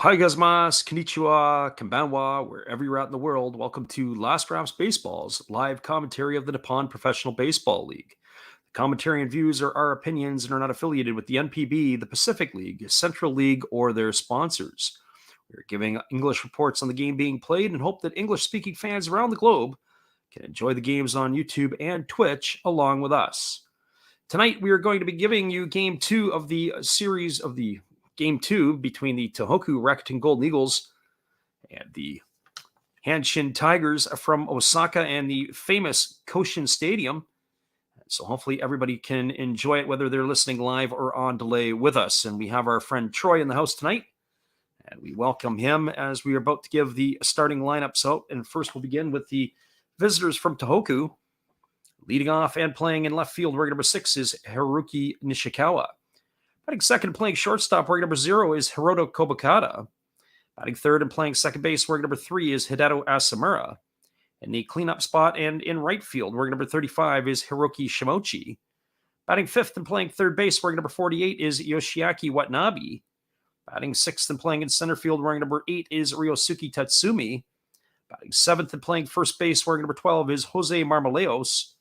Hi, gozaimasu, konnichiwa, konbanwa, wherever you're at in the world. Welcome to Last Drafts Baseball's live commentary of the Nippon Professional Baseball League. The commentary and views are our opinions and are not affiliated with the NPB, the Pacific League, Central League, or their sponsors. We're giving English reports on the game being played and hope that English-speaking fans around the globe can enjoy the games on YouTube and Twitch along with us. Tonight, we are going to be giving you Game 2 of the series of the Game 2 between the Tohoku Rakuten Golden Eagles and the Hanshin Tigers from Osaka and the famous Koshin Stadium. So hopefully everybody can enjoy it, whether they're listening live or on delay with us. And we have our friend Troy in the house tonight, and we welcome him as we are about to give the starting lineups out. And first we'll begin with the visitors from Tohoku. Leading off and playing in left field, wearing number 6 is Haruki Nishikawa. Batting second and playing shortstop, wearing number 0 is Hiroto Kobakata. Batting third and playing second base, wearing number 3 is Hideto Asamura. In the cleanup spot and in right field, wearing number 35 is Hiroki Shimochi. Batting fifth and playing third base, wearing number 48 is Yoshiaki Watanabe. Batting sixth and playing in center field, wearing number 8 is Ryosuke Tatsumi. Batting seventh and playing first base, wearing number 12 is Jose Marmoleos.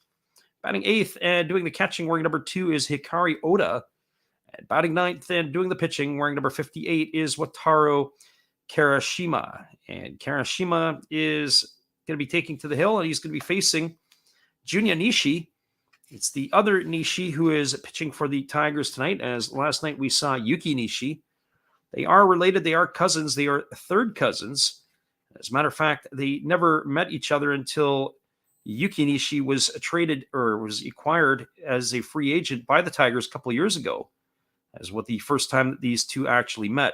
Batting eighth and doing the catching, wearing number 2 is Hikari Oda. And batting ninth and doing the pitching, wearing number 58 is Wataru Karashima. And Karashima is going to be taking to the hill, and he's going to be facing Junya Nishi. It's the other Nishi who is pitching for the Tigers tonight, as last night we saw Yuki Nishi. They are related. They are cousins. They are third cousins. As a matter of fact, they never met each other until Yuki Nishi was traded or was acquired as a free agent by the Tigers a couple of years ago, as what the first time that these two actually met.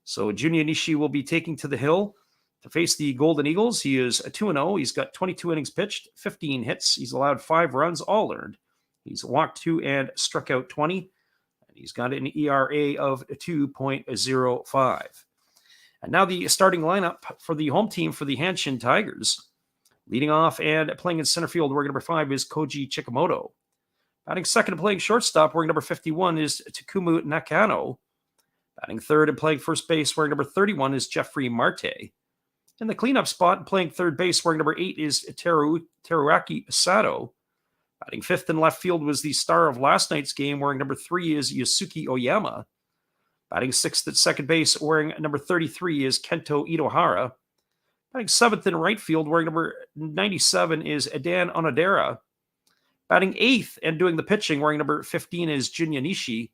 So Junya Nishi will be taking to the hill to face the Golden Eagles. He is 2-0. He's got 22 innings pitched, 15 hits. He's allowed 5 runs, all earned. He's walked 2 and struck out 20. And he's got an ERA of 2.05. And now the starting lineup for the home team for the Hanshin Tigers. Leading off and playing in center field, wearing number 5 is Koji Chikamoto. Batting second and playing shortstop, wearing number 51 is Takumu Nakano. Batting third and playing first base, wearing number 31 is Jeffrey Marte. In the cleanup spot, playing third base, wearing number 8 is Teruaki Sato. Batting fifth in left field was the star of last night's game, wearing number 3 is Yasuki Oyama. Batting sixth at second base, wearing number 33 is Kento Itohara. Batting seventh in right field, wearing number 97 is Edan Onodera. Batting eighth and doing the pitching, wearing number 15 is Junya Nishi.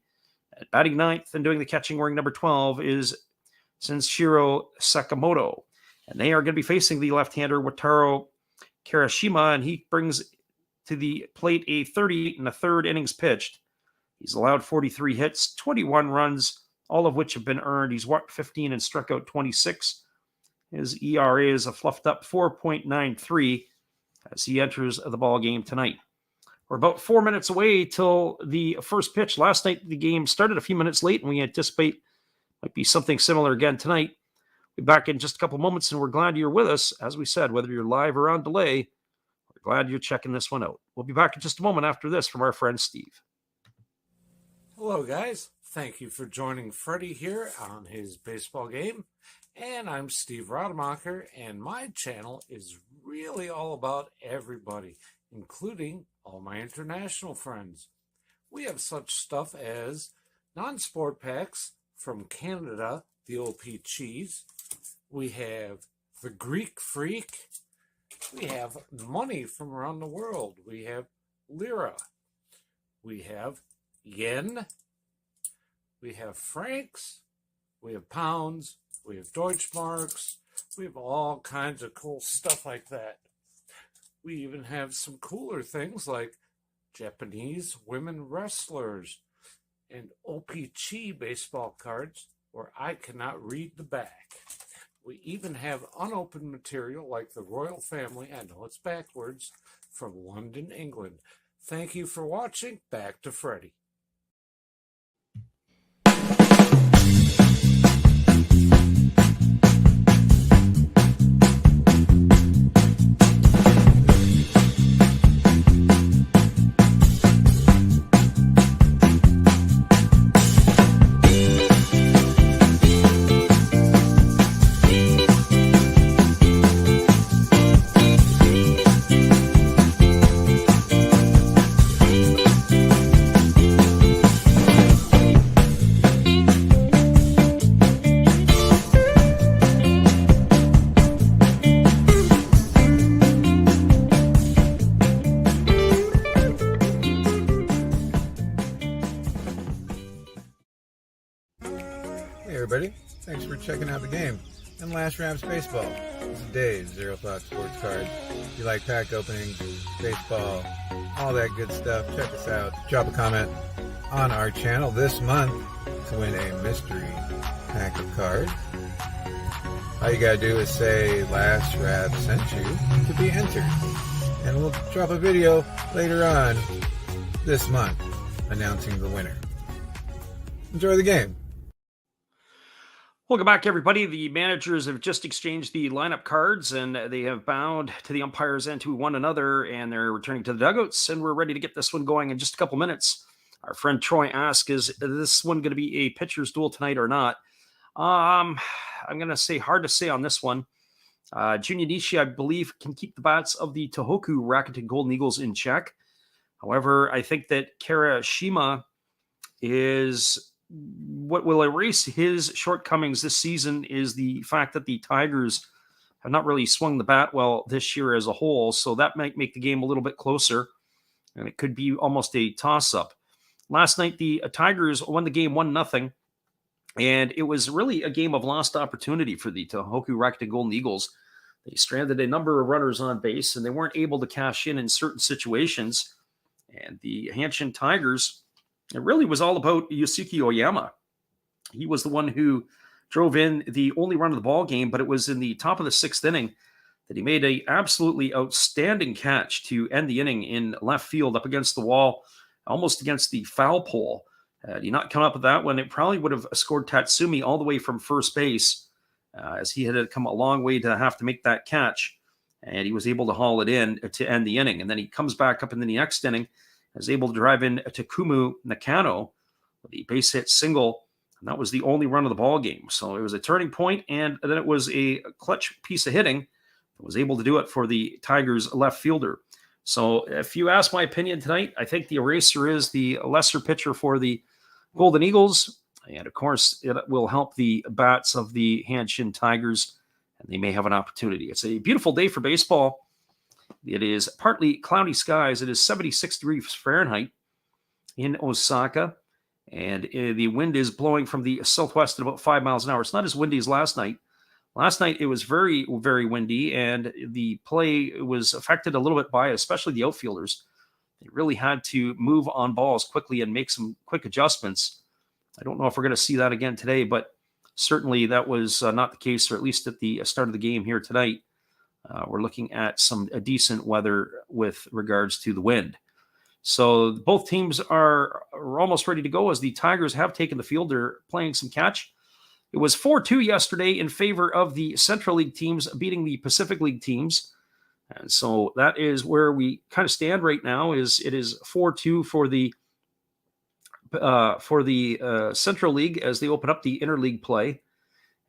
Batting ninth and doing the catching, wearing number 12 is Senshiro Sakamoto. And they are going to be facing the left-hander Wataru Karashima, and he brings to the plate a 38 and a third innings pitched. He's allowed 43 hits, 21 runs, all of which have been earned. He's walked 15 and struck out 26. His ERA is a fluffed up 4.93 as he enters the ball game tonight. We're about 4 minutes away till the first pitch. Last night, the game started a few minutes late, and we anticipate might be something similar again tonight. We'll be back in just a couple moments, and we're glad you're with us. As we said, whether you're live or on delay, we're glad you're checking this one out. We'll be back in just a moment after this from our friend Steve. Hello, guys. Thank you for joining Freddie here on his baseball game. And I'm Steve Rademacher, and my channel is really all about everybody, including all my international friends. We have such stuff as non-sport packs from Canada, the OP Cheese. We have the Greek Freak. We have money from around the world. We have Lira. We have Yen. We have francs. We have pounds. We have Deutschmarks. We have all kinds of cool stuff like that. We even have some cooler things like Japanese women wrestlers and OP-Chi baseball cards where I cannot read the back. We even have unopened material like the royal family, I know it's backwards, from London, England. Thank you for watching. Back to Freddie. everybody. Thanks for checking out the game and Last Raps Baseball. This is Dave, Zero Thought Sports Cards. If you like pack openings, baseball, all that good stuff, check us out. Drop a comment on our channel this month to win a mystery pack of cards. All you gotta do is say Last Rap sent you to be entered. And we'll drop a video later on this month announcing the winner. Enjoy the game. Welcome back, everybody. The managers have just exchanged the lineup cards, and they have bowed to the umpires and to one another, and they're returning to the dugouts, and we're ready to get this one going in just a couple minutes. Our friend Troy asks, is this one going to be a pitcher's duel tonight or not? I'm going to say hard to say on this one. Junya Nishi, I believe, can keep the bats of the Tohoku Rakuten Golden Eagles in check. However, I think that Karashima is what will erase his shortcomings this season is the fact that the Tigers have not really swung the bat well this year as a whole. So that might make the game a little bit closer, and it could be almost a toss-up. Last night, the Tigers won the game 1-0, and it was really a game of lost opportunity for the Tohoku Rakuten Golden Eagles. They stranded a number of runners on base, and they weren't able to cash in certain situations. And the Hanshin Tigers, it really was all about Yosuke Oyama. He was the one who drove in the only run of the ball game, but it was in the top of the sixth inning that he made an absolutely outstanding catch to end the inning in left field up against the wall, almost against the foul pole. Had he not come up with that one, it probably would have scored Tatsumi all the way from first base, as he had to come a long way to have to make that catch, and he was able to haul it in to end the inning. And then he comes back up in the next inning, is able to drive in Takumu Nakano with the base hit single, and that was the only run of the ball game. So it was a turning point, and then it was a clutch piece of hitting that was able to do it for the Tigers left fielder. So if you ask my opinion tonight, I think the eraser is the lesser pitcher for the Golden Eagles, and of course it will help the bats of the Hanshin Tigers, and they may have an opportunity. It's a beautiful day for baseball. It is partly cloudy skies. It is 76 degrees Fahrenheit in Osaka, and the wind is blowing from the southwest at about 5 miles an hour. It's not as windy as last night. Last night, it was very, very windy, and the play was affected a little bit by, especially the outfielders. They really had to move on balls quickly and make some quick adjustments. I don't know if we're going to see that again today, but certainly that was not the case, or at least at the start of the game here tonight. We're looking at some decent weather with regards to the wind. So both teams are almost ready to go, as the Tigers have taken the field. They're playing some catch. It was 4-2 yesterday in favor of the Central League teams beating the Pacific League teams. And so that is where we kind of stand right now. It is 4-2 for the Central League as they open up the interleague play.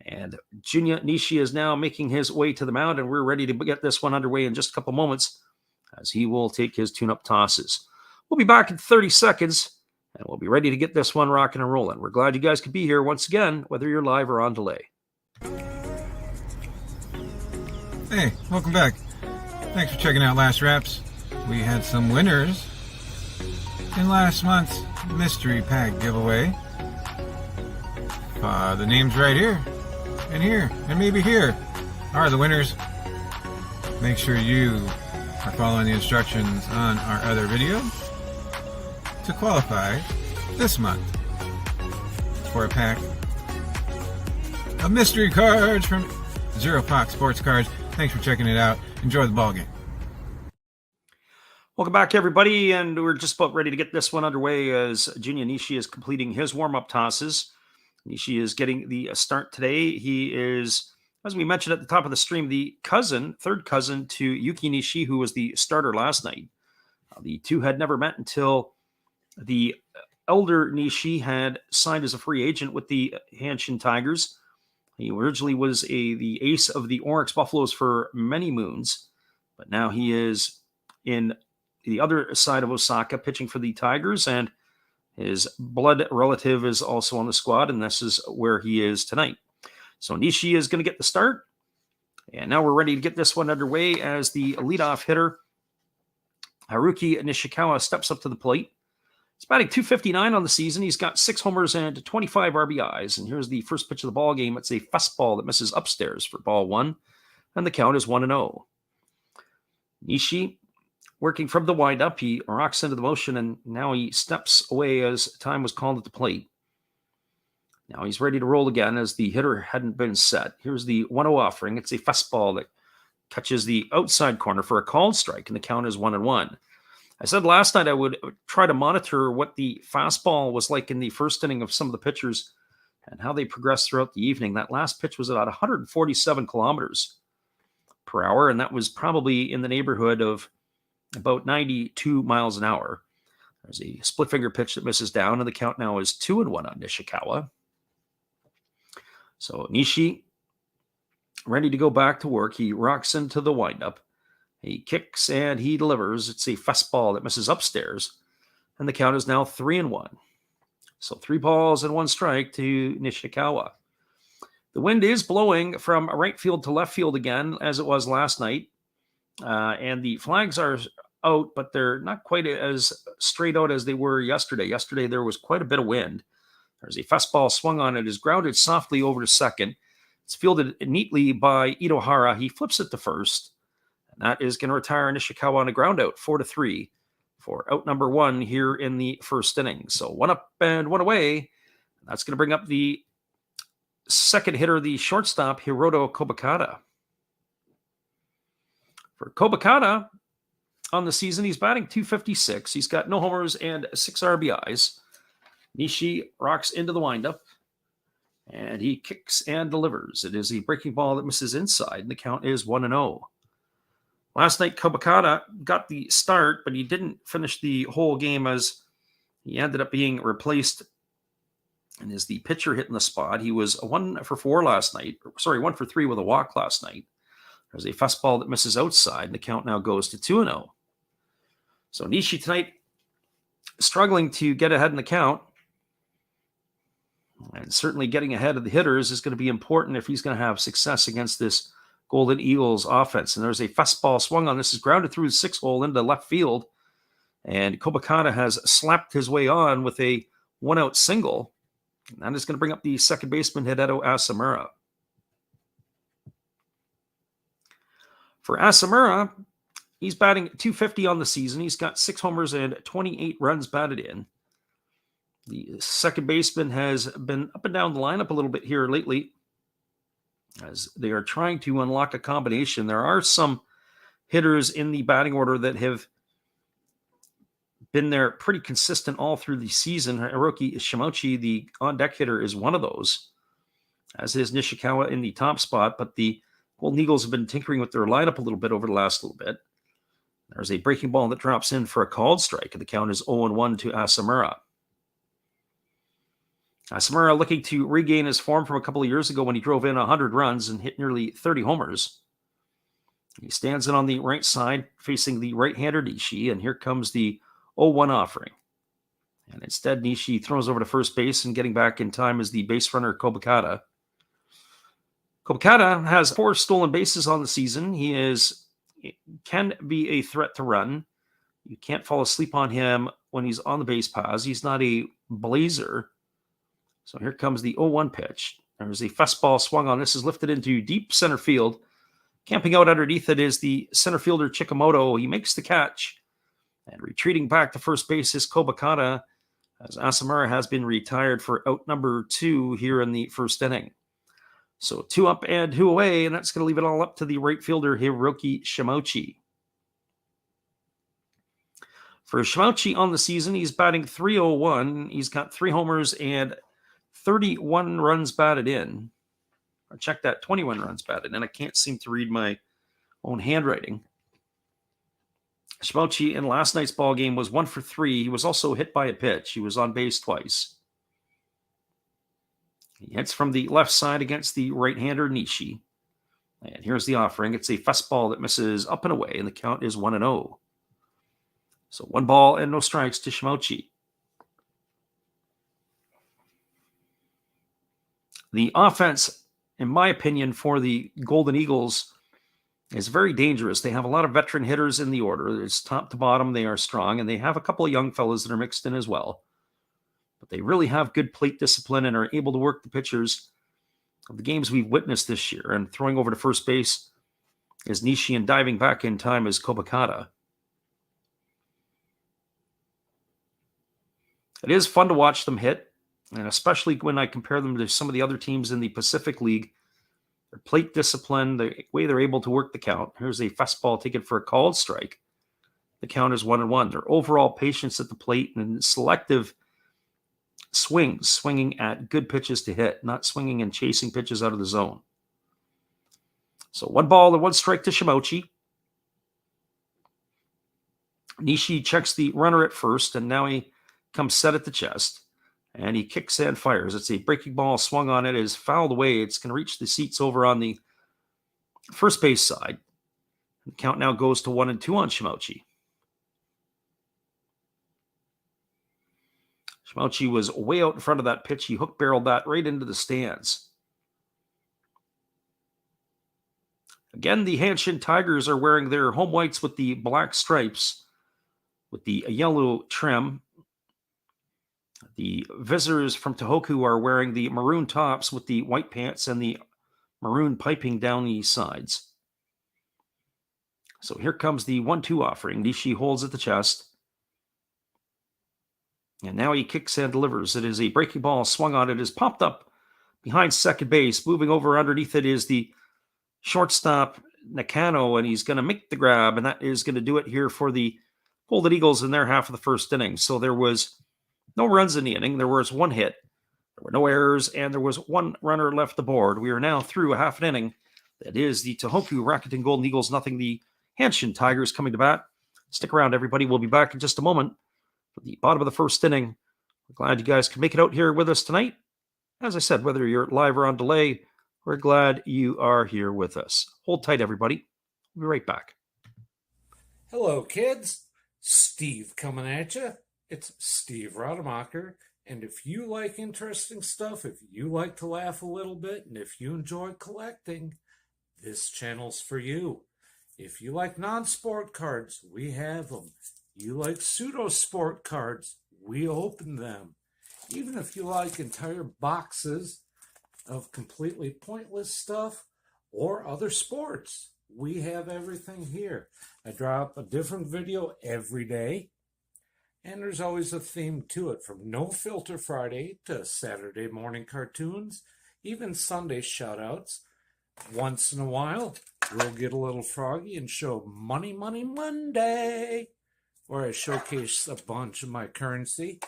And Junya Nishi is now making his way to the mound, and we're ready to get this one underway in just a couple moments as he will take his tune-up tosses. We'll be back in 30 seconds, and we'll be ready to get this one rocking and rolling. We're glad you guys could be here once again, whether you're live or on delay. Hey, welcome back. Thanks for checking out Last Raps. We had some winners in last month's mystery pack giveaway. The names right here, and maybe here are the winners. Make sure you are following the instructions on our other video to qualify this month for a pack of mystery cards from Zero Fox Sports Cards. Thanks for checking it out. Enjoy the ball game. Welcome back, everybody, and we're just about ready to get this one underway as Junya Nishi is completing his warm-up tosses. Nishi is getting the start today. He is, as we mentioned at the top of the stream, the third cousin to Yuki Nishi, who was the starter last night. The two had never met until the elder Nishi had signed as a free agent with the Hanshin Tigers. He originally was the ace of the Oryx Buffaloes for many moons, but now he is in the other side of Osaka pitching for the Tigers, and his blood relative is also on the squad, and this is where he is tonight. So Nishi is going to get the start, and now we're ready to get this one underway as the leadoff hitter, Haruki Nishikawa, steps up to the plate. He's batting .259 on the season. He's got 6 homers and 25 RBIs. And here's the first pitch of the ball game. It's a fastball that misses upstairs for ball 1, and the count is 1-0. Nishi, working from the windup, he rocks into the motion, and now he steps away as time was called at the plate. Now he's ready to roll again as the hitter hadn't been set. Here's the 1-0 offering. It's a fastball that catches the outside corner for a called strike, and the count is 1-1. I said last night I would try to monitor what the fastball was like in the first inning of some of the pitchers and how they progressed throughout the evening. That last pitch was about 147 kilometers per hour, and that was probably in the neighborhood of about 92 miles an hour. There's a split finger pitch that misses down, and the count now is 2-1 on Nishikawa. So Nishi, ready to go back to work. He rocks into the windup. He kicks and he delivers. It's a fastball that misses upstairs, and the count is now 3-1. So 3 balls and 1 strike to Nishikawa. The wind is blowing from right field to left field again, as it was last night. And the flags are out, but they're not quite as straight out as they were yesterday. Yesterday, there was quite a bit of wind. There's a fastball swung on. It is grounded softly over to second. It's fielded neatly by Itohara. He flips it to first. And that is going to retire Nishikawa on a ground out, 4-3 for out number 1 here in the first inning. So 1 up and 1 away. That's going to bring up the second hitter, the shortstop, Hiroto Kobakata. For Kobakata, on the season, he's batting .256. He's got no homers and 6 RBIs. Nishi rocks into the windup, and he kicks and delivers. It is a breaking ball that misses inside, and the count is 1-0. Last night, Kobakata got the start, but he didn't finish the whole game as he ended up being replaced. And as the pitcher hitting the spot, he was 1 for 4 last night. 1 for 3 with a walk last night. There's a fastball that misses outside, and the count now goes to 2-0. So Nishi tonight struggling to get ahead in the count. And certainly getting ahead of the hitters is going to be important if he's going to have success against this Golden Eagles offense. And there's a fastball swung on. This is grounded through the 6-hole into left field. And Kobakata has slapped his way on with a 1-out single. And that is going to bring up the second baseman, Hideto Asamura. For Asamura, he's batting .250 on the season. He's got 6 homers and 28 runs batted in. The second baseman has been up and down the lineup a little bit here lately as they are trying to unlock a combination. There are some hitters in the batting order that have been there pretty consistent all through the season. Hiroki Shimochi, the on-deck hitter, is one of those, as is Nishikawa in the top spot. But the Golden Eagles have been tinkering with their lineup a little bit over the last little bit. There's a breaking ball that drops in for a called strike, and the count is 0-1 to Asamura. Asamura looking to regain his form from a couple of years ago when he drove in 100 runs and hit nearly 30 homers. He stands in on the right side, facing the right-hander Nishi, and here comes the 0-1 offering. And instead, Nishi throws over to first base, and getting back in time is the base runner, Kobakata. Kobakata has 4 stolen bases on the season. He can be a threat to run. You can't fall asleep on him when he's on the base paths. He's not a blazer. So here comes the 0-1 pitch. There's a fastball swung on. This is lifted into deep center field. Camping out underneath it is the center fielder Chikamoto. He makes the catch. And retreating back to first base is Kobakata, as Asamura has been retired for out number 2 here in the first inning. So 2 up and 2 away, and that's going to leave it all up to the right fielder Hiroki Shimochi. For Shimochi on the season, he's batting .301. He's got 3 homers and 31 runs batted in. Or check that, 21 runs batted in. I can't seem to read my own handwriting. Shimochi in last night's ball game was 1 for 3. He was also hit by a pitch. He was on base twice. He hits from the left side against the right-hander Nishi. And here's the offering. It's a fastball that misses up and away, and the count is 1-0. So 1 ball and no strikes to Shimochi. The offense, in my opinion, for the Golden Eagles is very dangerous. They have a lot of veteran hitters in the order. It's top to bottom. They are strong, and they have a couple of young fellas that are mixed in as well. But they really have good plate discipline and are able to work the pitchers of the games we've witnessed this year. And throwing over to first base is Nishi, and diving back in time is Kobakata. It is fun to watch them hit, and especially when I compare them to some of the other teams in the Pacific League. Their plate discipline, the way they're able to work the count. Here's a fastball taken for a called strike. The count is 1-1. Their overall patience at the plate and selective swings, swinging at good pitches to hit, not swinging and chasing pitches out of the zone. So 1 ball and 1 strike to Shimochi. Nishi checks the runner at first, and now he comes set at the chest. And he kicks and fires. It's a breaking ball swung on it. It is fouled away. It's going to reach the seats over on the first base side. The count now goes to 1-2 on Shimochi. Shimochi was way out in front of that pitch. He hook-barreled that right into the stands. Again, the Hanshin Tigers are wearing their home whites with the black stripes, with the yellow trim. The visitors from Tohoku are wearing the maroon tops with the white pants and the maroon piping down the sides. So here comes the 1-2 offering. Nishi holds at the chest. And now he kicks and delivers. It is a breaking ball swung on. It is popped up behind second base. Moving over underneath it is the shortstop Nakano, and he's going to make the grab, and that is going to do it here for the Golden Eagles in their half of the first inning. So there was no runs in the inning. There was 1 hit. There were no errors, and there was 1 runner left aboard. We are now through a half an inning. That is the Tohoku Rakuten Golden Eagles, nothing the Hanshin Tigers coming to bat. Stick around, everybody. We'll be back in just a moment for the bottom of the first inning. We're glad you guys can make it out here with us tonight. As I said, whether you're live or on delay, we're glad you are here with us. Hold tight, everybody. We'll be right back. Hello, kids. Steve coming at you. It's Steve Rademacher, and if you like interesting stuff, if you like to laugh a little bit, and if you enjoy collecting, this channel's for you. If you like non-sport cards, we have them. You like pseudo-sport cards, we open them. Even if you like entire boxes of completely pointless stuff or other sports, we have everything here. I drop a different video every day, and there's always a theme to it, from No Filter Friday to Saturday morning cartoons, even Sunday shoutouts. Once in a while, we'll get a little froggy and show Money Money Monday, where I showcase a bunch of my currency.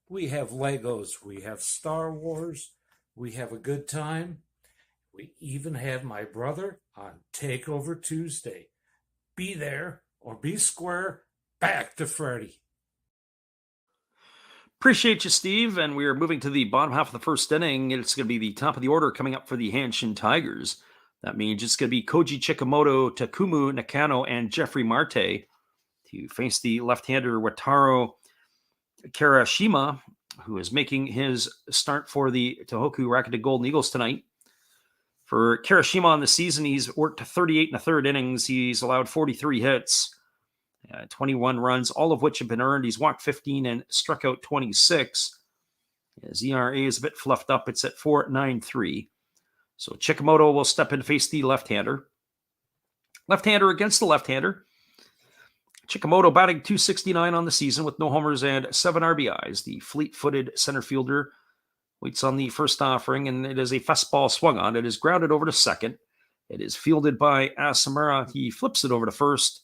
We have Legos, we have Star Wars, we have a good time. We even have my brother on Takeover Tuesday. Be there or be square. Back to Freddy. Appreciate you, Steve. And we are moving to the bottom half of the first inning. It's going to be the top of the order coming up for the Hanshin Tigers. That means it's going to be Koji Chikamoto, Takumu Nakano, and Jeffrey Marte to face the left-hander Wataru Karashima, who is making his start for the Tohoku Rakuten Golden Eagles tonight. For Karashima on the season, he's worked 38 1/3 innings. He's allowed 43 hits, 21 runs, all of which have been earned. He's walked 15 and struck out 26. His ERA is a bit fluffed up. It's at 4.93. So Chikamoto will step in to face the left-hander. Left-hander against the left-hander. Chikamoto batting .269 on the season with no homers and 7 RBIs. The fleet-footed center fielder waits on the first offering, and it is a fastball swung on. It is grounded over to second. It is fielded by Asamura. He flips it over to first,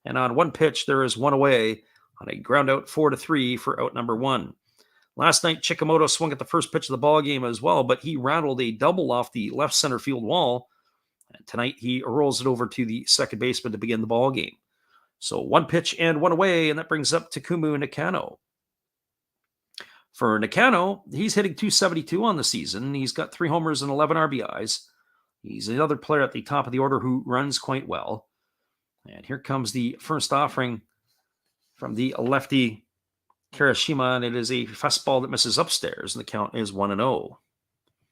and on 1 pitch, there is 1 away on a ground out 4-3 for out number 1. Last night, Chikamoto swung at the first pitch of the ball game as well, but he rattled a double off the left center field wall. And tonight, he rolls it over to the second baseman to begin the ball game. So 1 pitch and 1 away, and that brings up Takumu Nakano. For Nakano, he's hitting .272 on the season. He's got 3 homers and 11 RBIs. He's another player at the top of the order who runs quite well. And here comes the first offering from the lefty Karashima, and it is a fastball that misses upstairs, and the count is 1-0.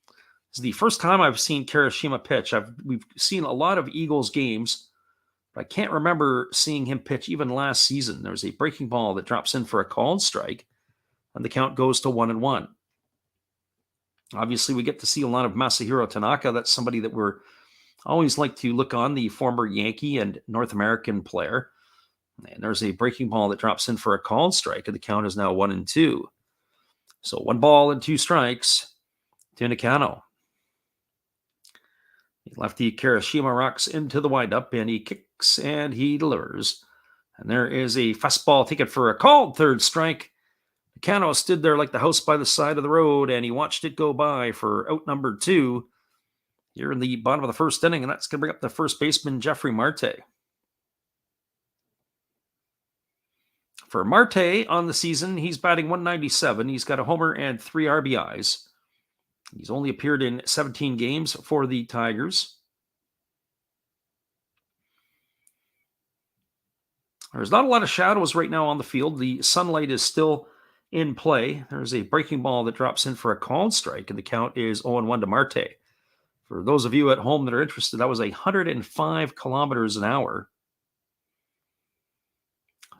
This is the first time I've seen Karashima pitch. We've seen a lot of Eagles games But I can't remember seeing him pitch even last season. There's a breaking ball that drops in for a called strike, and the count goes to 1-1. Obviously, we get to see a lot of Masahiro Tanaka. That's somebody that we're always like to look on, the former Yankee and North American player. And there's a breaking ball that drops in for a called strike, and the count is now 1-2. So 1-2 strikes to Nakano. Lefty Kirishima rocks into the windup, and he kicks and he delivers. And there is a fastball taken for a called third strike. Nakano stood there like the house by the side of the road, and he watched it go by for out number 2 here in the bottom of the first inning, and that's going to bring up the first baseman, Jeffrey Marte. For Marte on the season, he's batting .197. He's got a homer and 3 RBIs. He's only appeared in 17 games for the Tigers. There's not a lot of shadows right now on the field. The sunlight is still in play. There's a breaking ball that drops in for a called strike, and the count is 0-1 to Marte. For those of you at home that are interested, that was 105 kilometers an hour.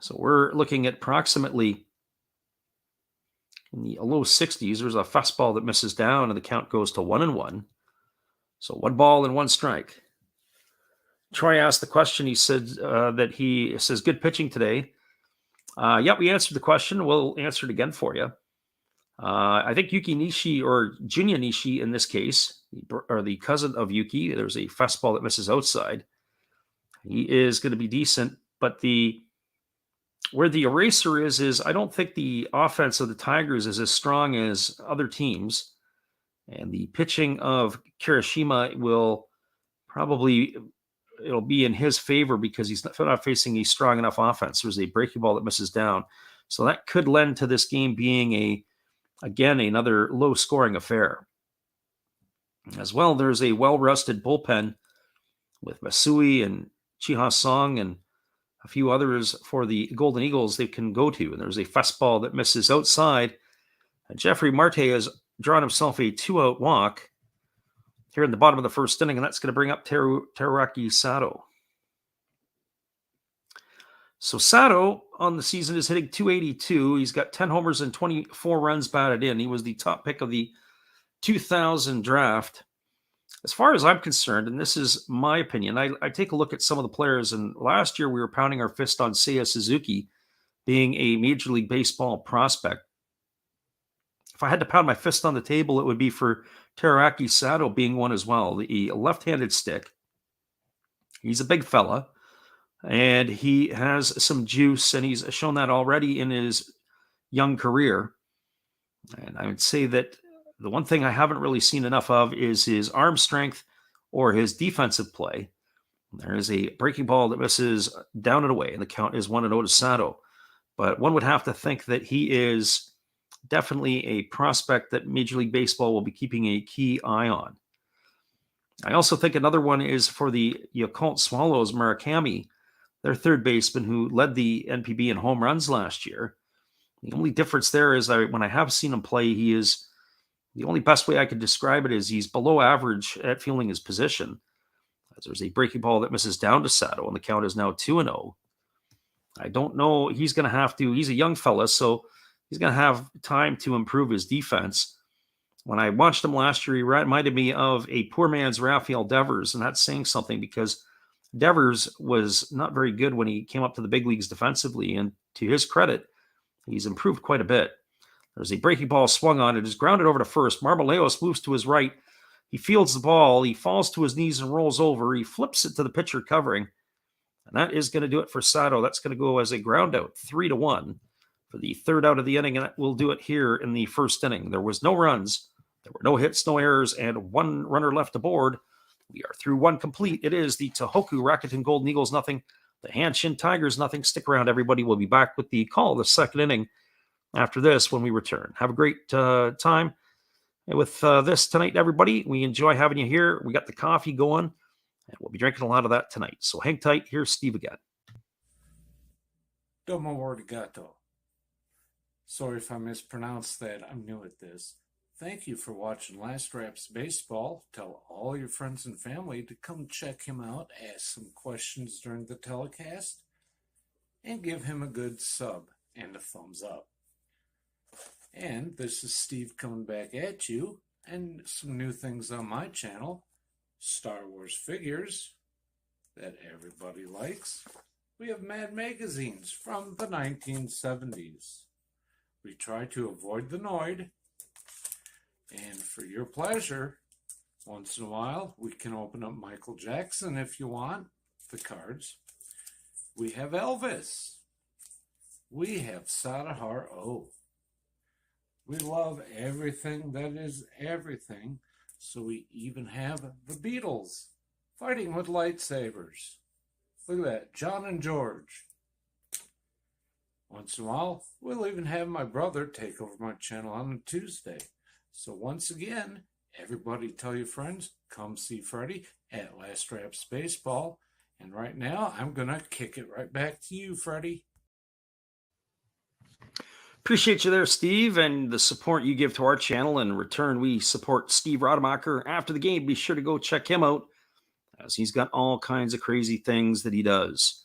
So we're looking at approximately in the low 60s. There's a fastball that misses down, and the count goes to 1-1. So 1 ball and 1 strike. Troy asked the question. He said he says, good pitching today. Yeah, we answered the question. We'll answer it again for you. I think Yuki Nishi, or Junya Nishi in this case, or the cousin of Yuki, there's a fastball that misses outside. He is going to be decent, but where the eraser is I don't think the offense of the Tigers is as strong as other teams. And the pitching of Kirishima will probably, it'll be in his favor because he's not facing a strong enough offense. There's a breaking ball that misses down. So that could lend to this game being another low-scoring affair. As well, there's a well-rested bullpen with Masui and Chiha Song and a few others for the Golden Eagles they can go to. And there's a fastball that misses outside. And Jeffrey Marte has drawn himself a 2-out walk here in the bottom of the first inning, and that's going to bring up Teruaki Sato. So Sato on the season is hitting .282. He's got 10 homers and 24 runs batted in. He was the top pick of the 2000 draft. As far as I'm concerned, and this is my opinion, I take a look at some of the players, and last year we were pounding our fist on Seiya Suzuki being a Major League Baseball prospect. If I had to pound my fist on the table, it would be for Teruaki Sato being one as well. The left-handed stick. He's a big fella, and he has some juice, and he's shown that already in his young career. And I would say that the one thing I haven't really seen enough of is his arm strength or his defensive play. There is a breaking ball that misses down and away, and the count is 1-0 to Sato. But one would have to think that he is definitely a prospect that Major League Baseball will be keeping a key eye on. I also think another one is for the Yakult Swallows, Murakami, their third baseman who led the NPB in home runs last year. The only difference there is when I have seen him play, he is the only best way I could describe it is he's below average at fielding his position. As there's a breaking ball that misses down to Sato, and the count is now 2-0. I don't know. He's a young fella, so he's going to have time to improve his defense. When I watched him last year, he reminded me of a poor man's Rafael Devers, and that's saying something because Devers was not very good when he came up to the big leagues defensively, and to his credit, he's improved quite a bit. There's a breaking ball swung on. It is grounded over to first. Marmoleos moves to his right. He fields the ball. He falls to his knees and rolls over. He flips it to the pitcher covering. And that is going to do it for Sato. That's going to go as a ground out, 3-1 for the third out of the inning. And that will do it here in the first inning. There was no runs. There were no hits, no errors, and 1 runner left aboard. We are through 1 complete. It is the Tohoku Rakuten Golden Eagles nothing. The Hanshin Tigers nothing. Stick around, everybody. We'll be back with the call of the second inning after this when we return. Have a great time with this tonight, everybody. We enjoy having you here. We got the coffee going, and we'll be drinking a lot of that tonight. So hang tight. Here's Steve again. Domo arigato. Sorry if I mispronounced that. I'm new at this. Thank you for watching Last Raps Baseball. Tell all your friends and family to come check him out, ask some questions during the telecast, and give him a good sub and a thumbs up. And this is Steve coming back at you, and some new things on my channel. Star Wars figures that everybody likes. We have Mad magazines from the 1970s. We try to avoid the Noid. And for your pleasure, once in a while, we can open up Michael Jackson if you want, the cards. We have Elvis. We have Sadahar O. We love everything that is everything, so we even have the Beatles fighting with lightsabers. Look at that, John and George. Once in a while, we'll even have my brother take over my channel on a Tuesday. So once again, everybody tell your friends, come see Freddie at Last Raps Baseball. And right now, I'm going to kick it right back to you, Freddie. Appreciate you there, Steve, and the support you give to our channel. In return, we support Steve Rademacher. After the game, be sure to go check him out, as he's got all kinds of crazy things that he does.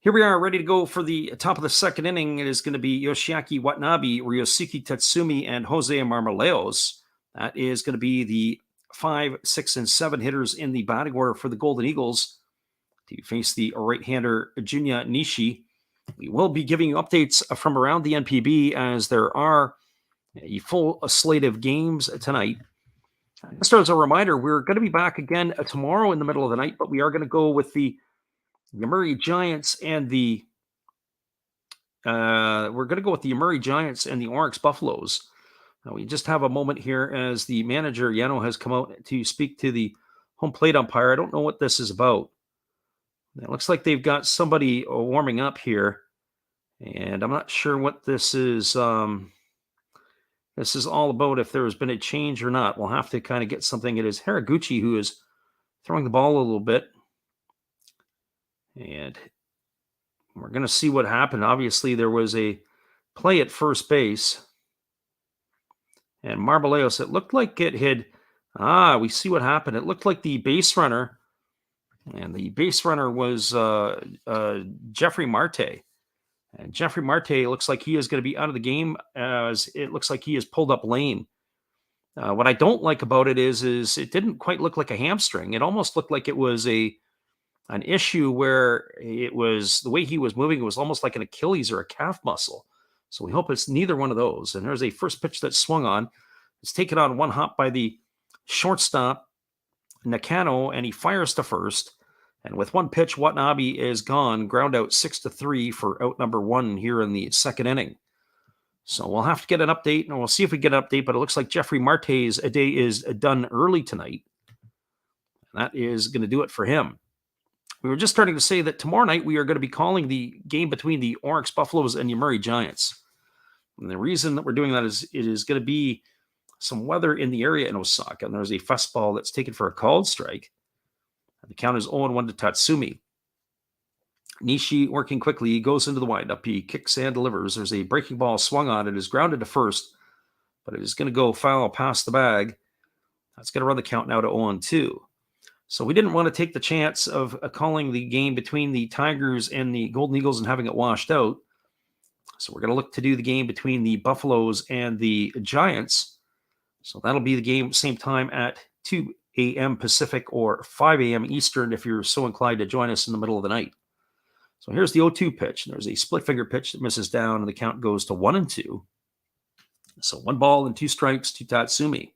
Here we are, ready to go for the top of the second inning. It is going to be Yoshiaki Watanabe, Ryosuke Tatsumi, and Jose Marmoleos. That is going to be the 5, 6, and 7 hitters in the batting order for the Golden Eagles to face the right-hander Junya Nishi. We will be giving you updates from around the NPB, as there are a full slate of games tonight. Just as a reminder, we're going to be back again tomorrow in the middle of the night, but we are going to go with the Murray Giants and the Murray Giants and the Oryx Buffaloes. Now, we just have a moment here as the manager Yano has come out to speak to the home plate umpire. I don't know what this is about. It looks like they've got somebody warming up here, and I'm not sure what this is. This is all about, if there has been a change or not. We'll have to kind of get something. It is Haraguchi who is throwing the ball a little bit. And we're going to see what happened. Obviously, there was a play at first base. And Marmoleos, it looked like it had... we see what happened. It looked like the base runner, and the base runner was Jeffrey Marte. And Jeffrey Marte looks like he is going to be out of the game, as it looks like he is pulled up lane. What I don't like about it is it didn't quite look like a hamstring. It almost looked like it was an issue where it was the way he was moving. It was almost like an Achilles or a calf muscle. So we hope it's neither one of those. And there's a first pitch that swung on. It's taken on one hop by the shortstop, Nakano, and he fires to first. And with one pitch, Watanabe is gone. Ground out 6-3 for out number 1 here in the second inning. So we'll have to get an update, and we'll see if we get an update. But it looks like Jeffrey Marte's day is done early tonight. And that is going to do it for him. We were just starting to say that tomorrow night we are going to be calling the game between the Oryx Buffaloes and the Murray Giants. And the reason that we're doing that is it is going to be some weather in the area in Osaka, and there's a fastball that's taken for a called strike. And the count is 0-1 to Tatsumi. Nishi working quickly. He goes into the windup. He kicks and delivers. There's a breaking ball swung on. It is grounded to first, but it is going to go foul past the bag. That's going to run the count now to 0-2. So we didn't want to take the chance of calling the game between the Tigers and the Golden Eagles and having it washed out. So we're going to look to do the game between the Buffaloes and the Giants. So that'll be the game same time at 2 a.m. Pacific or 5 a.m. Eastern if you're so inclined to join us in the middle of the night. So here's the 0-2 pitch. There's a split finger pitch that misses down, and the count goes to 1-2. So 1 ball and 2 strikes to Tatsumi.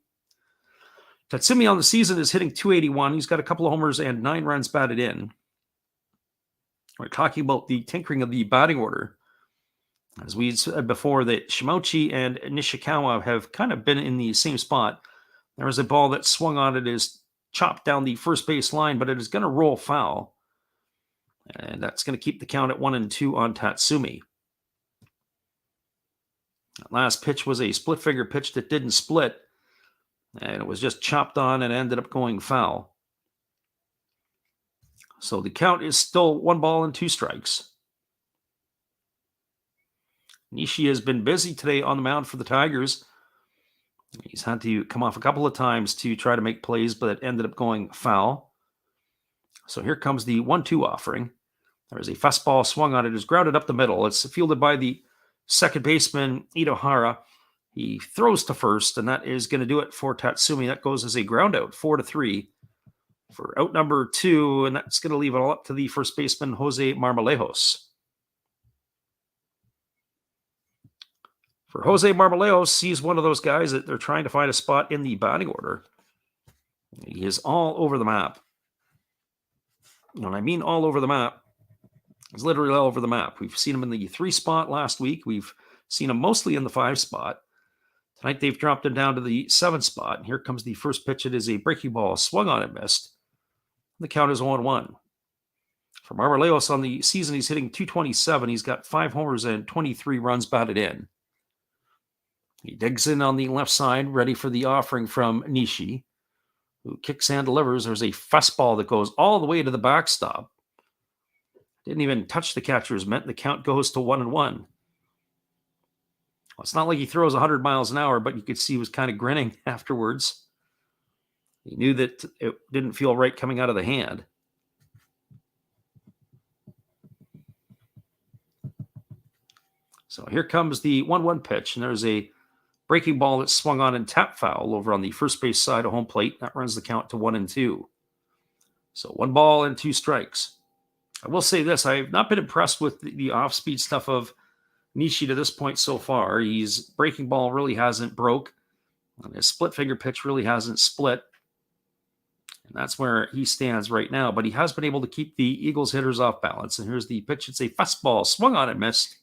Tatsumi on the season is hitting .281. He's got a couple of homers and 9 runs batted in. We're talking about the tinkering of the batting order. As we said before, that Shimouchi and Nishikawa have kind of been in the same spot. There was a ball that swung on. It is chopped down the first base line, but it is going to roll foul. And that's going to keep the count at 1-2 on Tatsumi. That last pitch was a split finger pitch that didn't split. And it was just chopped on and ended up going foul. So the count is still 1 ball and 2 strikes. Nishi has been busy today on the mound for the Tigers. He's had to come off a couple of times to try to make plays, but it ended up going foul. So here comes the 1-2 offering. There's a fastball swung on it. It's grounded up the middle. It's fielded by the second baseman, Itohara. He throws to first, and that is going to do it for Tatsumi. That goes as a ground out, 4-3 for out number 2, and that's going to leave it all up to the first baseman, Jose Marmolejos. For Jose Marmolejos, he's one of those guys that they're trying to find a spot in the batting order. He is all over the map. When I mean all over the map, he's literally all over the map. We've seen him in the 3 spot last week. We've seen him mostly in the 5 spot. Tonight they've dropped him down to the 7 spot. And here comes the first pitch. It is a breaking ball, swung on and missed. The count is 0-1. For Marmolejos on the season, he's hitting .227. He's got 5 homers and 23 runs batted in. He digs in on the left side, ready for the offering from Nishi, who kicks and delivers. There's a fastball that goes all the way to the backstop. Didn't even touch the catcher's mitt. The count goes to 1-1. Well, it's not like he throws 100 miles an hour, but you could see he was kind of grinning afterwards. He knew that it didn't feel right coming out of the hand. So here comes the 1-1 pitch, and there's a breaking ball that's swung on and tap foul over on the first base side of home plate. That runs the count to 1-2. So 1 ball and 2 strikes. I will say this, I've not been impressed with the off-speed stuff of Nishi to this point so far. His breaking ball really hasn't broke, and his split finger pitch really hasn't split. And that's where he stands right now. But he has been able to keep the Eagles hitters off balance. And here's the pitch. It's a fastball, swung on and missed.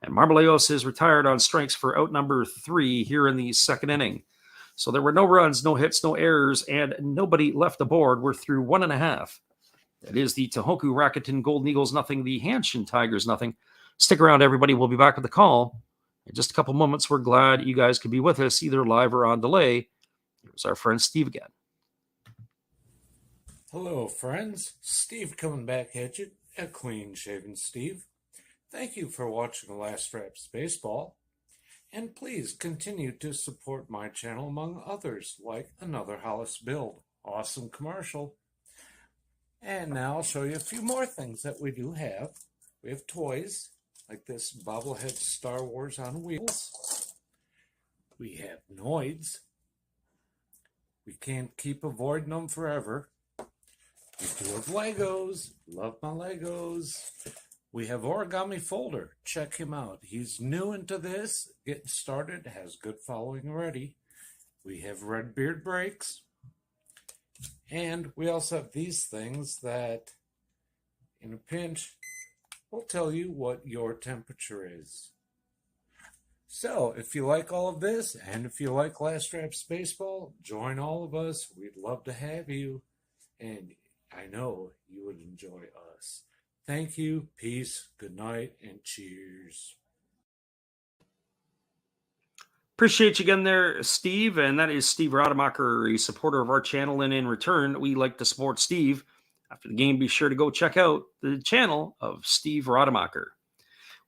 And Marmolejos is retired on strikes for out number 3 here in the 2nd inning. So there were no runs, no hits, no errors, and nobody left the board. We're through 1.5. That is the Tohoku Rakuten Golden Eagles nothing, the Hanshin Tigers nothing. Stick around, everybody. We'll be back with the call in just a couple moments. We're glad you guys could be with us, either live or on delay. Here's our friend Steve again. Hello, friends. Steve coming back at you, a clean-shaven Steve. Thank you for watching Last Reps Baseball, and please continue to support my channel among others, like Another Hollis Build, awesome commercial. And now I'll show you a few more things that we do have. We have toys, like this bobblehead Star Wars on wheels. We have Noids. We can't keep avoiding them forever. We do have Legos. Love my Legos. We have Origami Folder. Check him out. He's new into this, getting started, has good following already. We have Red Beard Breaks. And we also have these things that, in a pinch, will tell you what your temperature is. So, if you like all of this, and if you like Last Reps Baseball, join all of us. We'd love to have you. And I know you would enjoy us. Thank you, peace, good night, and cheers. Appreciate you again there, Steve. And that is Steve Rademacher, a supporter of our channel. And in return, we like to support Steve. After the game, be sure to go check out the channel of Steve Rademacher.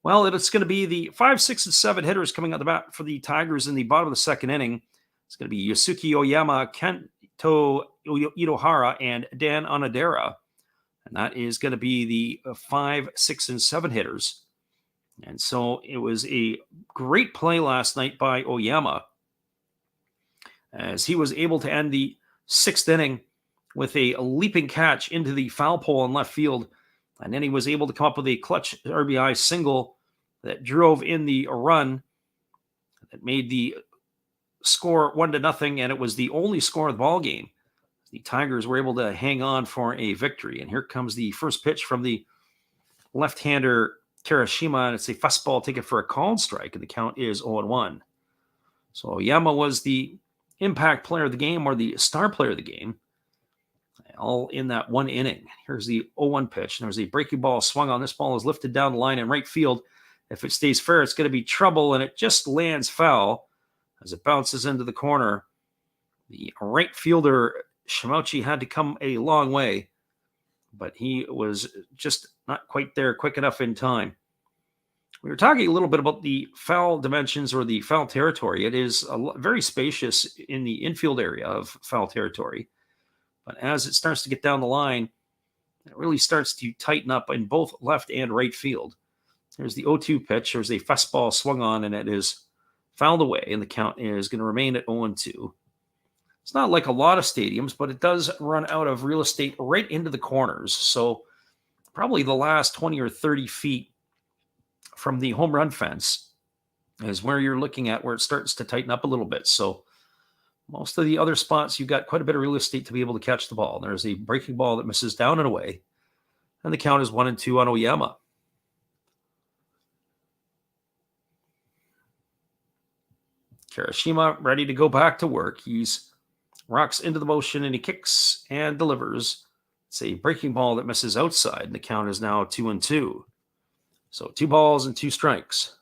Well, it's going to be the 5, 6, and 7 hitters coming out the bat for the Tigers in the bottom of the 2nd inning. It's going to be Yasuki Oyama, Kento Itohara, and Dan Onodera. And that is going to be the 5, 6, and 7 hitters. And so it was a great play last night by Oyama, as he was able to end the 6th inning with a leaping catch into the foul pole in left field. And then he was able to come up with a clutch RBI single that drove in the run that made the score 1-0. And it was the only score of the ball game. The Tigers were able to hang on for a victory. And here comes the first pitch from the left-hander Kirishima, and it's a fastball taken for a called strike, and the count is 0-1. So Oyama was the impact player of the game, or the star player of the game, all in that 1 inning. Here's the 0-1 pitch, and there's a breaking ball swung on. This ball is lifted down the line in right field. If it stays fair, it's going to be trouble, and it just lands foul as it bounces into the corner. The right fielder Shimouchi had to come a long way, but he was just not quite there quick enough in time. We were talking a little bit about the foul dimensions or the foul territory. It is very spacious in the infield area of foul territory. But as it starts to get down the line, it really starts to tighten up in both left and right field. There's the 0-2 pitch. There's a fastball swung on, and it is fouled away, and the count is going to remain at 0-2. It's not like a lot of stadiums, but it does run out of real estate right into the corners. So probably the last 20 or 30 feet from the home run fence is where you're looking at where it starts to tighten up a little bit. So most of the other spots, you've got quite a bit of real estate to be able to catch the ball. There's a breaking ball that misses down and away, and the count is 1-2 on Oyama. Kirishima ready to go back to work. He's rocks into the motion and he kicks and delivers. It's a breaking ball that misses outside, and the count is now 2-2. So 2 balls and 2 strikes.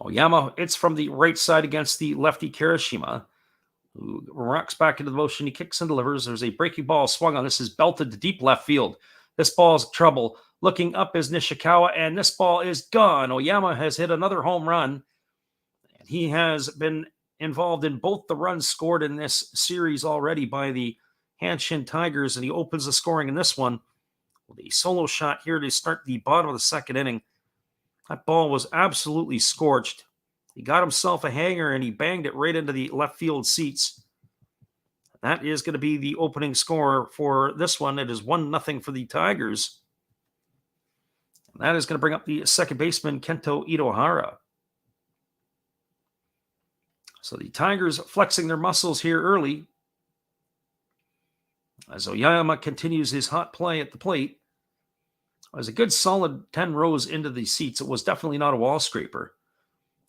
Oyama, it's from the right side against the lefty Kirishima, who rocks back into the motion. He kicks and delivers. There's a breaking ball swung on. This is belted to deep left field. This ball's trouble. Looking up is Nishikawa, and this ball is gone. Oyama has hit another home run, and he has been involved in both the runs scored in this series already by the Hanshin Tigers, and he opens the scoring in this one with a solo shot here to start the bottom of the second inning. That ball was absolutely scorched. He got himself a hanger, and he banged it right into the left field seats. That is going to be the opening score for this one. It is 1-0 for the Tigers. And that is going to bring up the second baseman, Kento Itohara. So the Tigers flexing their muscles here early as Oyama continues his hot play at the plate. It was a good solid 10 rows into the seats. It was definitely not a wall scraper.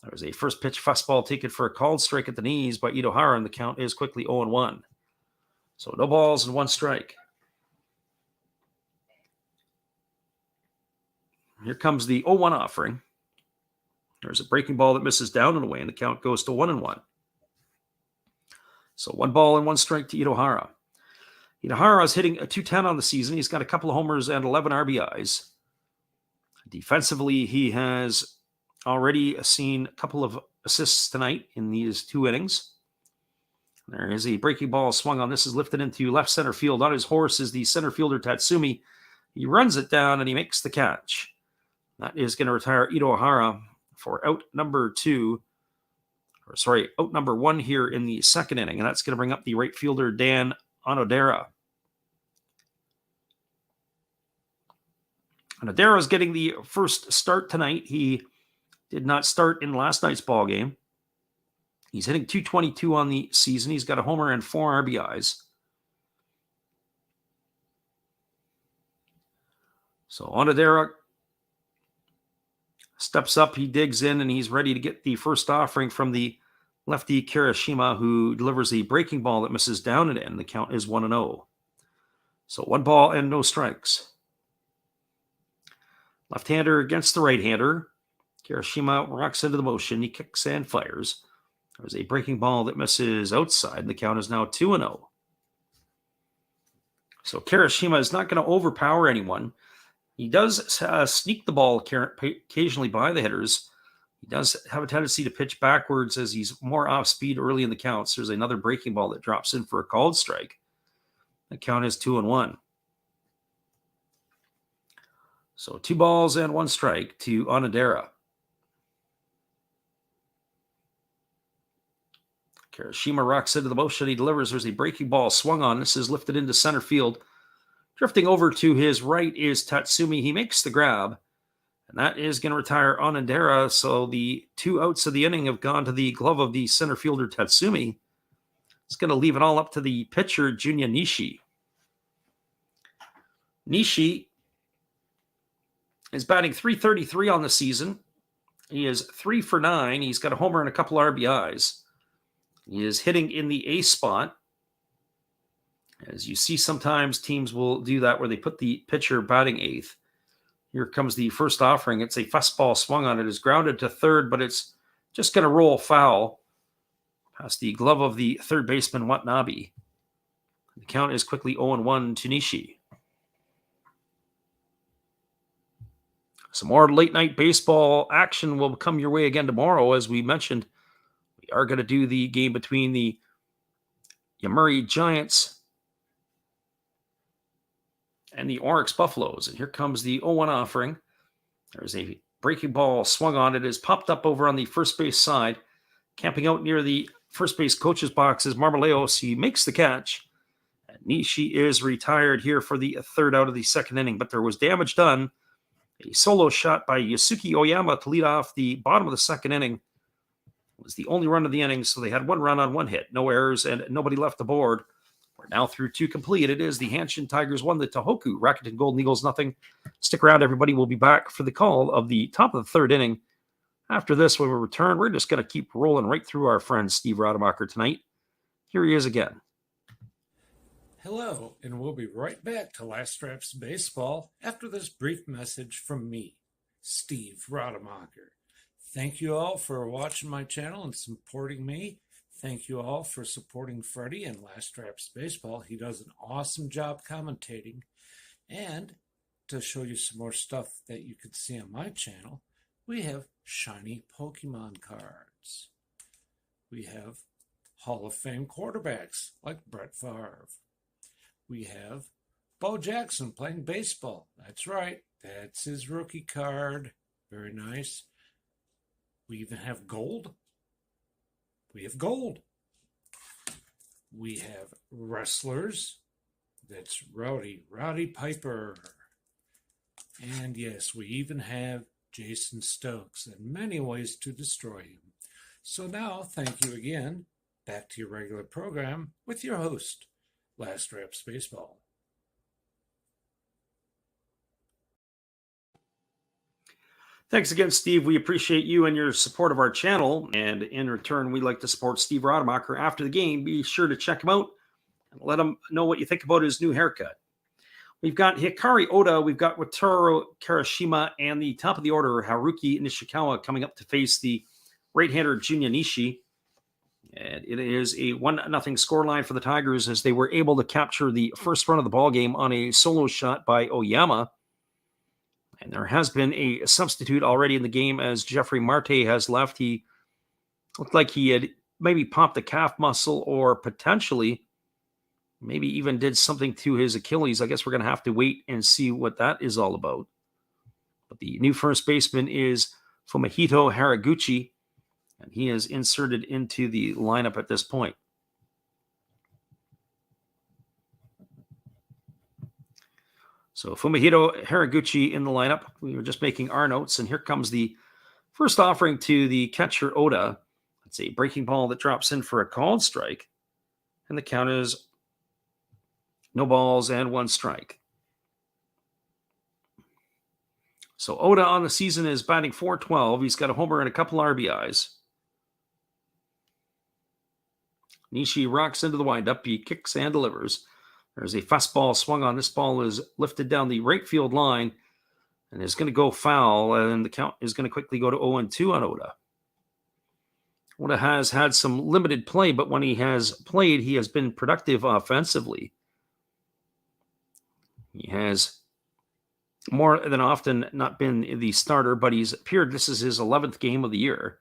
There was a first pitch fastball taken for a called strike at the knees by Itohara, and the count is quickly 0-1. So no balls and 1 strike. Here comes the 0-1 offering. There's a breaking ball that misses down and away, and the count goes to 1-1. So 1 ball and 1 strike to Itohara. Itohara is hitting a .210 on the season. He's got a couple of homers and 11 RBIs. Defensively, he has already seen a couple of assists tonight in these 2 innings. There is a breaking ball swung on. This is lifted into left center field. On his horse is the center fielder Tatsumi. He runs it down and he makes the catch. That is going to retire Itohara for out number 1 here in the second inning. And that's going to bring up the right fielder Dan Onodera. Onodera is getting the first start tonight. He did not start in last night's ball game. He's hitting .222 on the season. He's got a homer and 4 RBIs. So Onodera steps up, he digs in, and he's ready to get the first offering from the lefty Kirishima, who delivers a breaking ball that misses down and in. The count is 1-0. So 1 ball and no strikes. Left-hander against the right-hander. Kirishima rocks into the motion. He kicks and fires. There's a breaking ball that misses outside, and the count is now 2-0. So Kirishima is not going to overpower anyone. He does sneak the ball occasionally by the hitters. He does have a tendency to pitch backwards as he's more off speed early in the counts. There's another breaking ball that drops in for a called strike. The count is 2-1. So 2 balls and 1 strike to Onodera. Kirishima rocks into the motion. He delivers. There's a breaking ball swung on. This is lifted into center field. Drifting over to his right is Tatsumi. He makes the grab, and that is going to retire Onodera. So the 2 outs of the inning have gone to the glove of the center fielder Tatsumi. It's going to leave it all up to the pitcher, Junya Nishi. Nishi is batting .333 on the season. He is 3 for 9. He's got a homer and a couple RBIs. He is hitting in the A spot. As you see, sometimes teams will do that where they put the pitcher batting 8th. Here comes the first offering. It's a fastball swung on. It is grounded to third, but it's just going to roll foul past the glove of the third baseman, Watanabe. The The count is quickly 0-1 to Nishi. Some more late night baseball action will come your way again tomorrow. As we mentioned, we are going to do the game between the Yomiuri Giants and the Oryx Buffaloes. And here comes the 0-1 offering. There's a breaking ball swung on. It is popped up over on the first base side. Camping out near the first base coach's box is Marmoleos. He makes the catch. And Nishi is retired here for the third out of the second inning, but there was damage done. A solo shot by Yasuki Oyama to lead off the bottom of the second inning was the only run of the inning, so they had one run on one hit, no errors, and nobody left the board. We're now through two complete. It is the Hanshin Tigers 1, the Tohoku Rakuten Golden Eagles nothing. Stick around, everybody. We'll be back for the call of the top of the third inning. After this, when we return, we're just going to keep rolling right through our friend Steve Rademacher tonight. Here he is again. Hello, and we'll be right back to Last Reps Baseball after this brief message from me, Steve Rademacher. Thank you all for watching my channel and supporting me. Thank you all for supporting Freddie and Last Reps Baseball. He does an awesome job commentating. And to show you some more stuff that you could see on my channel, we have shiny Pokemon cards. We have Hall of Fame quarterbacks like Brett Favre. We have Bo Jackson playing baseball. That's right. That's his rookie card. Very nice. We even have gold. We have gold. We have wrestlers. That's Roddy Piper. And yes, we even have Jason Stokes and many ways to destroy him. So now, thank you again. Back to your regular program with your host, Last Reps Baseball. Thanks again, Steve. We appreciate you and your support of our channel. And in return, we'd like to support Steve Rademacher after the game. Be sure to check him out and let him know what you think about his new haircut. We've got Hikari Oda, we've got Wataru Karashima, and the top of the order, Haruki Nishikawa, coming up to face the right-hander Junya Nishi. And it is a 1-0 scoreline for the Tigers as they were able to capture the first run of the ball game on a solo shot by Oyama. And there has been a substitute already in the game as Jeffrey Marte has left. He looked like he had maybe popped a calf muscle or potentially maybe even did something to his Achilles. I guess we're going to have to wait and see what that is all about. But the new first baseman is Fumihito Haraguchi, and he is inserted into the lineup at this point. So Fumihito Haraguchi in the lineup. We were just making our notes, and here comes the first offering to the catcher Oda. It's a breaking ball that drops in for a called strike, and the count is no balls and one strike. So Oda on the season is batting .412. He's got a homer and a couple RBIs. Nishi rocks into the windup. He kicks and delivers. There's a fastball swung on. This ball is lifted down the right field line and is going to go foul, and the count is going to quickly go to 0-2 on Oda. Oda has had some limited play, but when he has played, he has been productive offensively. He has more than often not been the starter, but he's appeared. This is his 11th game of the year.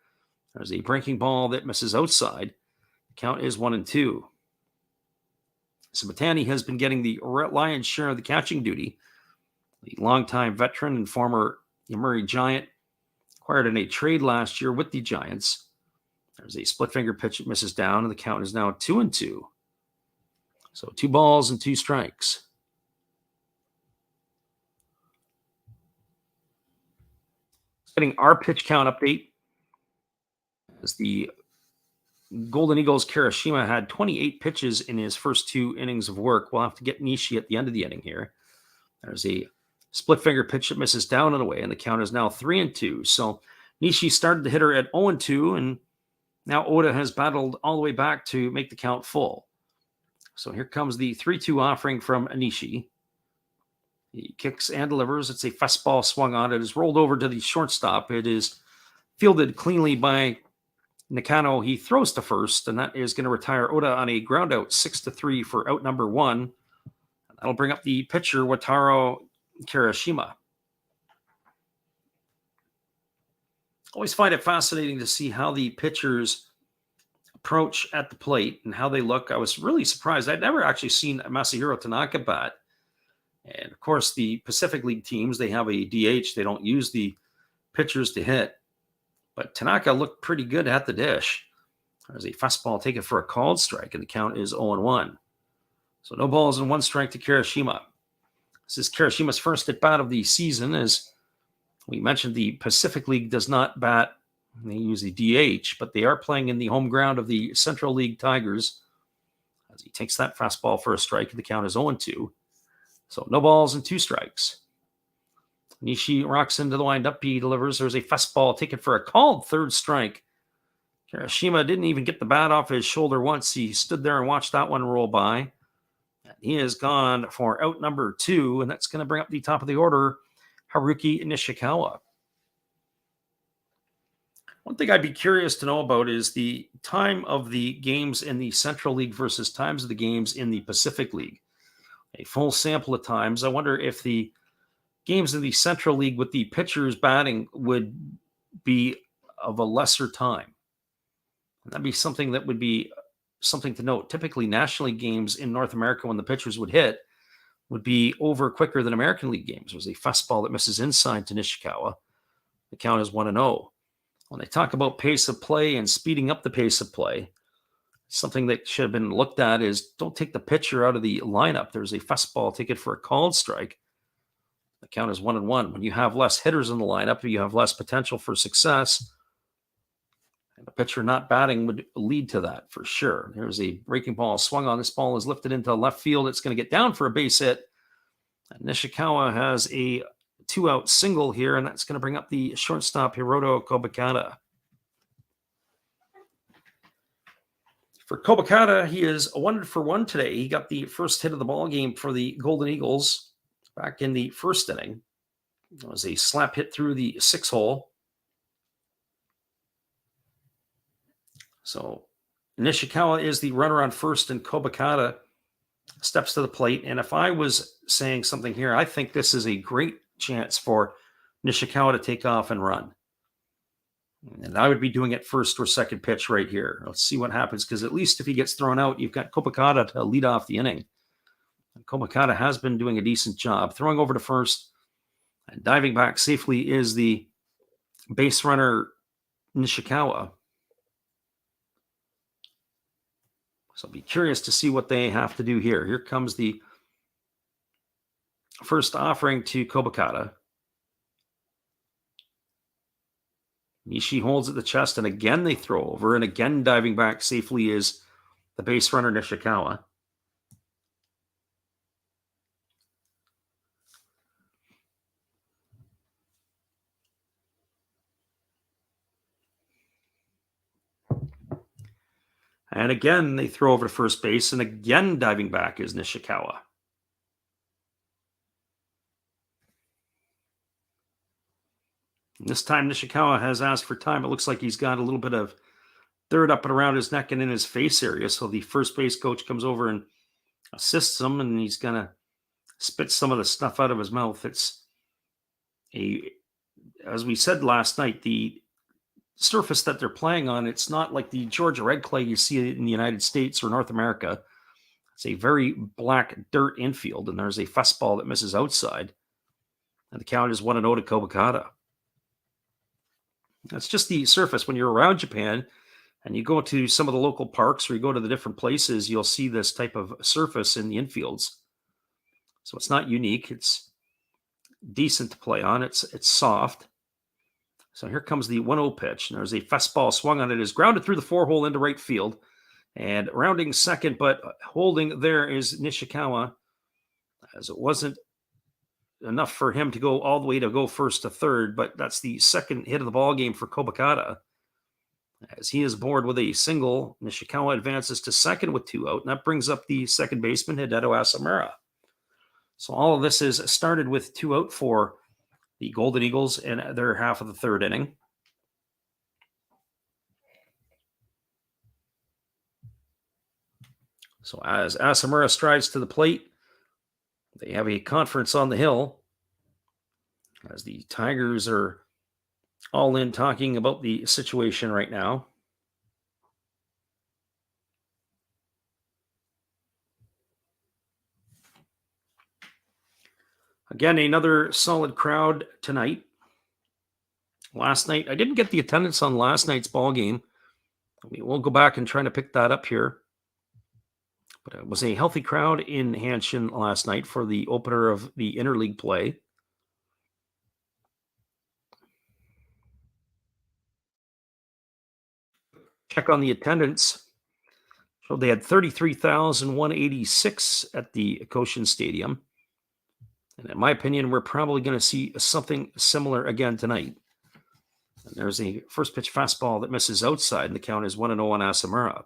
There's a breaking ball that misses outside. The count is 1-2. Sabatani has been getting the lion's share of the catching duty. The longtime veteran and former Yomiuri Giant acquired in a trade last year with the Giants. There's a split finger pitch that misses down, and the count is now 2-2. So 2 balls and 2 strikes. Getting our pitch count update as the Golden Eagles Karashima had 28 pitches in his first 2 innings of work. We'll have to get Nishi at the end of the inning here. There's a split finger pitch that misses down and away, and the count is now 3-2. So Nishi started the hitter at 0-2, and now Oda has battled all the way back to make the count full. So here comes the 3-2 offering from Nishi. He kicks and delivers. It's a fastball swung on. It is rolled over to the shortstop. It is fielded cleanly by Nakano, he throws to first, and that is going to retire Oda on a ground out 6-3 for out number 1. That'll bring up the pitcher, Wataru Kirishima. Always find it fascinating to see how the pitchers approach at the plate and how they look. I was really surprised. I'd never actually seen Masahiro Tanaka bat. And of course, the Pacific League teams, they have a DH. They don't use the pitchers to hit. But Tanaka looked pretty good at the dish. There's a fastball taken for a called strike, and the count is 0-1. So no balls and 1 strike to Kirishima. This is Kirishima's first at bat of the season. As we mentioned, the Pacific League does not bat. They use the DH, but they are playing in the home ground of the Central League Tigers. As he takes that fastball for a strike, and the count is 0-2. So no balls and 2 strikes. Nishi rocks into the windup. He delivers. There's a fastball taken for a called third strike. Kirishima didn't even get the bat off his shoulder once. He stood there and watched that one roll by. He is gone for out number 2, and that's going to bring up the top of the order, Haruki Nishikawa. One thing I'd be curious to know about is the time of the games in the Central League versus times of the games in the Pacific League. A full sample of times. I wonder if the games in the Central League with the pitchers batting would be of a lesser time. That'd be something that would be something to note. Typically, National League games in North America, when the pitchers would hit, would be over quicker than American League games. There's a fastball that misses inside to Nishikawa. The count is 1-0. When they talk about pace of play and speeding up the pace of play, something that should have been looked at is don't take the pitcher out of the lineup. There's a fastball taken for a called strike. The count is 1-1. When you have less hitters in the lineup, you have less potential for success. And the pitcher not batting would lead to that for sure. There's a breaking ball swung on. This ball is lifted into left field. It's going to get down for a base hit. And Nishikawa has a 2-out single here, and that's going to bring up the shortstop, Hiroto Kobakata. For Kobakata, he is 1-for-1 today. He got the first hit of the ball game for the Golden Eagles back in the first inning. It was a slap hit through the 6-hole. So Nishikawa is the runner on first, and Kobakata steps to the plate. And if I was saying something here, I think this is a great chance for Nishikawa to take off and run. And I would be doing it first or second pitch right here. Let's see what happens, because at least if he gets thrown out, you've got Kobakata to lead off the inning. And Kobakata has been doing a decent job. Throwing over to first and diving back safely is the base runner, Nishikawa. So I'll be curious to see what they have to do here. Here comes the first offering to Kobakata. Nishi holds at the chest, and again they throw over, and again diving back safely is the base runner, Nishikawa. And again, they throw over to first base, and again diving back is Nishikawa. And this time, Nishikawa has asked for time. It looks like he's got a little bit of dirt up and around his neck and in his face area. So the first base coach comes over and assists him, and he's going to spit some of the stuff out of his mouth. As we said last night, the surface that they're playing on, it's not like the Georgia red clay you see in the United States or North America. It's a very black dirt infield, and there's a fastball that misses outside. And the count is 1-0 to Kobakata. That's just the surface. When you're around Japan and you go to some of the local parks or you go to the different places, you'll see this type of surface in the infields. So it's not unique. It's decent to play on. It's soft. So here comes the 1-0 pitch. And there's a fastball swung on it. It is grounded through the 4-hole into right field. And rounding second, but holding there is Nishikawa, as it wasn't enough for him to go all the way to go first to third, but that's the second hit of the ball game for Kobakata. As he is aboard with a single, Nishikawa advances to second with 2 out, and that brings up the second baseman, Hideto Asamura. So all of this is started with 2 out for the Golden Eagles in their half of the third inning. So as Asamura strides to the plate, they have a conference on the hill as the Tigers are all in talking about the situation right now. Again, another solid crowd tonight. Last night, I didn't get the attendance on last night's ball game. We'll go back and try to pick that up here. But it was a healthy crowd in Hanshin last night for the opener of the interleague play. Check on the attendance. So they had 33,186 at the Koshin Stadium. And in my opinion, we're probably going to see something similar again tonight. And there's a first pitch fastball that misses outside, and the count is 1-0 on Asamura.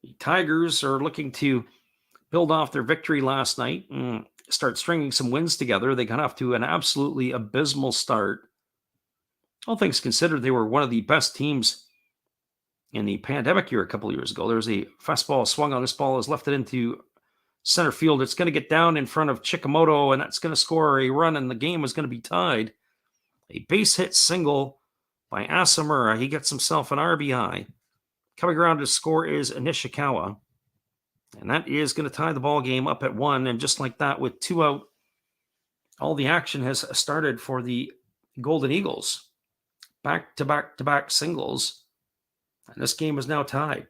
The Tigers are looking to build off their victory last night and start stringing some wins together. They got off to an absolutely abysmal start. All things considered, they were one of the best teams in the pandemic year a couple of years ago. There's a fastball swung on this ball, is left it into center field. It's going to get down in front of Chikamoto, and that's going to score a run, and the game is going to be tied. A base hit single by Asamura. He gets himself an RBI. Coming around to score is Nishikawa. And that is going to tie the ball game up at 1. And just like that, with 2 out, all the action has started for the Golden Eagles. Back-to-back-to-back singles. And this game is now tied.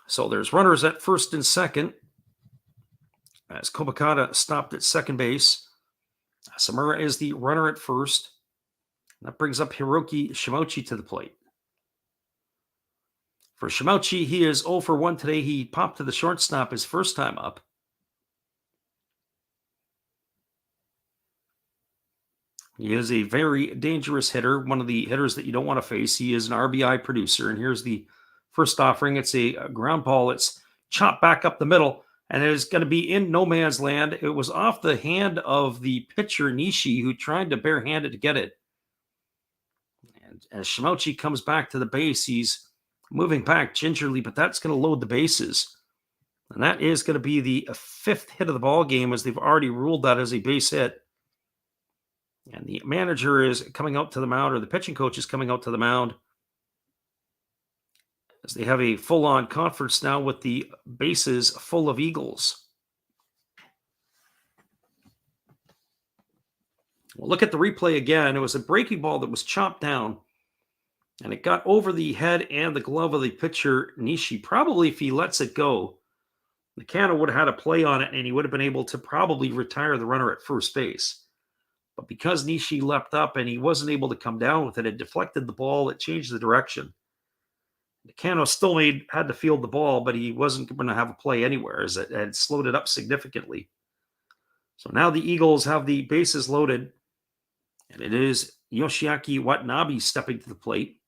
So there's runners at first and second as Kobakata stopped at second base. Asamura is the runner at first. That brings up Hiroki Shimochi to the plate. For Shimochi, he is 0 for 1 today. He popped to the shortstop his first time up. He is a very dangerous hitter, one of the hitters that you don't want to face. He is an RBI producer, and here's the first offering. It's a ground ball. It's chopped back up the middle, and it is going to be in no man's land. It was off the hand of the pitcher, Nishi, who tried to barehand it to get it. And as Shimochi comes back to the base, he's moving back gingerly, but that's going to load the bases. And that is going to be the 5th hit of the ball game, as they've already ruled that as a base hit. And the manager is coming out to the mound, or the pitching coach is coming out to the mound, as they have a full-on conference now with the bases full of Eagles. Well, look at the replay again. It was a breaking ball that was chopped down, and it got over the head and the glove of the pitcher, Nishi. Probably if he lets it go, Nakano would have had a play on it, and he would have been able to probably retire the runner at first base. But because Nishi leapt up and he wasn't able to come down with it, it deflected the ball. It changed the direction. Nakano still had to field the ball, but he wasn't going to have a play anywhere, as it had slowed it up significantly. So now the Eagles have the bases loaded, and it is Yoshiaki Watanabe stepping to the plate.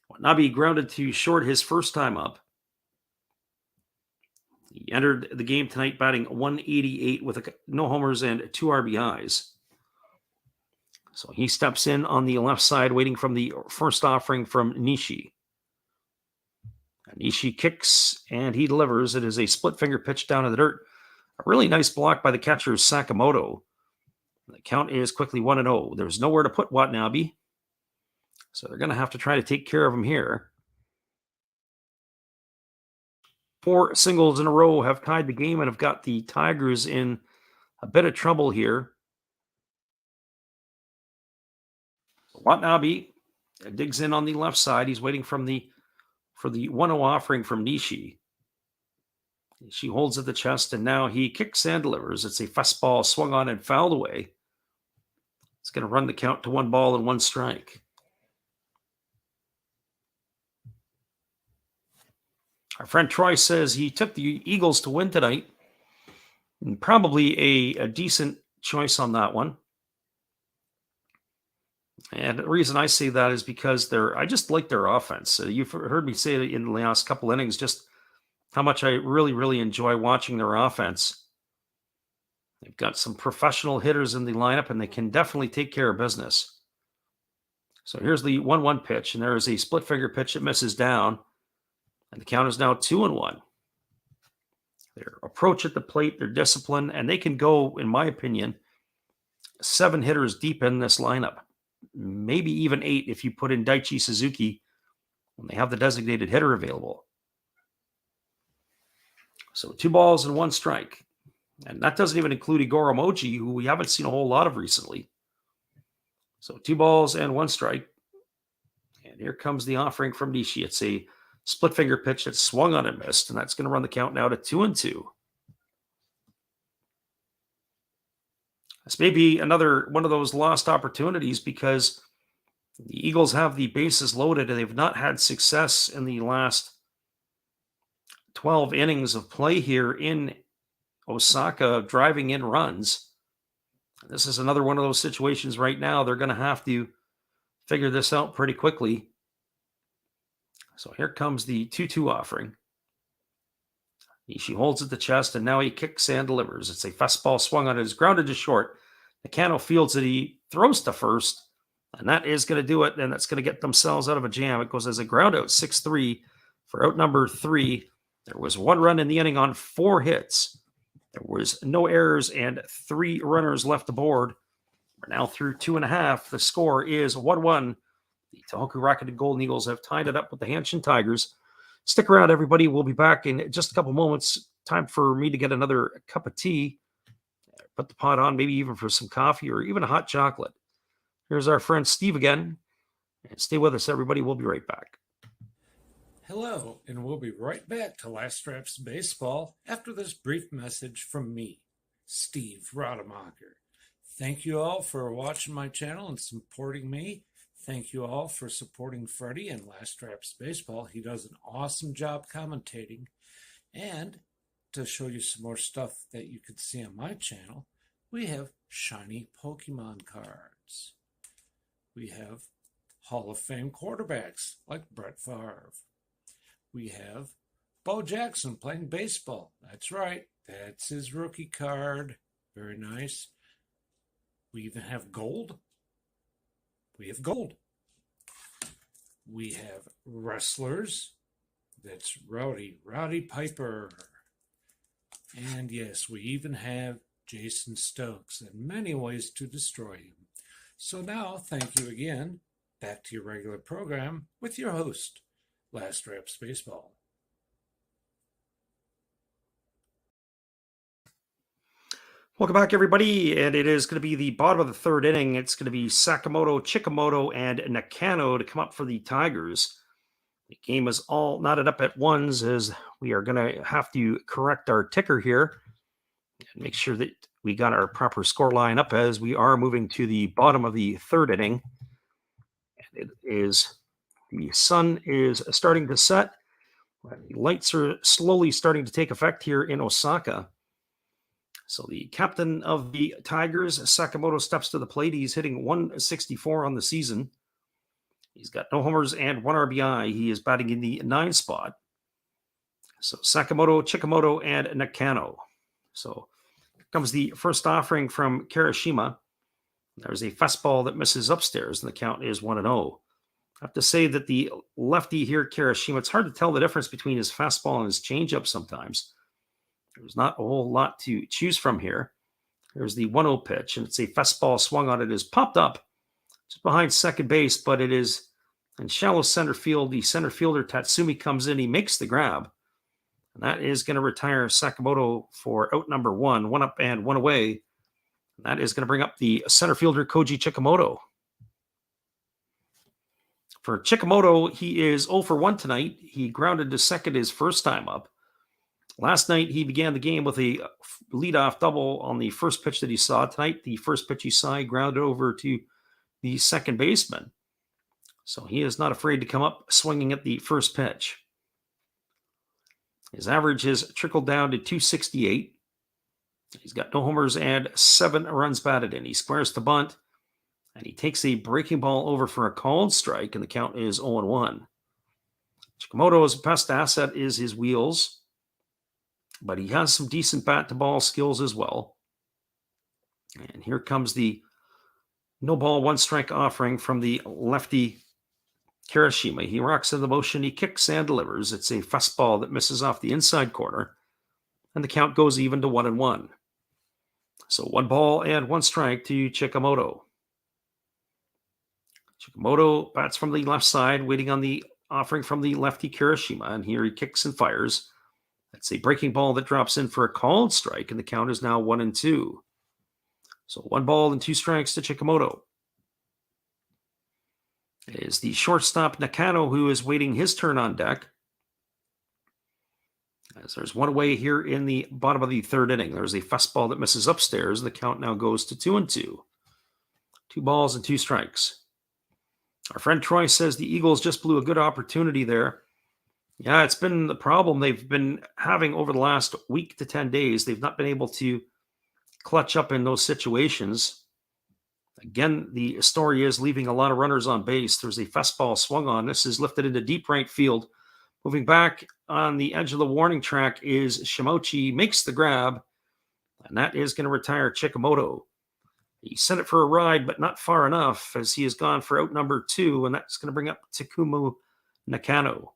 Watanabe grounded to short his first time up. He entered the game tonight batting 188 with no homers and 2 RBIs. So he steps in on the left side, waiting from the first offering from Nishi. And Nishi kicks, and he delivers. It is a split-finger pitch down to the dirt. A really nice block by the catcher, Sakamoto. The count is quickly 1-0. There's nowhere to put Watanabe, so they're going to have to try to take care of him here. 4 singles in a row have tied the game and have got the Tigers in a bit of trouble here. Watanabe digs in on the left side. He's waiting for the 1-0 offering from Nishi. She holds at the chest, and now he kicks and delivers. It's a fastball swung on and fouled away. It's going to run the count to 1 ball and 1 strike. Our friend Troy says he took the Eagles to win tonight. And probably a decent choice on that one. And the reason I say that is because I just like their offense. You've heard me say in the last couple innings just how much I really, really enjoy watching their offense. They've got some professional hitters in the lineup, and they can definitely take care of business. So here's the 1-1 pitch, and there is a split finger pitch that misses down, and the count is now 2-1. Their approach at the plate, their discipline, and they can go, in my opinion, 7 hitters deep in this lineup, maybe even 8 if you put in Daichi Suzuki when they have the designated hitter available. So 2 balls and 1 strike. And that doesn't even include Igor Emoji, who we haven't seen a whole lot of recently. So 2 balls and 1 strike. And here comes the offering from Nishi. It's a split finger pitch that swung on and missed, and that's going to run the count now to 2-2. This may be another one of those lost opportunities because the Eagles have the bases loaded and they've not had success in the last 12 innings of play here in Osaka, driving in runs. This is another one of those situations right now. They're going to have to figure this out pretty quickly. So here comes the 2-2 offering. Ishii holds at the chest, and now he kicks and delivers. It's a fastball swung on it. It's grounded to short. Nakano fields it. He throws to first, and that is going to do it, and that's going to get themselves out of a jam. It goes as a ground out, 6-3 for out number 3. There was 1 run in the inning on 4 hits. There was no errors and 3 runners left aboard. We're now through 2.5. The score is 1-1. The Tohoku Rakuten Golden Eagles have tied it up with the Hanshin Tigers. Stick around, everybody. We'll be back in just a couple moments. Time for me to get another cup of tea, put the pot on, maybe even for some coffee or even a hot chocolate. Here's our friend Steve again. And stay with us, everybody. We'll be right back. Hello, and we'll be right back to Last Reps Baseball after this brief message from me, Steve Rademacher. Thank you all for watching my channel and supporting me. Thank you all for supporting Freddie and Last Reps Baseball. He does an awesome job commentating. And to show you some more stuff that you could see on my channel, we have shiny Pokemon cards. We have Hall of Fame quarterbacks like Brett Favre. We have Bo Jackson playing baseball. That's right. That's his rookie card. Very nice. We even have gold. We have gold. We have wrestlers. That's Rowdy Piper. And yes, we even have Jason Stokes and many ways to destroy him. So now, thank you again. Back to your regular program with your host, Last Reps Baseball. Welcome back, everybody. And it is going to be the bottom of the 3rd inning. It's going to be Sakamoto, Chikamoto, and Nakano to come up for the Tigers. The game is all knotted up at ones as we are going to have to correct our ticker here and make sure that we got our proper score line up as we are moving to the bottom of the 3rd inning. And it is, the sun is starting to set. The lights are slowly starting to take effect here in Osaka. So the captain of the Tigers, Sakamoto, steps to the plate. He's hitting 164 on the season. He's got no homers and 1 RBI. He is batting in the 9 spot. So Sakamoto, Chikamoto, and Nakano. So here comes the first offering from Kirishima. There's a fastball that misses upstairs, and the count is 1-0. I have to say that the lefty here, Kirishima, it's hard to tell the difference between his fastball and his changeup sometimes. There's not a whole lot to choose from here. There's the 1-0 pitch, and it's a fastball swung on. It is popped up just behind second base, but it is in shallow center field. The center fielder, Tatsumi, comes in. He makes the grab, and that is going to retire Sakamoto for out number 1, 1 up and 1 away. And that is going to bring up the center fielder, Koji Chikamoto. For Chikamoto, he is 0 for 1 tonight. He grounded to second his first time up. Last night, he began the game with a leadoff double on the first pitch that he saw. Tonight, the first pitch he saw, he grounded over to the second baseman. So he is not afraid to come up swinging at the first pitch. His average has trickled down to 268. He's got no homers and 7 runs batted in. He squares to bunt, and he takes a breaking ball over for a called strike, and the count is 0-1. Chikamoto's best asset is his wheels, but he has some decent bat-to-ball skills as well. And here comes the no ball, one strike offering from the lefty Kirishima. He rocks into the motion, he kicks and delivers. It's a fastball that misses off the inside corner, and the count goes even to 1-1. So 1 ball and 1 strike to Chikamoto. Chikamoto bats from the left side, waiting on the offering from the lefty Kirishima, and here he kicks and fires. That's a breaking ball that drops in for a called strike, and the count is now 1-2. So 1 ball and 2 strikes to Chikamoto. It is the shortstop Nakano who is waiting his turn on deck. As there's one away here in the bottom of the third inning. There's a fastball that misses upstairs. The count now goes to 2-2. 2 balls and 2 strikes. Our friend Troy says the Eagles just blew a good opportunity there. Yeah, it's been the problem they've been having over the last week to 10 days. They've not been able to clutch up in those situations. Again, the story is leaving a lot of runners on base. There's a fastball swung on. This is lifted into deep right field. Moving back on the edge of the warning track is Shimochi, makes the grab, and that is going to retire Chikamoto. He sent it for a ride, but not far enough, as he has gone for out number 2, and that's going to bring up Takumu Nakano.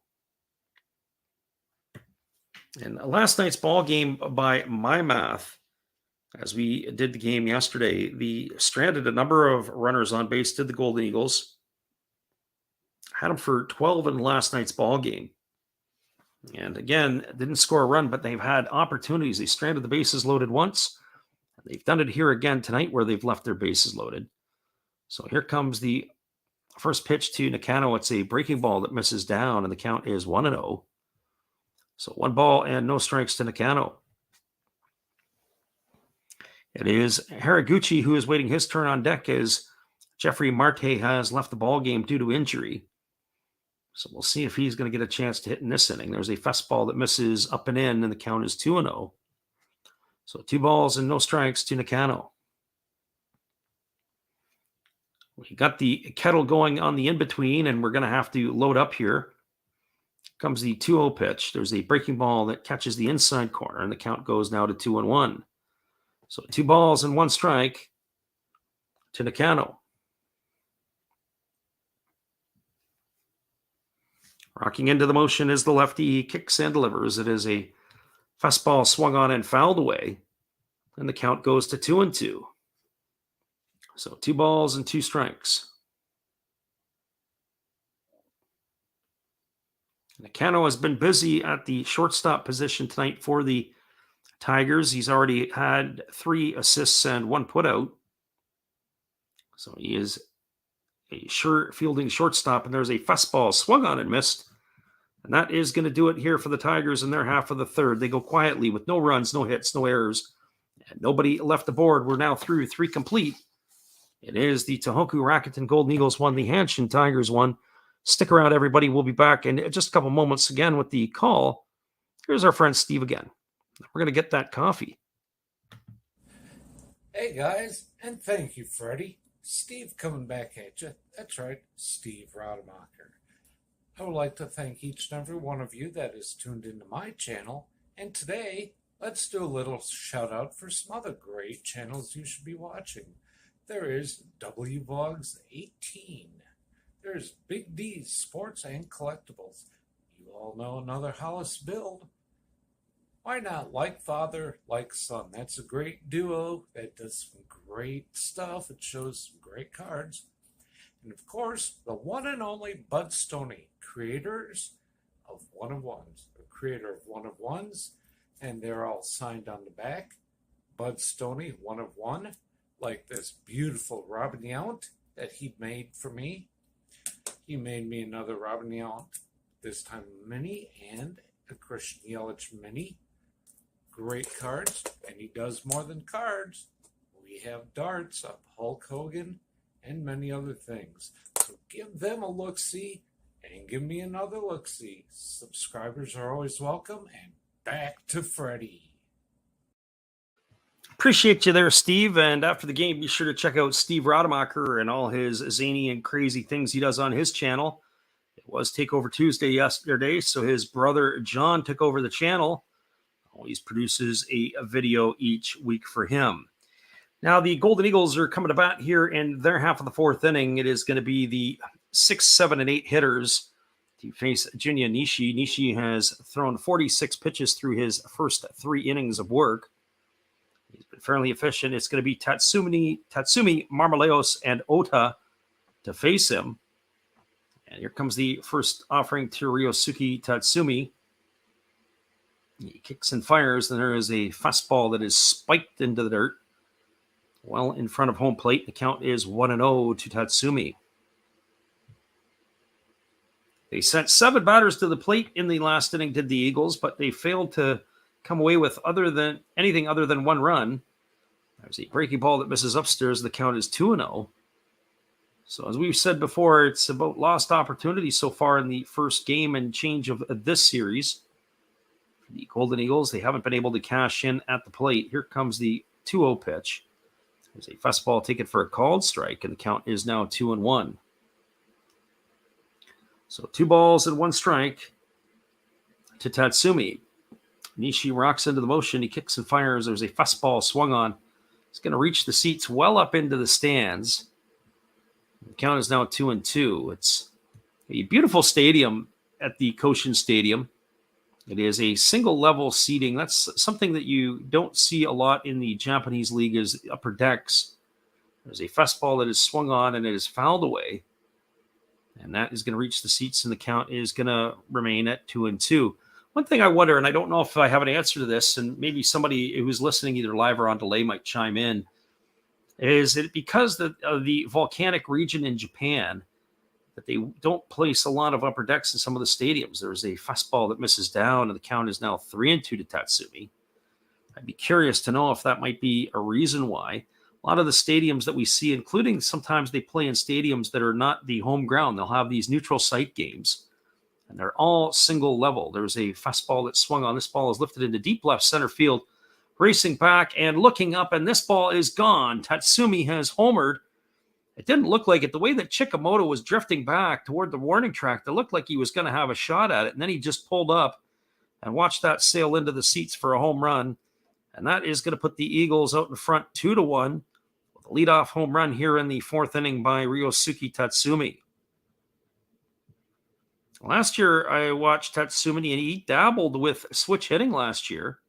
And last night's ball game, by my math, as we did the game yesterday, the stranded a number of runners on base, did the Golden Eagles. Had them for 12 in last night's ball game. And again, didn't score a run, but they've had opportunities. They stranded the bases loaded once. They've done it here again tonight where they've left their bases loaded. So here comes the first pitch to Nakano. It's a breaking ball that misses down, and the count is 1-0. So 1 ball and 0 strikes to Nakano. It is Haraguchi who is waiting his turn on deck as Jeffrey Marte has left the ball game due to injury. So we'll see if he's going to get a chance to hit in this inning. There's a fastball that misses up and in, and the count is 2-0. So 2 balls and 0 strikes to Nakano. We got the kettle going on the in-between, and we're going to have to load up here. Comes the 2-0 pitch. There's a breaking ball that catches the inside corner, and the count goes now to 2-1. So 2 balls and 1 strike to Nakano. Rocking into the motion is the lefty. He kicks and delivers. It is a fastball swung on and fouled away, and the count goes to 2-2. So 2 balls and 2 strikes. Nakano has been busy at the shortstop position tonight for the Tigers. He's already had 3 assists and 1 putout. So he is a sure fielding shortstop, and there's a fastball swung on and missed. And that is going to do it here for the Tigers in their half of the third. They go quietly with no runs, no hits, no errors, and nobody left the board. We're now through 3 complete. It is the Tohoku Rakuten Golden Eagles 1, the Hanshin Tigers 1. Stick around, everybody. We'll be back in just a couple moments again with the call. Here's our friend Steve again. We're going to get that coffee. Hey guys, and thank you, Freddie. Steve coming back at you. That's right, Steve Rademacher. I would like to thank each and every one of you that is tuned into my channel. And today, let's do a little shout out for some other great channels you should be watching. There is WVlogs 18. There's Big D's Sports and Collectibles. You all know another Hollis build. Why not Like Father, Like Son? That's a great duo that does some great stuff. It shows some great cards. And of course, the one and only Bud Stoney, creators of One of Ones. The creator of One of Ones, and they're all signed on the back. Bud Stoney, One of One, like this beautiful Robin Yount that he made for me. He made me another Robin Yount, this time mini, and a Christian Yelich mini. Great cards, and he does more than cards. We have darts of Hulk Hogan and many other things. So give them a look-see and give me another look-see. Subscribers are always welcome, and back to Freddie. Appreciate you there, Steve. And after the game, be sure to check out Steve Rademacher and all his zany and crazy things he does on his channel. It was Takeover Tuesday yesterday, so his brother John took over the channel. Always produces a video each week for him. Now, the Golden Eagles are coming to bat here in their half of the fourth inning. It is going to be the 6, 7, and 8 hitters to face Junya Nishi. Nishi has thrown 46 pitches through his first 3 innings of work. He's been fairly efficient. It's going to be Tatsumi, Marmoleos, and Ota to face him. And here comes the first offering to Ryosuke Tatsumi. He kicks and fires, and there is a fastball that is spiked into the dirt. Well in front of home plate. The count is 1-0 to Tatsumi. They sent 7 batters to the plate in the last inning, did the Eagles, but they failed to come away with anything other than 1 run. There's a breaking ball that misses upstairs. The count is 2-0. So as we've said before, it's about lost opportunities so far in the first game and change of this series. For the Golden Eagles, they haven't been able to cash in at the plate. Here comes the 2-0 pitch. There's a fastball taken for a called strike, and the count is now 2-1. So 2 balls and 1 strike to Tatsumi. Nishi rocks into the motion. He kicks and fires. There's a fastball swung on. It's going to reach the seats well up into the stands. The count is now 2-2. It's a beautiful stadium at the Koshin Stadium. It is a single level seating. That's something that you don't see a lot in the Japanese league is upper decks. There's a fastball that is swung on and it is fouled away. And that is going to reach the seats, and the count is going to remain at 2-2. One thing I wonder, and I don't know if I have an answer to this, and maybe somebody who's listening either live or on delay might chime in, is it because of the volcanic region in Japan that they don't place a lot of upper decks in some of the stadiums? There's a fastball that misses down, and the count is now 3-2 to Tatsumi. I'd be curious to know if that might be a reason why. A lot of the stadiums that we see, including sometimes they play in stadiums that are not the home ground, they'll have these neutral site games, and they're all single level. There's a fastball that swung on. This ball is lifted into deep left center field, racing back and looking up, and this ball is gone. Tatsumi has homered. It didn't look like it. The way that Chikamoto was drifting back toward the warning track, it looked like he was going to have a shot at it, and then he just pulled up and watched that sail into the seats for a home run, and that is going to put the Eagles out in front 2-1. Leadoff home run here in the 4th inning by Ryosuke Tatsumi. Last year, I watched Tatsumi, and he dabbled with switch hitting last year.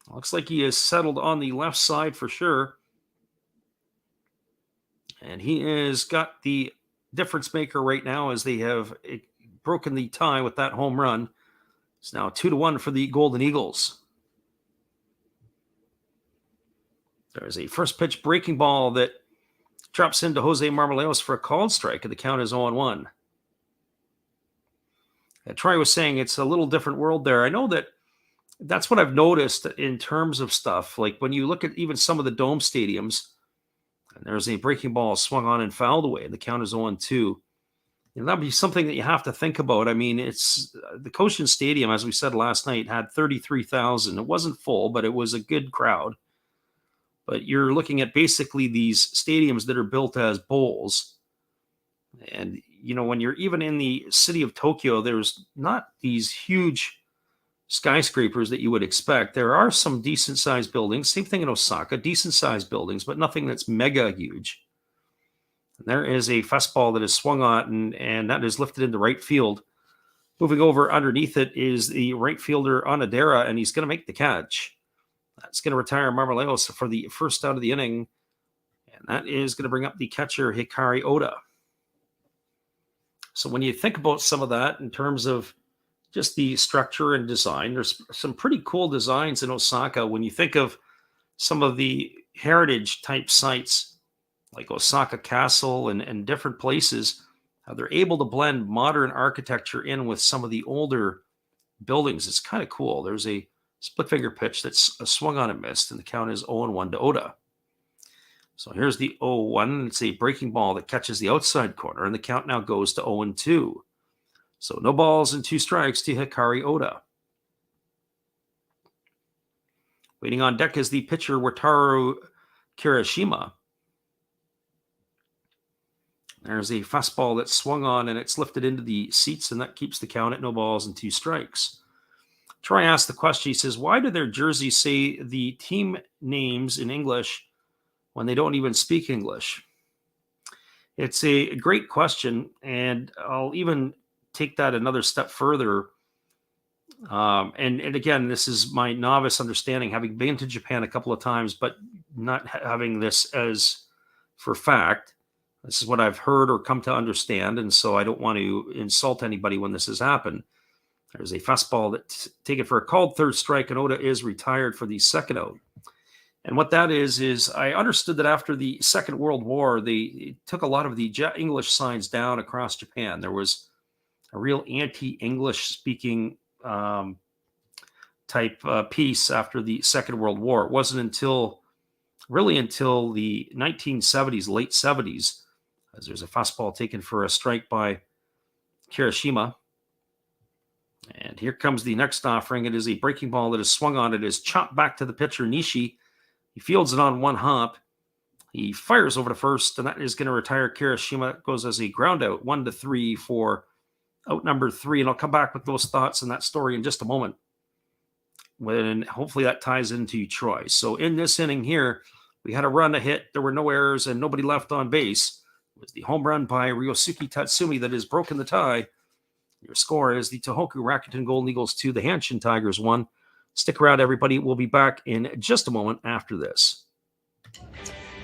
Looks like he is settled on the left side for sure. And he has got the difference maker right now as they have broken the tie with that home run. It's now 2-1 for the Golden Eagles. There's a first pitch breaking ball that drops into Jose Marmoleos for a called strike, and the count is 0-1. Troy was saying it's a little different world there. I know that's what I've noticed in terms of stuff. Like when you look at even some of the dome stadiums, and there's a breaking ball swung on and fouled away, and the count is 0-2. That'd be something that you have to think about. I mean, it's the Koshin Stadium, as we said last night, had 33,000. It wasn't full, but it was a good crowd. But you're looking at basically these stadiums that are built as bowls. And, when you're even in the city of Tokyo, there's not these huge skyscrapers that you would expect. There are some decent-sized buildings. Same thing in Osaka, decent-sized buildings, but nothing that's mega huge. And there is a fastball that is swung on, and that is lifted into right field. Moving over underneath it is the right fielder, Onodera, and he's going to make the catch. That's going to retire Marmoleos for the first out of the inning. And that is going to bring up the catcher, Hikari Oda. So when you think about some of that in terms of just the structure and design, there's some pretty cool designs in Osaka. When you think of some of the heritage type sites like Osaka Castle and different places, how they're able to blend modern architecture in with some of the older buildings. It's kind of cool. There's a split finger pitch that's swung on and missed, and the count is 0-1 to Oda. So here's the 0-1. It's a breaking ball that catches the outside corner, and the count now goes to 0-2. So no balls and 2 strikes to Hikari Oda. Waiting on deck is the pitcher, Wataru Kirishima. There's a fastball that's swung on, and it's lifted into the seats, and that keeps the count at no balls and 2 strikes. Troy asked the question. He says, why do their jerseys say the team names in English when they don't even speak English? It's a great question, and I'll even take that another step further. And again, this is my novice understanding, having been to Japan a couple of times, but not having this as for fact. This is what I've heard or come to understand, and so I don't want to insult anybody when this has happened. There's a fastball that's taken for a called third strike, and Oda is retired for the second out. And what that is I understood that after the Second World War, they took a lot of the English signs down across Japan. There was a real anti-English speaking type piece after the Second World War. It wasn't until the 1970s, late 70s, as there's a fastball taken for a strike by Kirishima. And here comes the next offering. It is a breaking ball that is swung on. It is chopped back to the pitcher, Nishi. He fields it on one hop. He fires over to first, and that is going to retire Kirishima. It goes as a ground out, 1-3 for out number 3. And I'll come back with those thoughts and that story in just a moment, when hopefully that ties into Troy. So in this inning here, we had a run, a hit. There were no errors and nobody left on base. It was the home run by Ryosuke Tatsumi that has broken the tie. Your score is the Tohoku Rakuten Golden Eagles 2, the Hanshin Tigers 1. Stick around, everybody. We'll be back in just a moment after this.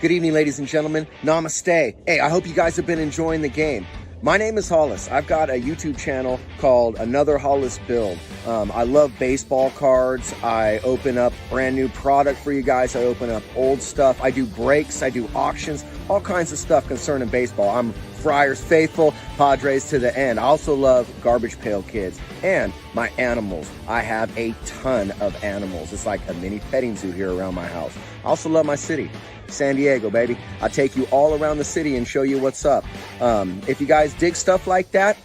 Good evening, ladies and gentlemen. Namaste. Hey, I hope you guys have been enjoying the game. My name is Hollis. I've got a YouTube channel called Another Hollis Build. I love baseball cards. I open up brand new product for you guys. I open up old stuff. I do breaks. I do auctions. All kinds of stuff concerning baseball. I'm Friars faithful, Padres to the end. I also love Garbage Pail Kids and my animals. I have a ton of animals. It's like a mini petting zoo here around my house. I also love my city. San Diego, baby. I'll take you all around the city and show you what's up. If you guys dig stuff like that,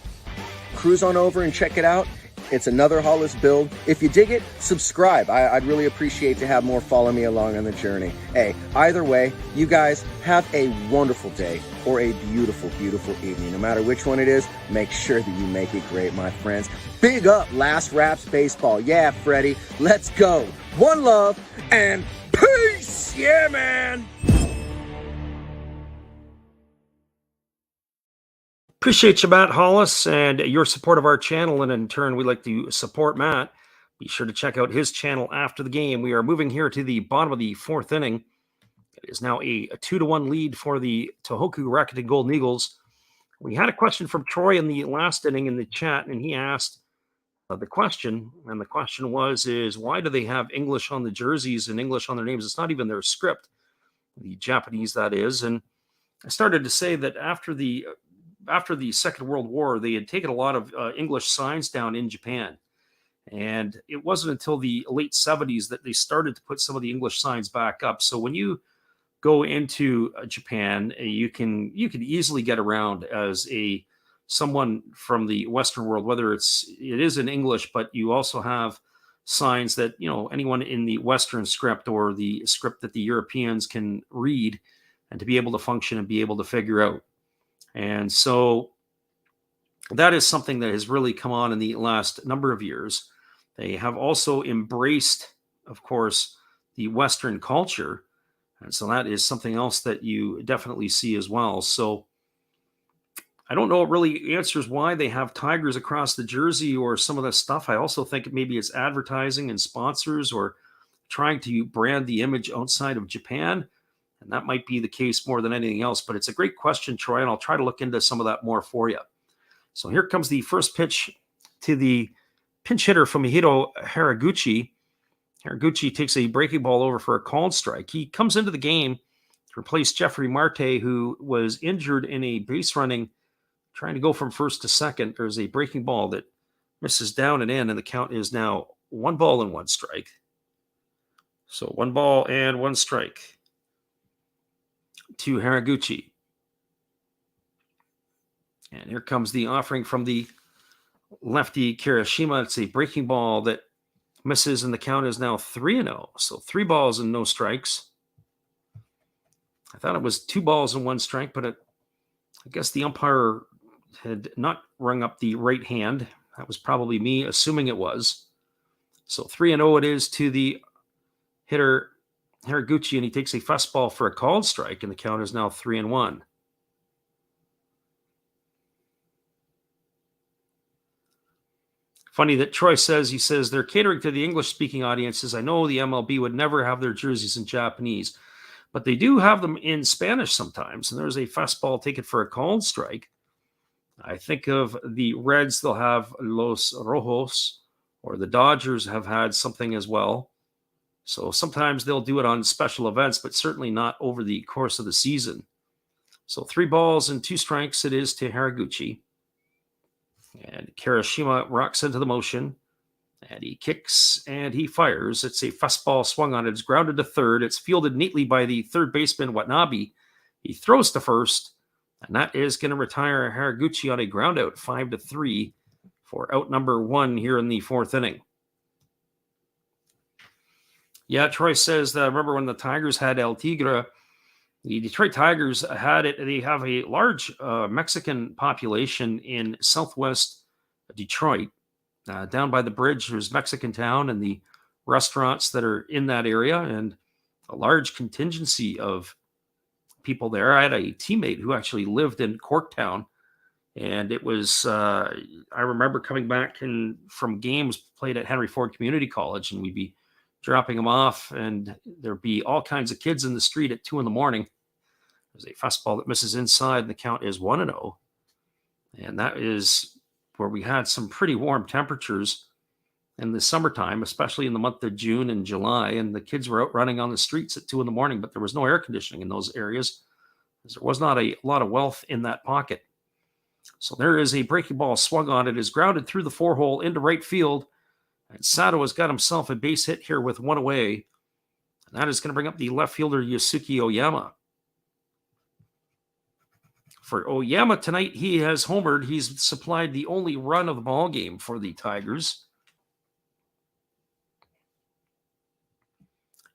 cruise on over and check it out. It's Another Hollis Build. If you dig it, subscribe. I'd really appreciate to have more follow me along on the journey. Hey, either way, you guys have a wonderful day or a beautiful, beautiful evening. No matter which one it is, make sure that you make it great, my friends. Big up Last Raps Baseball. Yeah, Freddie, let's go. One love and peace. Yeah, man. Appreciate you, Matt Hollis, and your support of our channel. And in turn, we'd like to support Matt. Be sure to check out his channel after the game. We are moving here to the bottom of the fourth inning. It is now a 2-1 lead for the Tohoku Rakuten Golden Eagles. We had a question from Troy in the last inning in the chat, and he asked the question, and the question was, why do they have English on the jerseys and English on their names? It's not even their script, the Japanese, that is. And I started to say that after the Second World War, they had taken a lot of English signs down in Japan. And it wasn't until the late 70s that they started to put some of the English signs back up. So when you go into Japan, you can easily get around as someone from the Western world, whether it is in English, but you also have signs that, anyone in the Western script or the script that the Europeans can read and to be able to function and be able to figure out. And so that is something that has really come on in the last number of years. They have also embraced, of course, the Western culture. And so that is something else that you definitely see as well. So I don't know it really answers why they have tigers across the jersey or some of that stuff. I also think maybe it's advertising and sponsors or trying to brand the image outside of Japan. And that might be the case more than anything else. But it's a great question, Troy, and I'll try to look into some of that more for you. So here comes the first pitch to the pinch hitter, Fumihiro Haraguchi. Haraguchi takes a breaking ball over for a called strike. He comes into the game to replace Jeffrey Marte, who was injured in a base running, trying to go from first to second. There's a breaking ball that misses down and in, and the count is now 1-1 strike. So 1-1 strike to Haraguchi. And here comes the offering from the lefty Kirishima. It's a breaking ball that misses, and the count is now 3-0. So 3 balls and no strikes. I thought it was 2 balls and 1 strike, but I guess the umpire had not rung up the right hand. That was probably me assuming it was. So 3-0 it is to the hitter Haraguchi, and he takes a fastball for a called strike, and the count is now 3-1. Funny that Troy says, he says, they're catering to the English-speaking audiences. I know the MLB would never have their jerseys in Japanese, but they do have them in Spanish sometimes, and there's a fastball taken for a called strike. I think of the Reds, they'll have Los Rojos, or the Dodgers have had something as well. So sometimes they'll do it on special events, but certainly not over the course of the season. So 3 balls and 2 strikes it is to Haraguchi. And Kirishima rocks into the motion, and he kicks and he fires. It's a fastball swung on it. It's grounded to third. It's fielded neatly by the third baseman, Watanabe. He throws to first, and that is going to retire Haraguchi on a ground out, 5-3 for out number 1 here in the 4th inning. Yeah, Troy says that remember when the Tigers had El Tigre, the Detroit Tigers had it. They have a large Mexican population in southwest Detroit. Down by the bridge, there's Mexican Town and the restaurants that are in that area, and a large contingency of people there. I had a teammate who actually lived in Corktown, and it was, I remember coming back from games played at Henry Ford Community College, and we'd be dropping them off, and there'd be all kinds of kids in the street at 2 a.m. There's a fastball that misses inside, and the count is 1-0. And that is where we had some pretty warm temperatures in the summertime, especially in the month of June and July. And the kids were out running on the streets at 2 a.m, but there was no air conditioning in those areas, because there was not a lot of wealth in that pocket. So there is a breaking ball swung on. It is grounded through the 4-hole into right field. And Sato has got himself a base hit here with 1 away. And that is going to bring up the left fielder, Yusuke Oyama. For Oyama tonight, he has homered. He's supplied the only run of the ball game for the Tigers.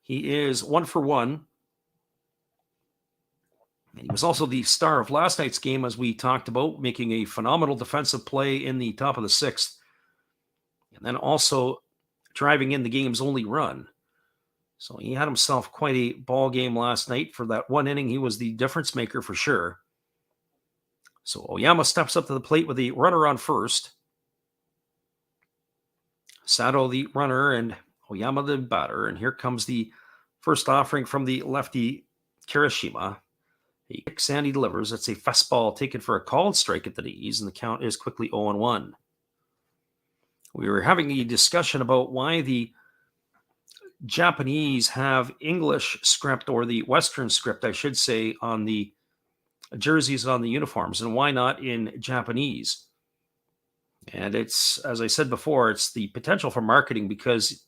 He is 1 for 1. And he was also the star of last night's game, as we talked about, making a phenomenal defensive play in the top of the 6th. And then also driving in the game's only run. So he had himself quite a ball game last night. For that 1 inning, he was the difference maker for sure. So Oyama steps up to the plate with a runner on first. Sato the runner and Oyama the batter. And here comes the first offering from the lefty Kirishima. He kicks and he delivers. It's a fastball taken for a called strike at the knees, and the count is quickly 0-1. We were having a discussion about why the Japanese have English script, or the Western script, I should say, on the jerseys on the uniforms, and why not in Japanese. And it's, as I said before, it's the potential for marketing, because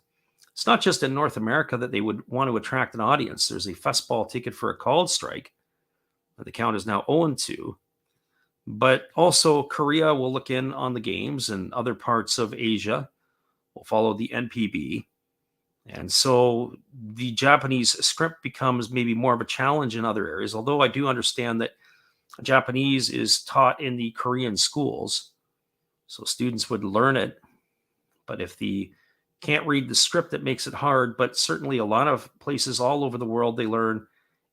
it's not just in North America that they would want to attract an audience. There's a fastball taken for a called strike. The count is now 0-2. But also Korea will look in on the games, and other parts of Asia will follow the NPB. And so the Japanese script becomes maybe more of a challenge in other areas, although I do understand that Japanese is taught in the Korean schools, so students would learn it. But if they can't read the script, it makes it hard. But certainly a lot of places all over the world, they learn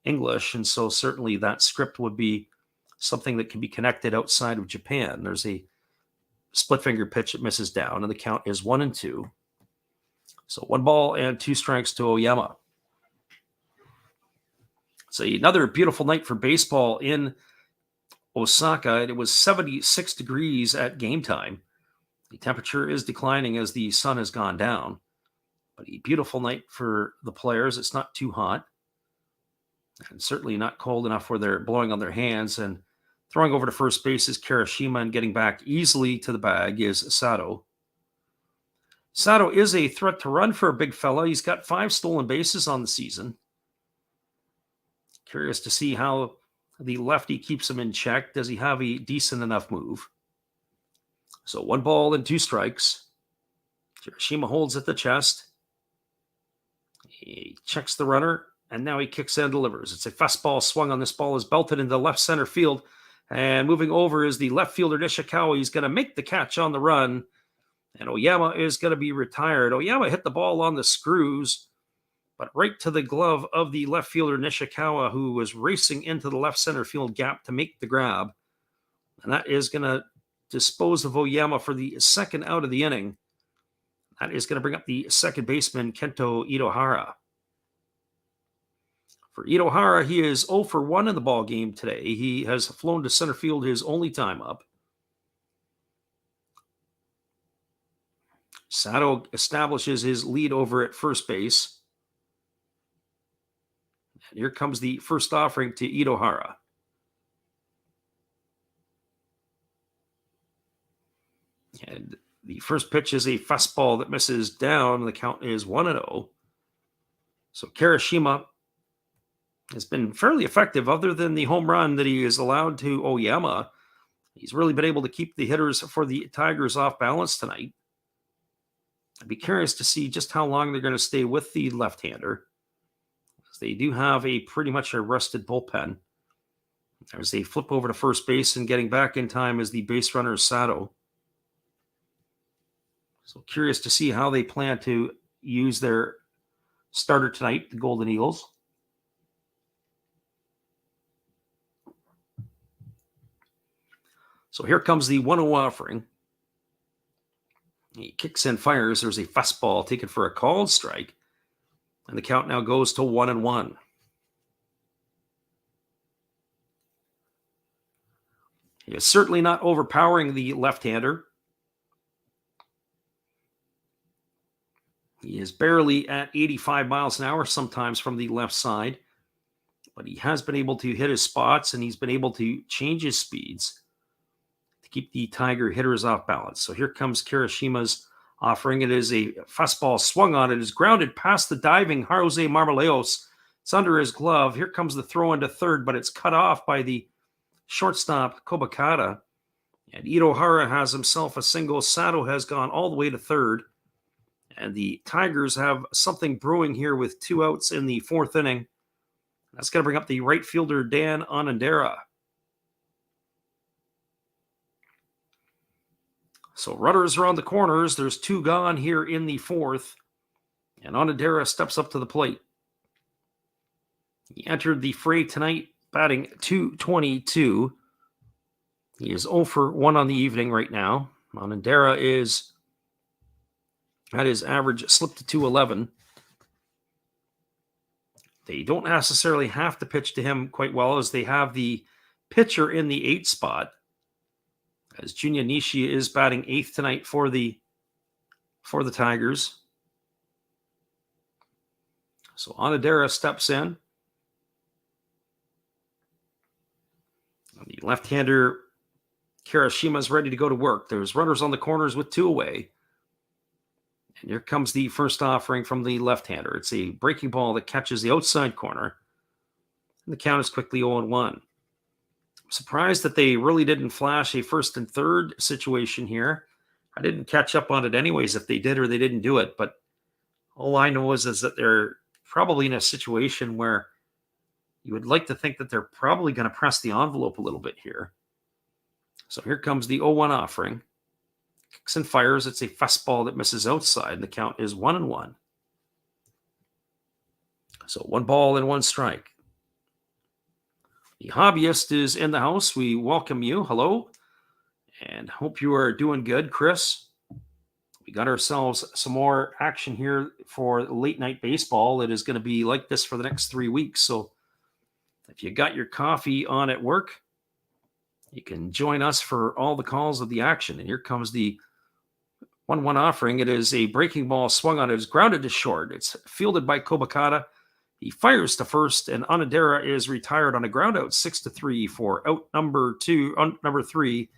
English, and so certainly that script would be something that can be connected outside of Japan. There's a split finger pitch that misses down, and the count is 1-2. So 1 ball and 2 strikes to Oyama. So another beautiful night for baseball in Osaka. It was 76 degrees at game time. The temperature is declining as the sun has gone down, but a beautiful night for the players. It's not too hot, and certainly not cold enough where they're blowing on their hands. And throwing over to first base is Kirishima, and getting back easily to the bag is Sato. Sato is a threat to run for a big fella. He's got 5 stolen bases on the season. Curious to see how the lefty keeps him in check. Does he have a decent enough move? So 1 ball and 2 strikes. Kirishima holds at the chest. He checks the runner, and now he kicks and delivers. It's a fastball swung on. This ball is belted into left center field. And moving over is the left fielder, Nishikawa. He's going to make the catch on the run. And Oyama is going to be retired. Oyama hit the ball on the screws, but right to the glove of the left fielder Nishikawa, who was racing into the left center field gap to make the grab. And that is going to dispose of Oyama for the second out of the inning. That is going to bring up the second baseman, Kento Itohara. For Itohara, he is 0 for 1 in the ball game today. He has flown to center field his only time up. Sato establishes his lead over at first base. And here comes the first offering to Itohara. And the first pitch is a fastball that misses down. The count is 1-0. So Kirishima has been fairly effective other than the home run that he is allowed to Oyama. He's really been able to keep the hitters for the Tigers off balance tonight. I'd be curious to see just how long they're going to stay with the left-hander, because they do have a pretty much a rusted bullpen. There's a flip over to first base, and getting back in time is the base runner Sato. So curious to see how they plan to use their starter tonight, the Golden Eagles. So here comes the 1-0 offering. He kicks and fires. There's a fastball taken for a called strike. And the count now goes to 1-1. He is certainly not overpowering the left-hander. He is barely at 85 miles an hour sometimes from the left side. But he has been able to hit his spots, and he's been able to change his speeds to keep the Tiger hitters off balance. So here comes Kirishima's offering. It is a fastball swung on. It is grounded past the diving Jose Marmoleos. It's under his glove. Here comes the throw into third, but it's cut off by the shortstop Kobakata. And Itohara has himself a single. Sato has gone all the way to third. And the Tigers have something brewing here with 2 outs in the 4th inning. That's going to bring up the right fielder, Dan Onodera. So runners around the corners. There's 2 gone here in the 4th. And Onodera steps up to the plate. He entered the fray tonight batting .222. He is 0 for 1 on the evening right now. Onodera is at his average slipped to .211. They don't necessarily have to pitch to him quite well, as they have the pitcher in the 8th spot, as Junya Nishi is batting 8th tonight for the Tigers. So Onodera steps in. The left-hander Kirishima is ready to go to work. There's runners on the corners with 2 away. And here comes the first offering from the left-hander. It's a breaking ball that catches the outside corner. And the count is quickly 0-1. I'm surprised that they really didn't flash a first and third situation here. I didn't catch up on it anyways if they did or they didn't do it. But all I know is that they're probably in a situation where you would like to think that they're probably going to press the envelope a little bit here. So here comes the 0-1 offering. Kicks and fires. It's a fastball that misses outside, and the count is 1-1. So 1 ball and 1 strike. The hobbyist is in the house. We welcome you. Hello. And hope you are doing good, Chris. We got ourselves some more action here for late night baseball. It is going to be like this for the next 3 weeks. So if you got your coffee on at work, you can join us for all the calls of the action. And here comes the 1-1 offering. It is a breaking ball swung on. It is grounded to short. It's fielded by Kobakata. He fires to first, and Onodera is retired on a ground out 6-3 for out number 3.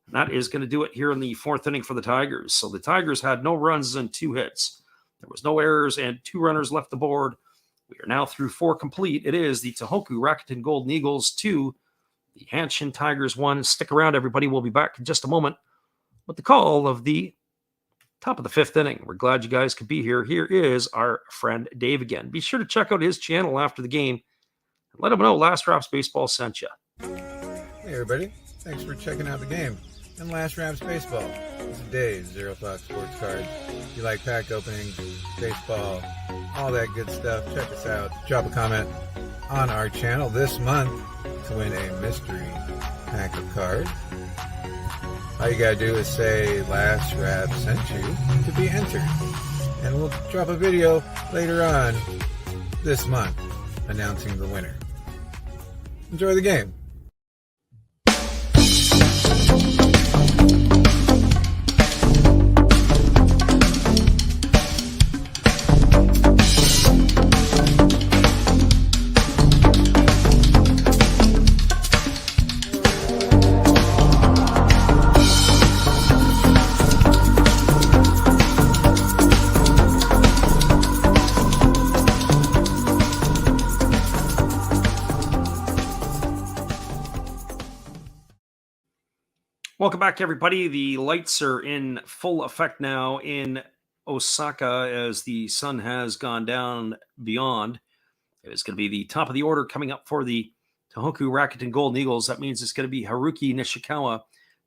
And that is going to do it here in the 4th inning for the Tigers. So the Tigers had no runs and 2 hits. There was no errors and 2 runners left the board. We are now through 4 complete. It is the Tohoku Rakuten Golden Eagles 2, the Hanshin Tigers 1. Stick around, everybody. We'll be back in just a moment with the call of the top of the 5th inning. We're glad you guys could be here. Here is our friend Dave again. Be sure to check out his channel after the game and let him know Last Raps Baseball sent you. Hey, everybody. Thanks for checking out the game and Last Raps Baseball. This is Dave's Zero Thought Sports Cards. If you like pack openings, baseball, all that good stuff, check us out. Drop a comment on our channel this month to win a mystery pack of cards. All you gotta do is say Last Rap sent you to be entered. And we'll drop a video later on this month announcing the winner. Enjoy the game. Welcome back, everybody. The lights are in full effect now in Osaka as the sun has gone down beyond. It's going to be the top of the order coming up for the Tohoku Rakuten Golden Eagles. That means it's going to be Haruki Nishikawa,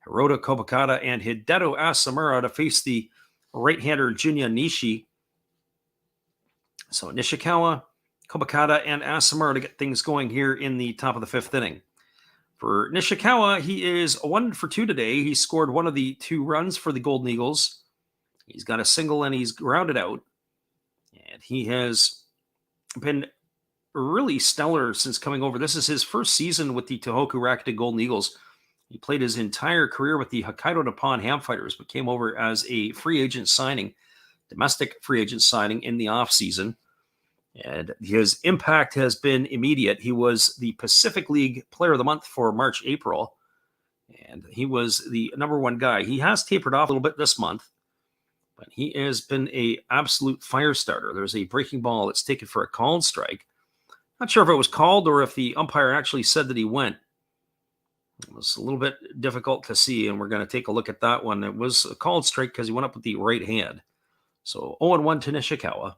Hirota Kobakata, and Hideto Asamura to face the right-hander Junya Nishi. So Nishikawa, Kobakata, and Asamura to get things going here in the top of the fifth inning. For Nishikawa, he is 1 for 2 today. He scored one of the 2 runs for the Golden Eagles. He's got a single and he's grounded out. And he has been really stellar since coming over. This is his first season with the Tohoku Rakuten Golden Eagles. He played his entire career with the Hokkaido Nippon Ham Fighters, but came over as a free agent signing, domestic free agent signing in the offseason. And his impact has been immediate. He was the Pacific League Player of the Month for March, April. And he was the number 1 guy. He has tapered off a little bit this month, but he has been an absolute fire starter. There's a breaking ball that's taken for a called strike. Not sure if it was called or if the umpire actually said that he went. It was a little bit difficult to see, and we're going to take a look at that one. It was a called strike because he went up with the right hand. So 0-1 to Nishikawa.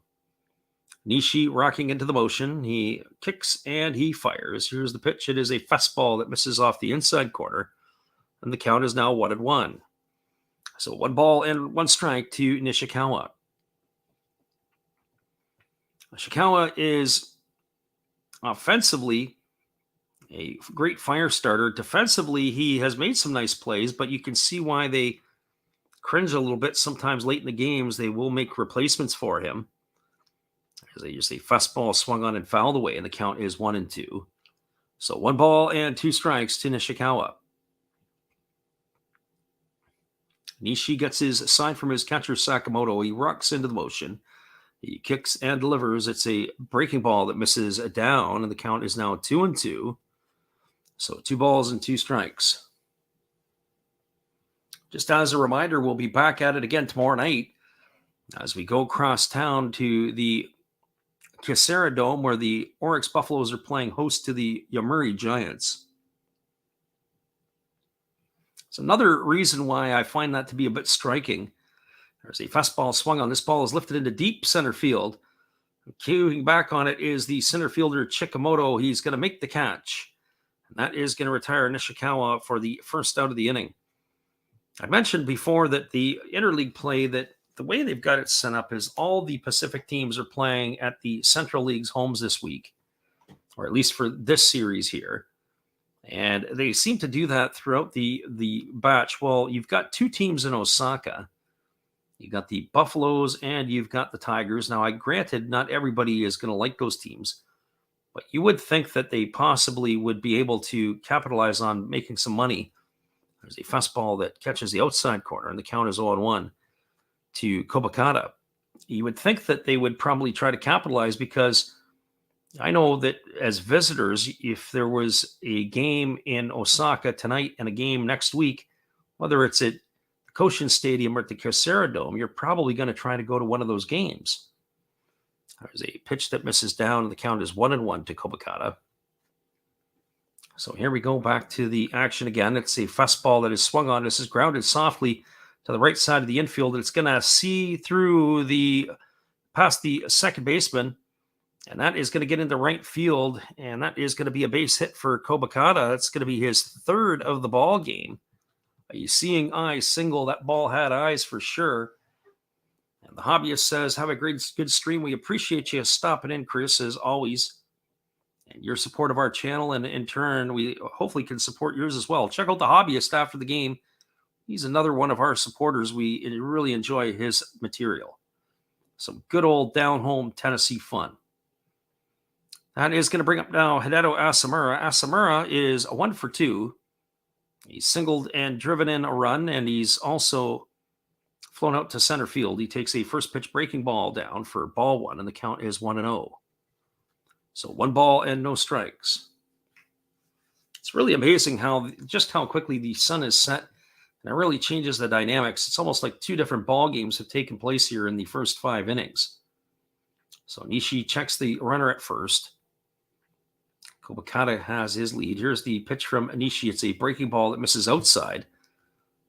Nishi rocking into the motion. He kicks and he fires. Here's the pitch. It is a fastball that misses off the inside corner. And the count is now 1-1. So 1 ball and 1 strike to Nishikawa. Nishikawa is offensively a great fire starter. Defensively, he has made some nice plays, but you can see why they cringe a little bit. Sometimes late in the games, they will make replacements for him. As they just a fastball swung on and fouled away, and the count is 1-2. So 1 ball and 2 strikes to Nishikawa. Nishi gets his sign from his catcher Sakamoto. He rocks into the motion. He kicks and delivers. It's a breaking ball that misses down, and the count is now 2-2. So 2 balls and 2 strikes. Just as a reminder, we'll be back at it again tomorrow night as we go across town to the Kisara Dome, where the Oryx Buffaloes are playing host to the Yomiuri Giants. It's another reason why I find that to be a bit striking. There's a fastball swung on. This ball is lifted into deep center field. Queuing back on it is the center fielder Chikamoto. He's going to make the catch. And that is going to retire Nishikawa for the first out of the inning. I mentioned before that the interleague play, that the way they've got it set up is all the Pacific teams are playing at the Central League's homes this week, or at least for this series here. And they seem to do that throughout the batch. Well, you've got 2 teams in Osaka. You've got the Buffaloes and you've got the Tigers. Now, granted, not everybody is going to like those teams, but you would think that they possibly would be able to capitalize on making some money. There's a fastball that catches the outside corner, and the count is 0-1 to Kobakata. You would think that they would probably try to capitalize, because I know that as visitors, if there was a game in Osaka tonight and a game next week, whether it's at Koshin Stadium or at the Kisara Dome, you're probably going to try to go to one of those games. There's a pitch that misses down, and the count is 1-1 to Kobakata. So here we go back to the action again. It's a fastball that is swung on. This is grounded softly to the right side of the infield. It's going to see through past the second baseman, and that is going to get into right field, and that is going to be a base hit for Kobakata. That's going to be his 3rd of the ball game. A seeing eye single. That ball had eyes for sure. And the hobbyist says, have a good stream. We appreciate you stopping in, Chris, as always. And your support of our channel. And in turn, we hopefully can support yours as well. Check out the hobbyist after the game. He's another one of our supporters. We really enjoy his material. Some good old down-home Tennessee fun. That is going to bring up now Hideo Asamura. Asamura is a 1 for 2. He's singled and driven in a run, and he's also flown out to center field. He takes a first pitch breaking ball down for ball 1, and the count is 1-0. So 1 ball and no strikes. It's really amazing how quickly the sun is set, and it really changes the dynamics. It's almost like 2 different ball games have taken place here in the first 5 innings. So Nishi checks the runner at first. Kobakata has his lead. Here's the pitch from Nishi. It's a breaking ball that misses outside.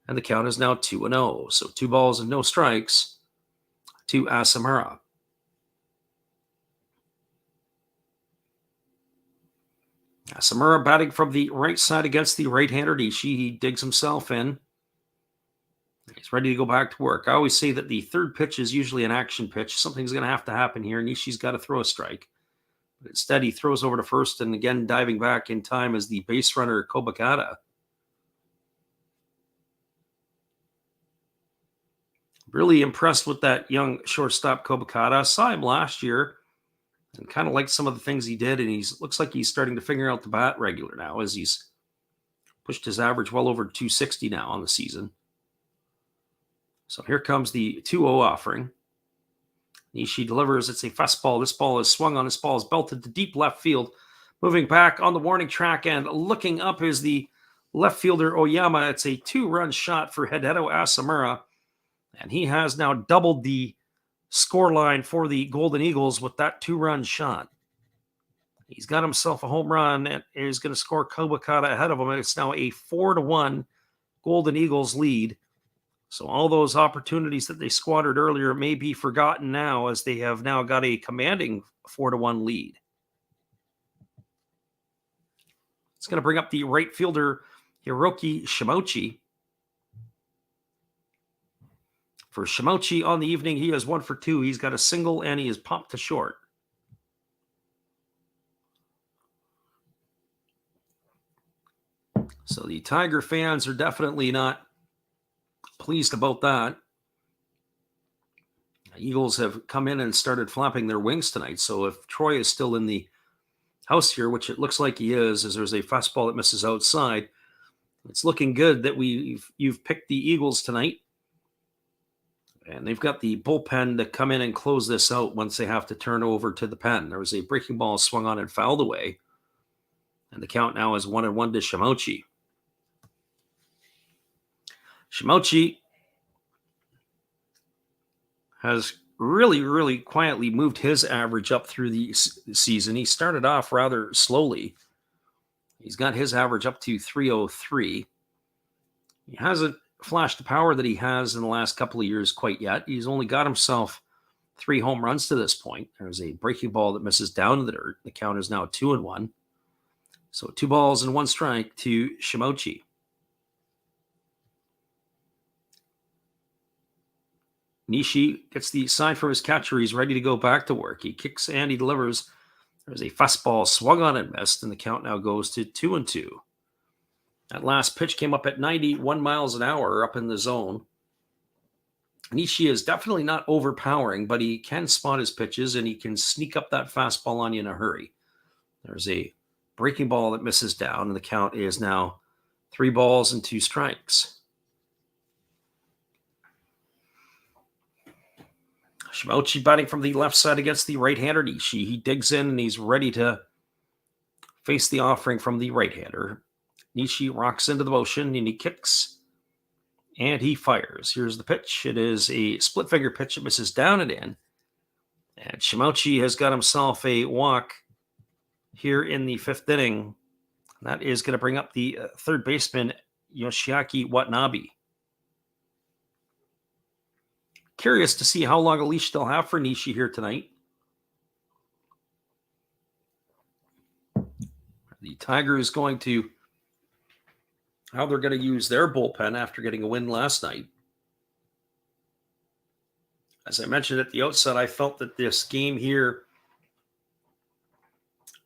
And the count is now 2-0. So 2 balls and no strikes to Asamura. Asamura batting from the right side against the right-hander Nishi. He digs himself in. He's ready to go back to work. I always say that the third pitch is usually an action pitch. Something's going to have to happen here. Nishi's got to throw a strike. But instead, he throws over to first, and again, diving back in time is the base runner, Kobakata. Really impressed with that young shortstop, Kobakata. I saw him last year and kind of liked some of the things he did, and looks like he's starting to figure out the bat regular now as he's pushed his average well over 260 now on the season. So here comes the 2-0 offering. Nishi delivers. It's a fastball. This ball is swung on. This ball is belted to deep left field. Moving back on the warning track and looking up is the left fielder Oyama. It's a 2-run shot for Hideo Asamura. And he has now doubled the scoreline for the Golden Eagles with that 2-run shot. He's got himself a home run and is going to score Kobakata ahead of him. And it's now a 4-1 Golden Eagles lead. So all those opportunities that they squandered earlier may be forgotten now as they have now got a commanding 4-1 lead. It's going to bring up the right fielder, Hiroki Shimochi. For Shimochi on the evening, he is 1 for 2. He's got a single and he is popped to short. So the Tiger fans are definitely not pleased about that. The Eagles have come in and started flapping their wings tonight. So if Troy is still in the house here, which it looks like he is, as there's a fastball that misses outside, it's looking good that you've picked the Eagles tonight. And they've got the bullpen to come in and close this out once they have to turn over to the pen. There was a breaking ball swung on and fouled away. And the count now is 1-1 to Shimochi. Shimochi has really, really quietly moved his average up through the season. He started off rather slowly. He's got his average up to 303. He hasn't flashed the power that he has in the last couple of years quite yet. He's only got himself 3 home runs to this point. There's a breaking ball that misses down to the dirt. The count is now 2-1. So 2 balls and 1 strike to Shimochi. Nishi gets the sign from his catcher. He's ready to go back to work. He kicks and he delivers. There's a fastball swung on and missed, and the count now goes to 2-2. That last pitch came up at 91 miles an hour up in the zone. Nishi is definitely not overpowering, but he can spot his pitches, and he can sneak up that fastball on you in a hurry. There's a breaking ball that misses down, and the count is now 3 balls and 2 strikes. Shimochi batting from the left side against the right-hander Nishi. He digs in and he's ready to face the offering from the right-hander. Nishi rocks into the motion and he kicks and he fires. Here's the pitch. It is a split finger pitch that misses down and in. And Shimochi has got himself a walk here in the 5th inning. That is going to bring up the third baseman, Yoshiaki Watanabe. Curious to see how long a leash they'll have for Nishi here tonight. The Tiger is going to how they're going to use their bullpen after getting a win last night. As I mentioned at the outset, I felt that this game here,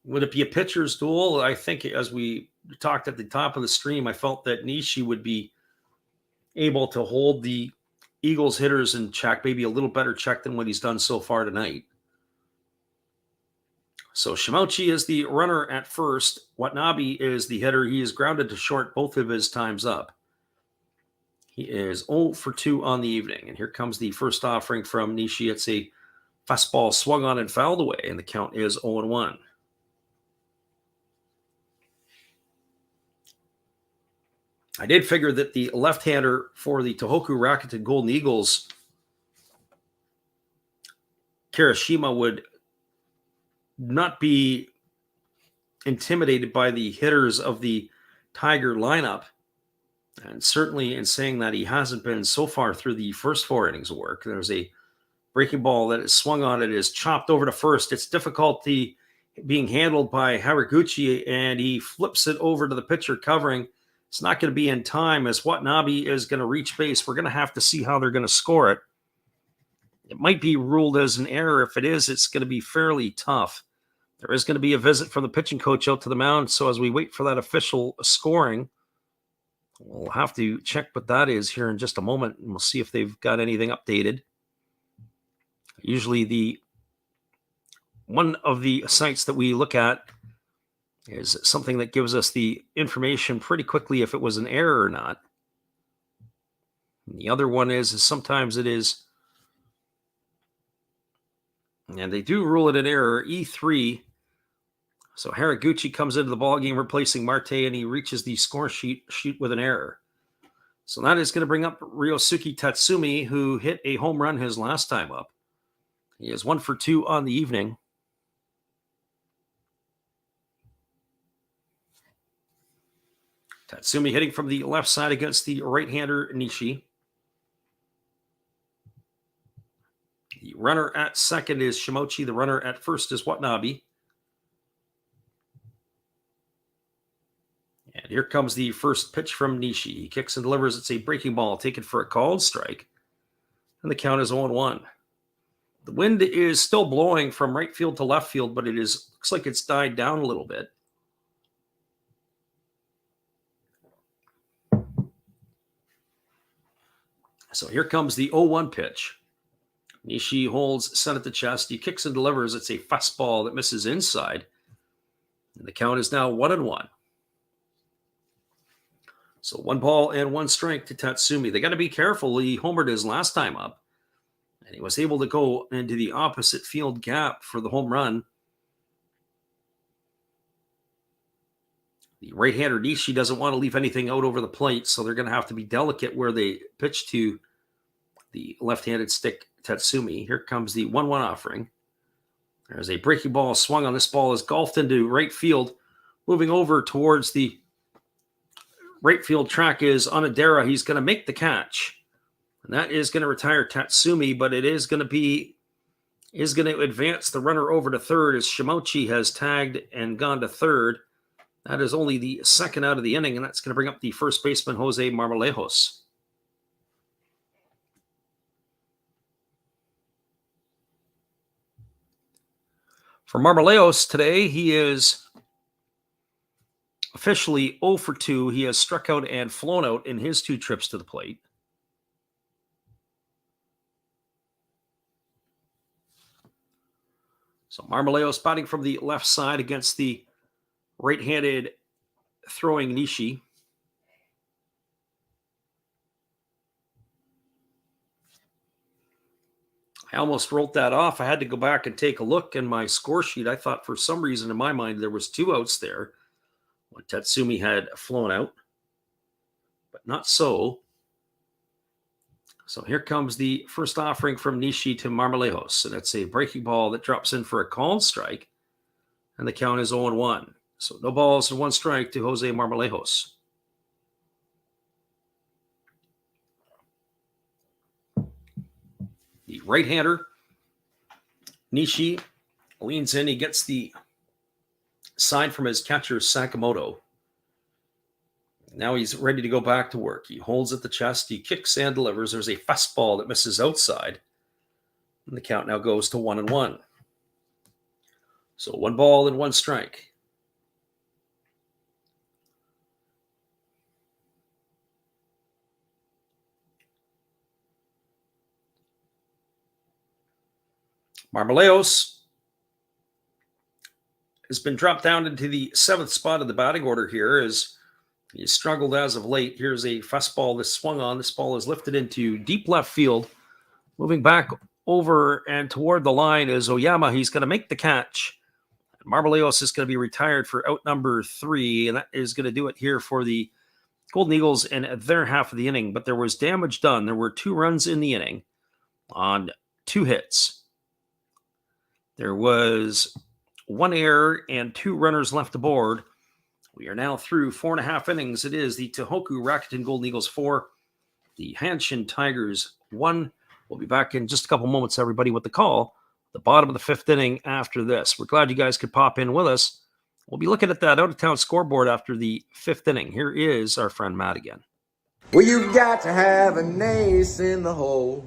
would it be a pitcher's duel? I think as we talked at the top of the stream, I felt that Nishi would be able to hold the Eagles hitters in check, maybe a little better check than what he's done so far tonight. So Shimouchi is the runner at first. Watanabe is the hitter. He is grounded to short both of his times up. He is 0 for 2 on the evening. And here comes the first offering from Nishi. It's a fastball swung on and fouled away, and the count is 0-1. I did figure that the left-hander for the Tohoku Rakuten Golden Eagles, Kirishima, would not be intimidated by the hitters of the Tiger lineup. And certainly in saying that, he hasn't been so far through the first 4 innings of work. There's a breaking ball that is swung on. It is chopped over to first. It's difficulty being handled by Haraguchi, and he flips it over to the pitcher covering. It's not going to be in time as Watanabe is going to reach base. We're going to have to see how they're going to score it. It might be ruled as an error. If it is, it's going to be fairly tough. There is going to be a visit from the pitching coach out to the mound. So as we wait for that official scoring, we'll have to check what that is here in just a moment, and we'll see if they've got anything updated. Usually one of the sites that we look at is something that gives us the information pretty quickly if it was an error or not. And the other one is sometimes it is, and they do rule it an error, E3. So Haraguchi comes into the ballgame replacing Marte, and he reaches the score sheet with an error. So that is going to bring up Ryosuke Tatsumi, who hit a home run his last time up. He is 1 for 2 on the evening. Tatsumi hitting from the left side against the right-hander Nishi. The runner at second is Shimochi. The runner at first is Watanabe. And here comes the first pitch from Nishi. He kicks and delivers. It's a breaking ball taken for a called strike. And the count is 0-1. The wind is still blowing from right field to left field, but looks like it's died down a little bit. So here comes the 0-1 pitch. Nishi holds set at the chest. He kicks and delivers. It's a fastball that misses inside. And the count is now 1-1. So 1 ball and 1 strike to Tatsumi. They got to be careful. He homered his last time up, and he was able to go into the opposite field gap for the home run. The right-hander Nishi doesn't want to leave anything out over the plate, so they're going to have to be delicate where they pitch to the left-handed stick Tatsumi. Here comes the 1-1 offering. There's a breaking ball swung on. This ball is golfed into right field. Moving over towards the right field track is Onodera. He's going to make the catch. And that is going to retire Tatsumi, but it is going to advance the runner over to third as Shimochi has tagged and gone to third. That is only the second out of the inning, and that's going to bring up the first baseman, Jose Marmolejos. For Marmolejos today, he is officially 0 for 2. He has struck out and flown out in his 2 trips to the plate. So Marmolejos batting from the left side against the right-handed throwing Nishi. I almost wrote that off. I had to go back and take a look in my score sheet. I thought for some reason in my mind there was 2 outs there when Tatsumi had flown out, but not so. So here comes the first offering from Nishi to Marmolejos, and it's a breaking ball that drops in for a called strike, and the count is 0-1. So no balls and 1 strike to Jose Marmolejos. The right-hander, Nishi, leans in. He gets the sign from his catcher, Sakamoto. Now he's ready to go back to work. He holds at the chest, he kicks and delivers. There's a fastball that misses outside. And the count now goes to 1-1. So 1 ball and 1 strike. Marmoleos has been dropped down into the 7th spot of the batting order here as he struggled as of late. Here's a fastball that's swung on. This ball is lifted into deep left field. Moving back over and toward the line is Oyama. He's going to make the catch. Marmoleos is going to be retired for out number 3, and that is going to do it here for the Golden Eagles in their half of the inning. But there was damage done. There were 2 runs in the inning on 2 hits. There was 1 error and 2 runners left aboard. We are now through 4.5 innings. It is the Tohoku Rakuten Golden Eagles 4, the Hanshin Tigers 1. We'll be back in just a couple moments, everybody, with the call. The bottom of the 5th inning after this. We're glad you guys could pop in with us. We'll be looking at that out-of-town scoreboard after the 5th inning. Here is our friend Matt again. Well, you've got to have an ace in the hole,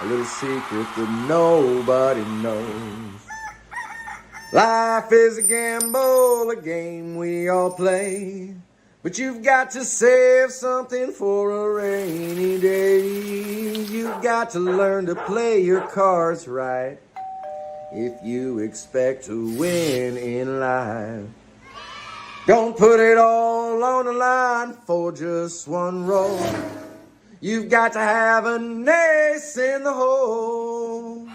a little secret that nobody knows. Life is a gamble, a game we all play, but you've got to save something for a rainy day. You've got to learn to play your cards right if you expect to win in life. Don't put it all on the line for just 1 roll. You've got to have an ace in the hole.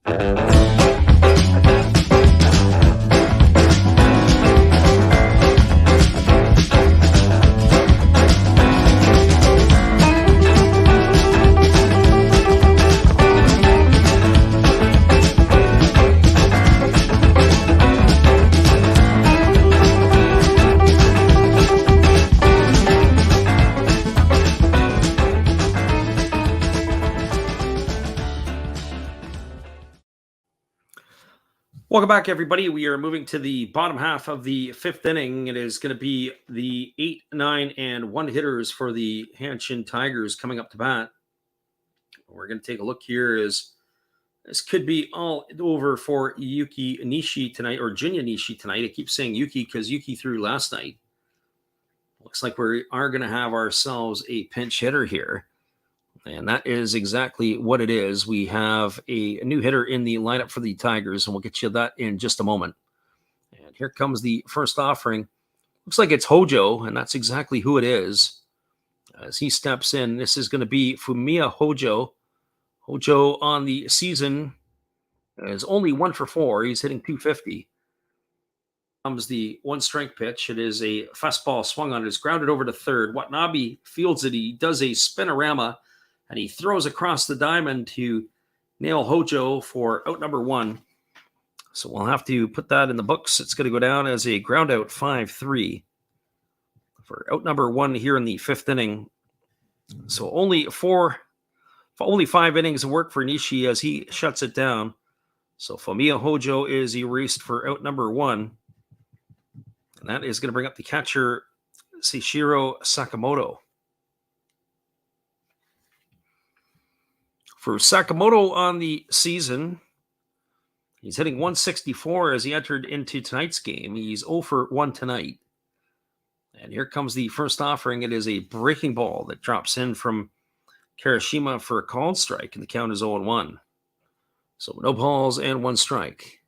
Yeah. Welcome back, everybody. We are moving to the bottom half of the 5th inning. It is going to be the 8, 9, and 1 hitters for the Hanshin Tigers coming up to bat. We're going to take a look here as this could be all over for Yuki Nishi tonight, or Junya Nishi tonight. I keep saying Yuki because Yuki threw last night. Looks like we are going to have ourselves a pinch hitter here. And that is exactly what it is. We have a new hitter in the lineup for the Tigers, and we'll get you that in just a moment. And here comes the first offering. Looks like it's Hojo, and that's exactly who it is. As he steps in, this is going to be Fumiya Hojo. Hojo on the season is only 1 for 4. He's hitting .250. Comes the 1 strike pitch. It is a fastball swung on. It's grounded over to third. Watanabe fields it. He does a spinorama, and he throws across the diamond to nail Hojo for out number 1. So we'll have to put that in the books. It's going to go down as a ground out 5-3 for out number 1 here in the 5th inning. So only 5 innings of work for Nishi as he shuts it down. So Fumiya Hojo is erased for out number 1. And that is going to bring up the catcher, Seishiro Sakamoto. For Sakamoto on the season, he's hitting .164 as he entered into tonight's game. He's 0 for 1 tonight. And here comes the first offering. It is a breaking ball that drops in from Kirishima for a called strike, and the count is 0-1. So no balls and 1 strike.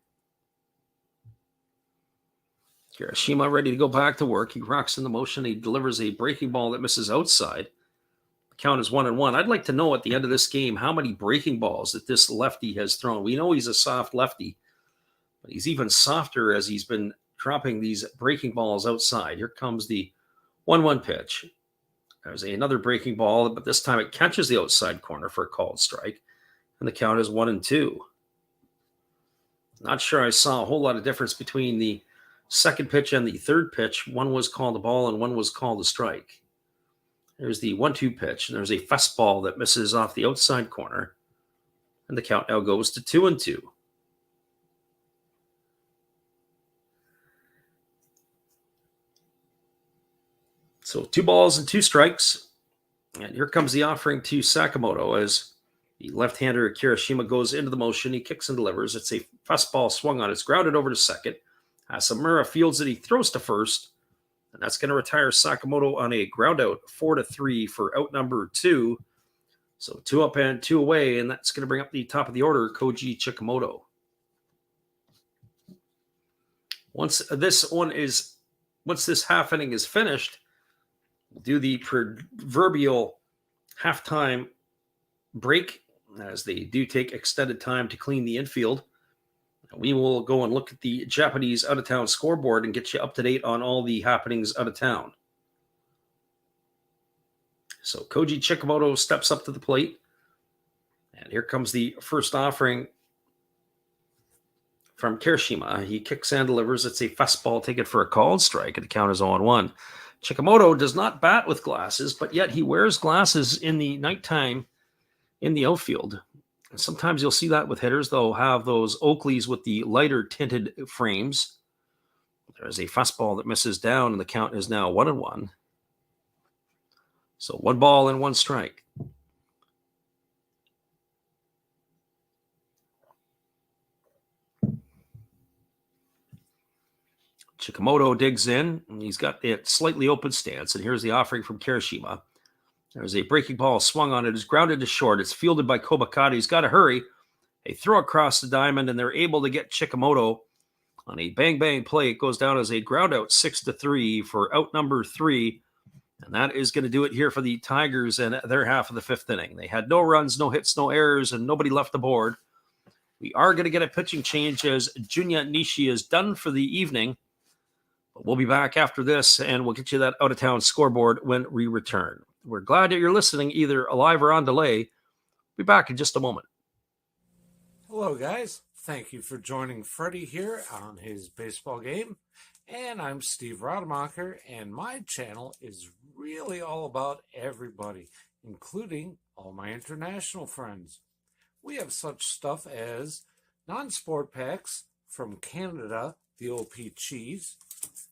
Kirishima ready to go back to work. He rocks in the motion. He delivers a breaking ball that misses outside. The count is 1-1. I'd like to know at the end of this game how many breaking balls that this lefty has thrown. We know he's a soft lefty, but he's even softer as he's been dropping these breaking balls outside. Here comes the 1-1 pitch. There's another breaking ball, but this time it catches the outside corner for a called strike, and the count is 1-2. Not sure I saw a whole lot of difference between the second pitch and the third pitch. One was called a ball and one was called a strike. There's the 1-2 pitch, and there's a fastball that misses off the outside corner, and the count now goes to 2-2. So 2 balls and 2 strikes. And here comes the offering to Sakamoto as the left-hander Kirishima goes into the motion. He kicks and delivers. It's a fastball swung on. It's grounded over to second. Asamura fields it. He throws to first. And that's going to retire Sakamoto on a ground out, 4-3 for out number 2. So 2 up and 2 away, and that's going to bring up the top of the order, Koji Chikamoto. Once this half inning is finished, we'll do the proverbial halftime break, as they do take extended time to clean the infield. We will go and look at the Japanese out-of-town scoreboard and get you up to date on all the happenings out of town. So Koji Chikamoto steps up to the plate. And here comes the first offering from Kirishima. He kicks and delivers. It's a fastball taken for a called strike, and the count is 0-1. Chikamoto does not bat with glasses, but yet he wears glasses in the nighttime in the outfield. And sometimes you'll see that with hitters. They'll have those Oakleys with the lighter tinted frames. There's a fastball that misses down, and the count is now 1-1. So 1 ball and 1 strike. Chikamoto digs in, and he's got it slightly open stance. And here's the offering from Kirishima. There's a breaking ball swung on it. It's grounded to short. It's fielded by Kobakata. He's got to hurry. They throw across the diamond, and they're able to get Chikamoto on a bang-bang play. It goes down as a ground out, 6-3 for out number 3. And that is going to do it here for the Tigers and their half of the 5th inning. They had no runs, no hits, no errors, and nobody left the board. We are going to get a pitching change as Junya Nishi is done for the evening. But we'll be back after this, and we'll get you that out-of-town scoreboard when we return. We're glad that you're listening, either live or on delay. We'll be back in just a moment. Hello, guys. Thank you for joining Freddie here on his baseball game. And I'm Steve Rademacher, and my channel is really all about everybody, including all my international friends. We have such stuff as non-sport packs from Canada, the OP Cheese.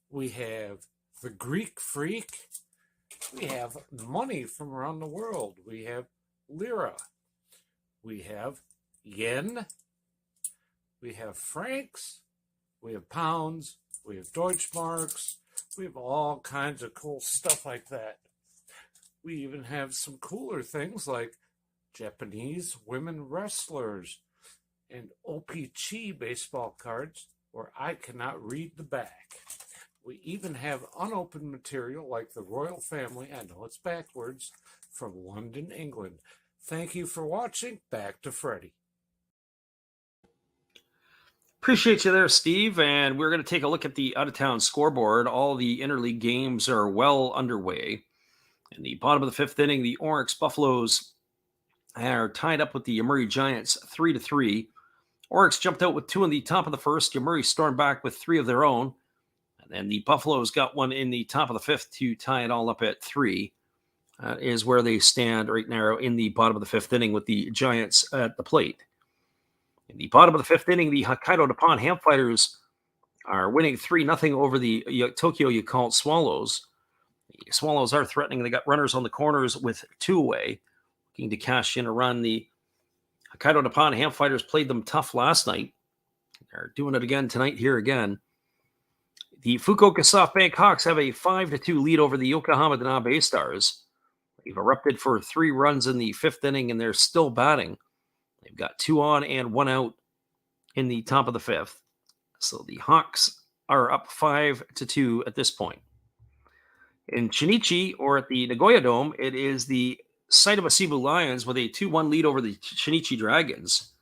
We have the Greek Freak. We have money from around the world. We have lira. We have yen. We have francs. We have pounds. We have Deutschmarks. We have all kinds of cool stuff like that. We even have some cooler things like Japanese women wrestlers and OPC baseball cards where I cannot read the back. We even have unopened material like the royal family, I know it's backwards, from London, England. Thank you for watching. Back to Freddie. Appreciate you there, Steve. And we're going to take a look at the out-of-town scoreboard. All the interleague games are well underway. In the bottom of the 5th inning, the Oryx Buffaloes are tied up with the Yomiuri Giants 3-3. Oryx jumped out with 2 in the top of the 1st. Yomiuri stormed back with 3 of their own. And then the Buffaloes got 1 in the top of the 5th to tie it all up at 3. Is where they stand right now in the bottom of the 5th inning with the Giants at the plate. In the bottom of the 5th inning, the Hokkaido Nippon Ham Fighters are winning 3-0 over the Tokyo Yakult Swallows. The Swallows are threatening. They got runners on the corners with 2 away, looking to cash in a run. The Hokkaido Nippon Ham Fighters played them tough last night. They're doing it again tonight here again. The Fukuoka SoftBank Hawks have a 5-2 lead over the Yokohama Danabe Stars. They've erupted for 3 runs in the 5th inning, and they're still batting. They've got 2 on and 1 out in the top of the 5th. So the Hawks are up 5-2 at this point. In Shinichi, or at the Nagoya Dome, it is the Saitama Sibu Lions with a 2-1 lead over the Shinichi Dragons.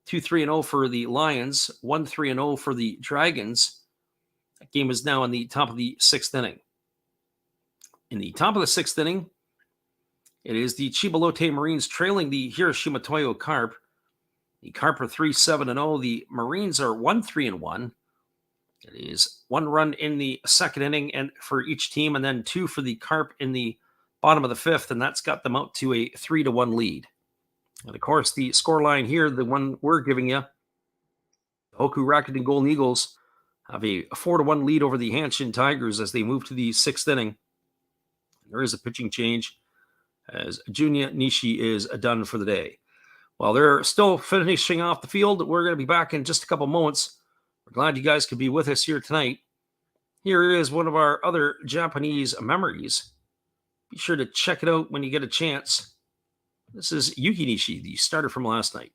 2-3-0 for the Lions, 1-3-0 for the Dragons. That game is now in the top of the 6th inning. In the top of the 6th inning, it is the Chiba Lotte Marines trailing the Hiroshima Toyo Carp. The Carp are 3-7-0. The Marines are 1-3-1. It is 1 run in the 2nd inning and for each team, and then 2 for the Carp in the bottom of the 5th, and that's got them out to a 3-1 lead. And of course, the scoreline here, the one we're giving you, Tohoku Rakuten Golden Eagles have a 4-1 lead over the Hanshin Tigers as they move to the sixth inning. There is a pitching change as Junya Nishi is done for the day. While they're still finishing off the field, we're going to be back in just a couple moments. We're glad you guys could be with us here tonight. Here is one of our other Japanese memories. Be sure to check it out when you get a chance. This is Yuki Nishi, the starter from last night.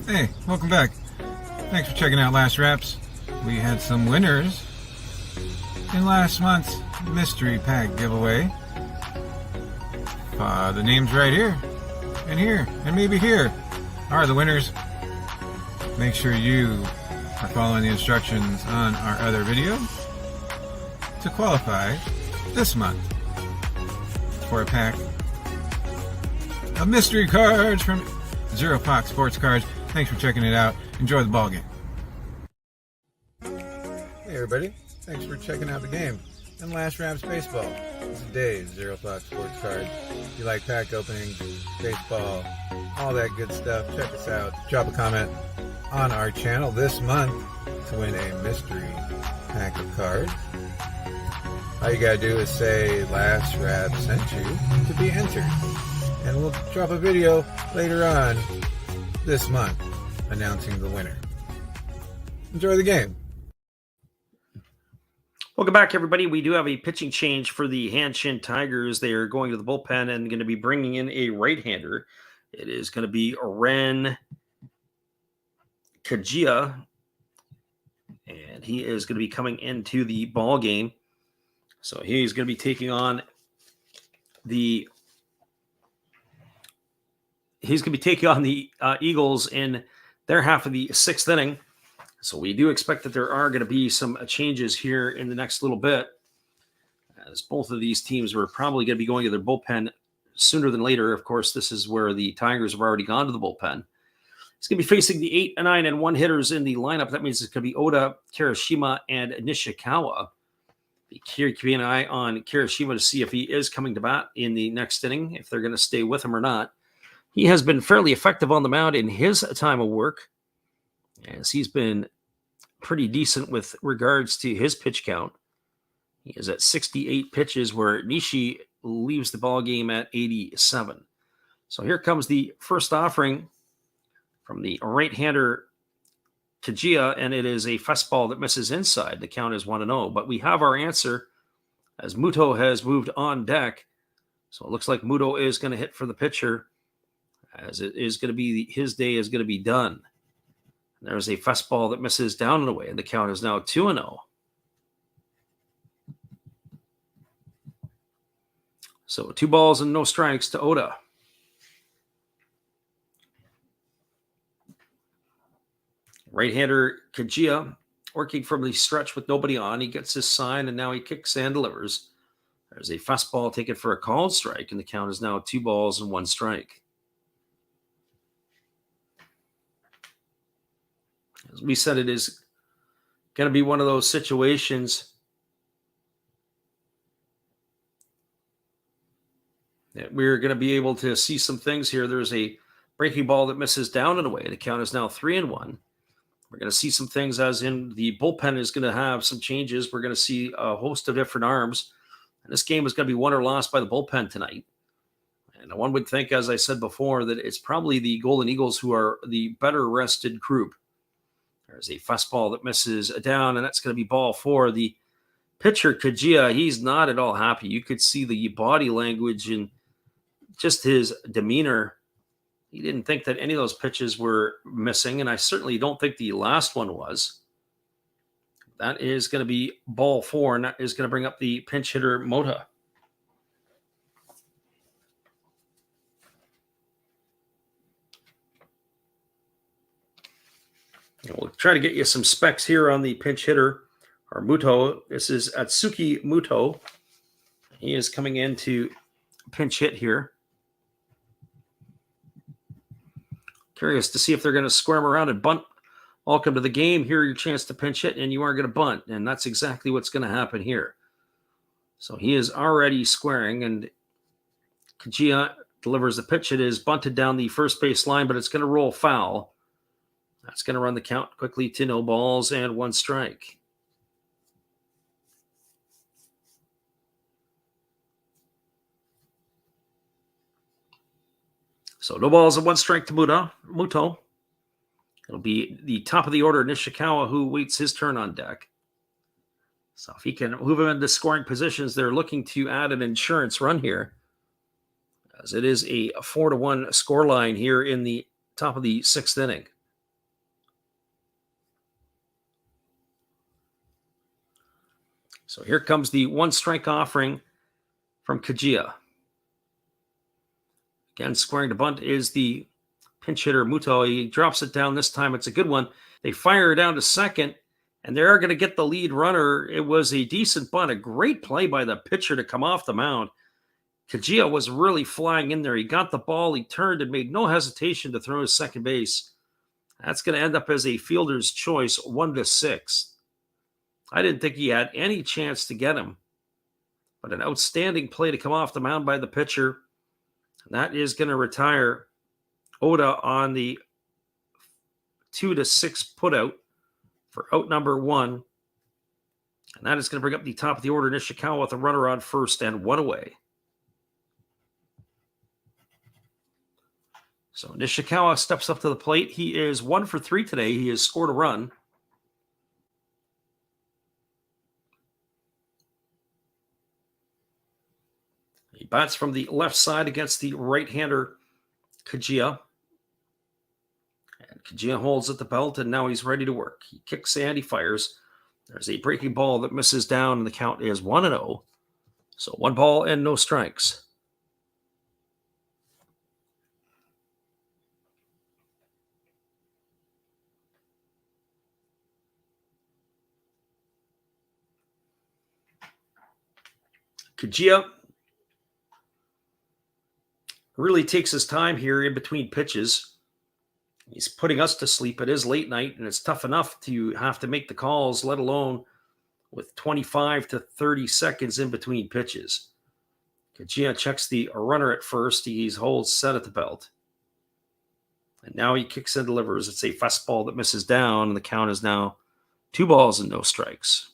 Hey, welcome back. Thanks for checking out Last Reps. We had some winners in last month's mystery pack giveaway. The names right here, and maybe here are the winners. Make sure you are following the instructions on our other video to qualify this month for a pack of mystery cards from Zero Fox Sports Cards. Thanks for checking it out. Enjoy the ball game. Hey everybody, thanks for checking out the game and Last Raps Baseball. This is Dave, Zero Fox Sports Cards. If you like pack openings, baseball, all that good stuff, check us out. Drop a comment on our channel this month to win a mystery pack of cards. All you gotta do is say Last Rap sent you to be entered. And we'll drop a video later on this month announcing the winner. Enjoy the game. Welcome back, everybody. We do have a pitching change for the Hanshin Tigers. They are going to the bullpen and going to be bringing in a right-hander. It is going to be Ren Kajia, and he is going to be coming into the ball game. So he's going to be taking on the Eagles in their half of the sixth inning. So we do expect that there are going to be some changes here in the next little bit, as both of these teams were probably going to be going to their bullpen sooner than later. Of course, this is where the Tigers have already gone to the bullpen. It's going to be facing the 8, 9, and 1 hitters in the lineup. That means it's going to be Oda, Kirishima, and Nishikawa. Be keeping an eye on Kirishima to see if he is coming to bat in the next inning, if they're going to stay with him or not. He has been fairly effective on the mound in his time of work, as he's been pretty decent with regards to his pitch count. He is at 68 pitches, where Nishi leaves the ball game at 87. So here comes the first offering from the right-hander Kajia, and it is a fastball that misses inside. The count is 1-0, but we have our answer as Muto has moved on deck. So it looks like Muto is going to hit for the pitcher, as it is going to be his day is going to be done. And there's a fastball that misses down and away, and the count is now 2-0. So 2 balls and no strikes to Oda. Right-hander Kajia working from the stretch with nobody on. He gets his sign, and now he kicks and delivers. There's a fastball taken for a called strike, and the count is now 2 balls and 1 strike. As we said, it is going to be one of those situations that we're going to be able to see some things here. There's a breaking ball that misses down and away. The count is now 3-1. We're going to see some things, as in the bullpen is going to have some changes. We're going to see a host of different arms. And this game is going to be won or lost by the bullpen tonight. And one would think, as I said before, that it's probably the Golden Eagles who are the better rested group. There's a fastball that misses down, and that's going to be ball 4. The pitcher Kajia, he's not at all happy. You could see the body language and just his demeanor. He didn't think that any of those pitches were missing, and I certainly don't think the last one was. That is going to be ball 4, and that is going to bring up the pinch hitter Mota. We'll try to get you some specs here on the pinch hitter, or Muto. This is Atsuki Muto. He is coming in to pinch hit here. Curious to see if they're going to squirm around and bunt. Welcome to the game. Here, your chance to pinch hit, and you are going to bunt. And that's exactly what's going to happen here. So he is already squaring, and Kajia delivers the pitch. It is bunted down the first base line, but it's going to roll foul. That's going to run the count quickly to 0 balls and 1 strike. So 0 balls and 1 strike to Muto. It'll be the top of the order, Nishikawa, who waits his turn on deck. So if he can move him into scoring positions, they're looking to add an insurance run here, as it is a 4-1 scoreline here in the top of the 6th inning. So here comes the 1 strike offering from Kajia. Again, squaring to bunt is the pinch hitter Muto. He drops it down this time. It's a good one. They fire down to second, and they are going to get the lead runner. It was a decent bunt, a great play by the pitcher to come off the mound. Kajia was really flying in there. He got the ball. He turned and made no hesitation to throw to second base. That's going to end up as a fielder's choice, 1-6. I didn't think he had any chance to get him, but an outstanding play to come off the mound by the pitcher. That is going to retire Oda on the 2-6 putout for out number 1. And that is going to bring up the top of the order, Nishikawa, with a runner on first and 1 away. So Nishikawa steps up to the plate. He is 1 for 3 today. He has scored a run. He bats from the left side against the right-hander Kajia. And Kajia holds at the belt, and now he's ready to work. He kicks and he fires. There's a breaking ball that misses down, and the count is 1-0. So 1 ball and no strikes. Kajia really takes his time here in between pitches. He's putting us to sleep. It is late night, and it's tough enough to have to make the calls, let alone with 25 to 30 seconds in between pitches. Kajia checks the runner at first. He holds set at the belt. And now he kicks and delivers. It's a fastball that misses down, and the count is now 2 balls and no strikes.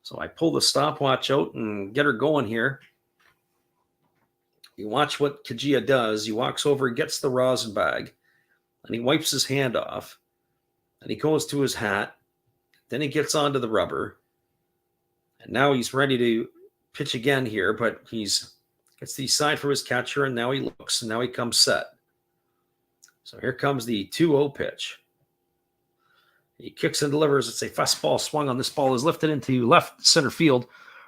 So I pull the stopwatch out and get her going here. You watch what Kajia does. He walks over and gets the rosin bag, and he wipes his hand off, and he goes to his hat. Then he gets onto the rubber, and now he's ready to pitch again here, but he's gets the side from his catcher, and now he looks, and now he comes set. So here comes the 2-0 pitch. He kicks and delivers. It's a fastball swung on. This ball is lifted into left center field.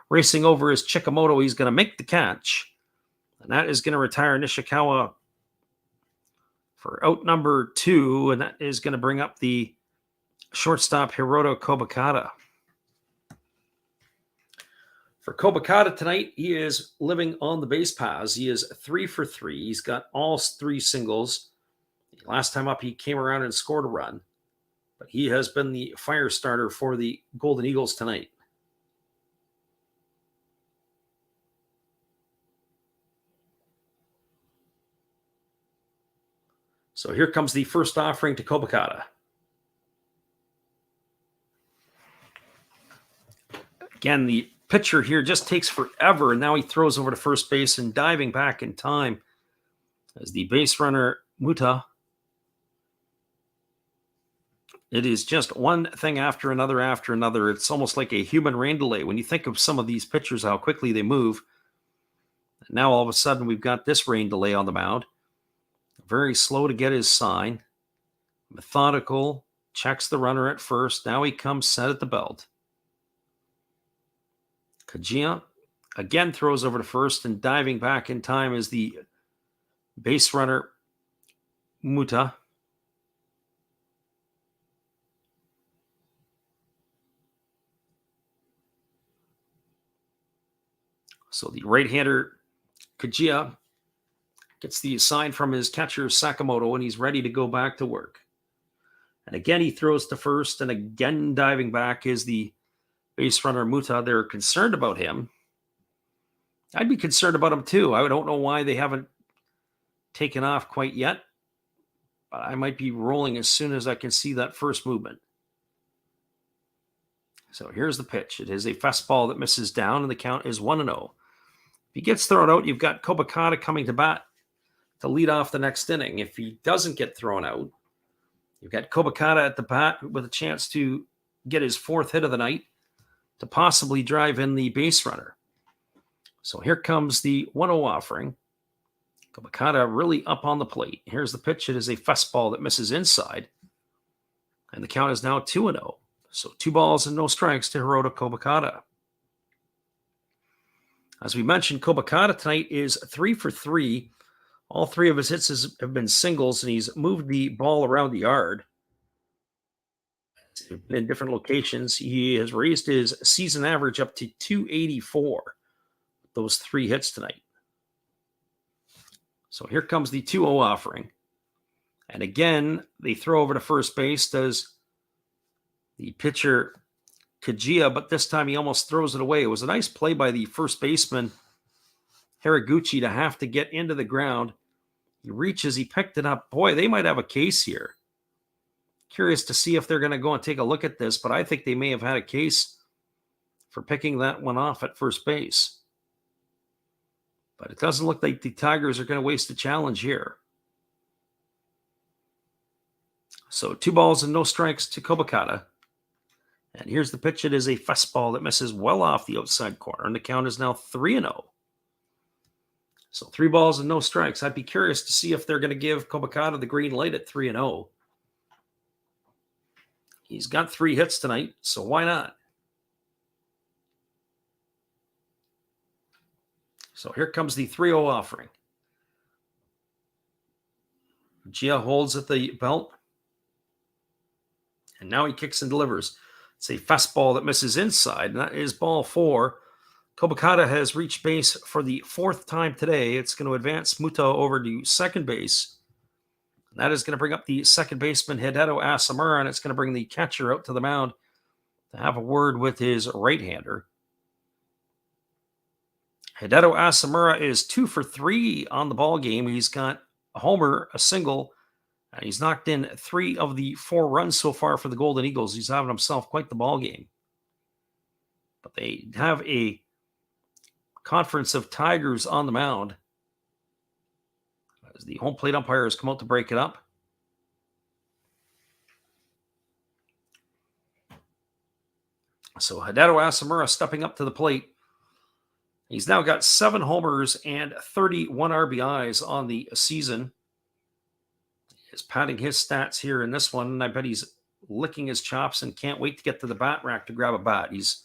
Racing over is Chikamoto. He's going to make the catch. And that is going to retire Nishikawa for out number 2. And that is going to bring up the shortstop Hiroto Kobakata. For Kobakata tonight, he is living on the base paths. He is 3 for 3. He's got all 3 singles. Last time up, he came around and scored a run. But he has been the fire starter for the Golden Eagles tonight. So here comes the first offering to Kobakata. Again, the pitcher here just takes forever, and now he throws over to first base and diving back in time as the base runner Muta It is just one thing after another after another. It's almost like a human rain delay. When you think of some of these pitchers, how quickly they move. Now all of a sudden we've got this rain delay on the mound. Very slow to get his sign. Methodical. Checks the runner at first. Now he comes set at the belt. Kajia again throws over to first, and diving back in time is the base runner Muta. So the right-hander Kajia gets the sign from his catcher Sakamoto, and he's ready to go back to work. And again, he throws to first, and again diving back is the base runner Muta. They're concerned about him. I'd be concerned about him too. I don't know why they haven't taken off quite yet, but I might be rolling as soon as I can see that first movement. So here's the pitch. It is a fastball that misses down, and the count is 1-0. If he gets thrown out, you've got Kobakata coming to bat to lead off the next inning. If he doesn't get thrown out, you've got Kobakata at the bat with a chance to get his fourth hit of the night to possibly drive in the base runner. So here comes the 1-0 offering. Kobakata really up on the plate. Here's the pitch. It is a fastball that misses inside, and the count is now 2-0. So 2 balls and no strikes to Hirota Kobakata. As we mentioned, Kobakata tonight is 3 for 3. All 3 of his hits have been singles, and he's moved the ball around the yard in different locations. He has raised his season average up to 284. Those 3 hits tonight. So here comes the 2-0 offering. And again, they throw over to first base. Does the pitcher Kajia, but this time he almost throws it away. It was a nice play by the first baseman Haraguchi to have to get into the ground. He reaches, he picked it up. Boy, they might have a case here. Curious to see if they're going to go and take a look at this, but I think they may have had a case for picking that one off at first base. But it doesn't look like the Tigers are going to waste a challenge here. So 2 balls and no strikes to Kobakata. And here's the pitch. It is a fastball that misses well off the outside corner, and the count is now 3-0. So 3 balls and no strikes. I'd be curious to see if they're going to give Kobakata the green light at 3-0. He's got 3 hits tonight, so why not? So here comes the 3-0 offering. Gia holds at the belt, and now he kicks and delivers. It's a fastball that misses inside, and that is ball 4. Kobakata has reached base for the 4th time today. It's going to advance Muto over to second base. And that is going to bring up the second baseman, Hideto Asamura, and it's going to bring the catcher out to the mound to have a word with his right-hander. Hideto Asamura is 2 for 3 on the ball game. He's got a homer, a single, and he's knocked in 3 of the 4 runs so far for the Golden Eagles. He's having himself quite the ball game. But they have a conference of Tigers on the mound as the home plate umpires come out to break it up. So Hideto Asamura stepping up to the plate. He's now got 7 homers and 31 RBIs on the season. He's padding his stats here in this one, and I bet he's licking his chops and can't wait to get to the bat rack to grab a bat. He's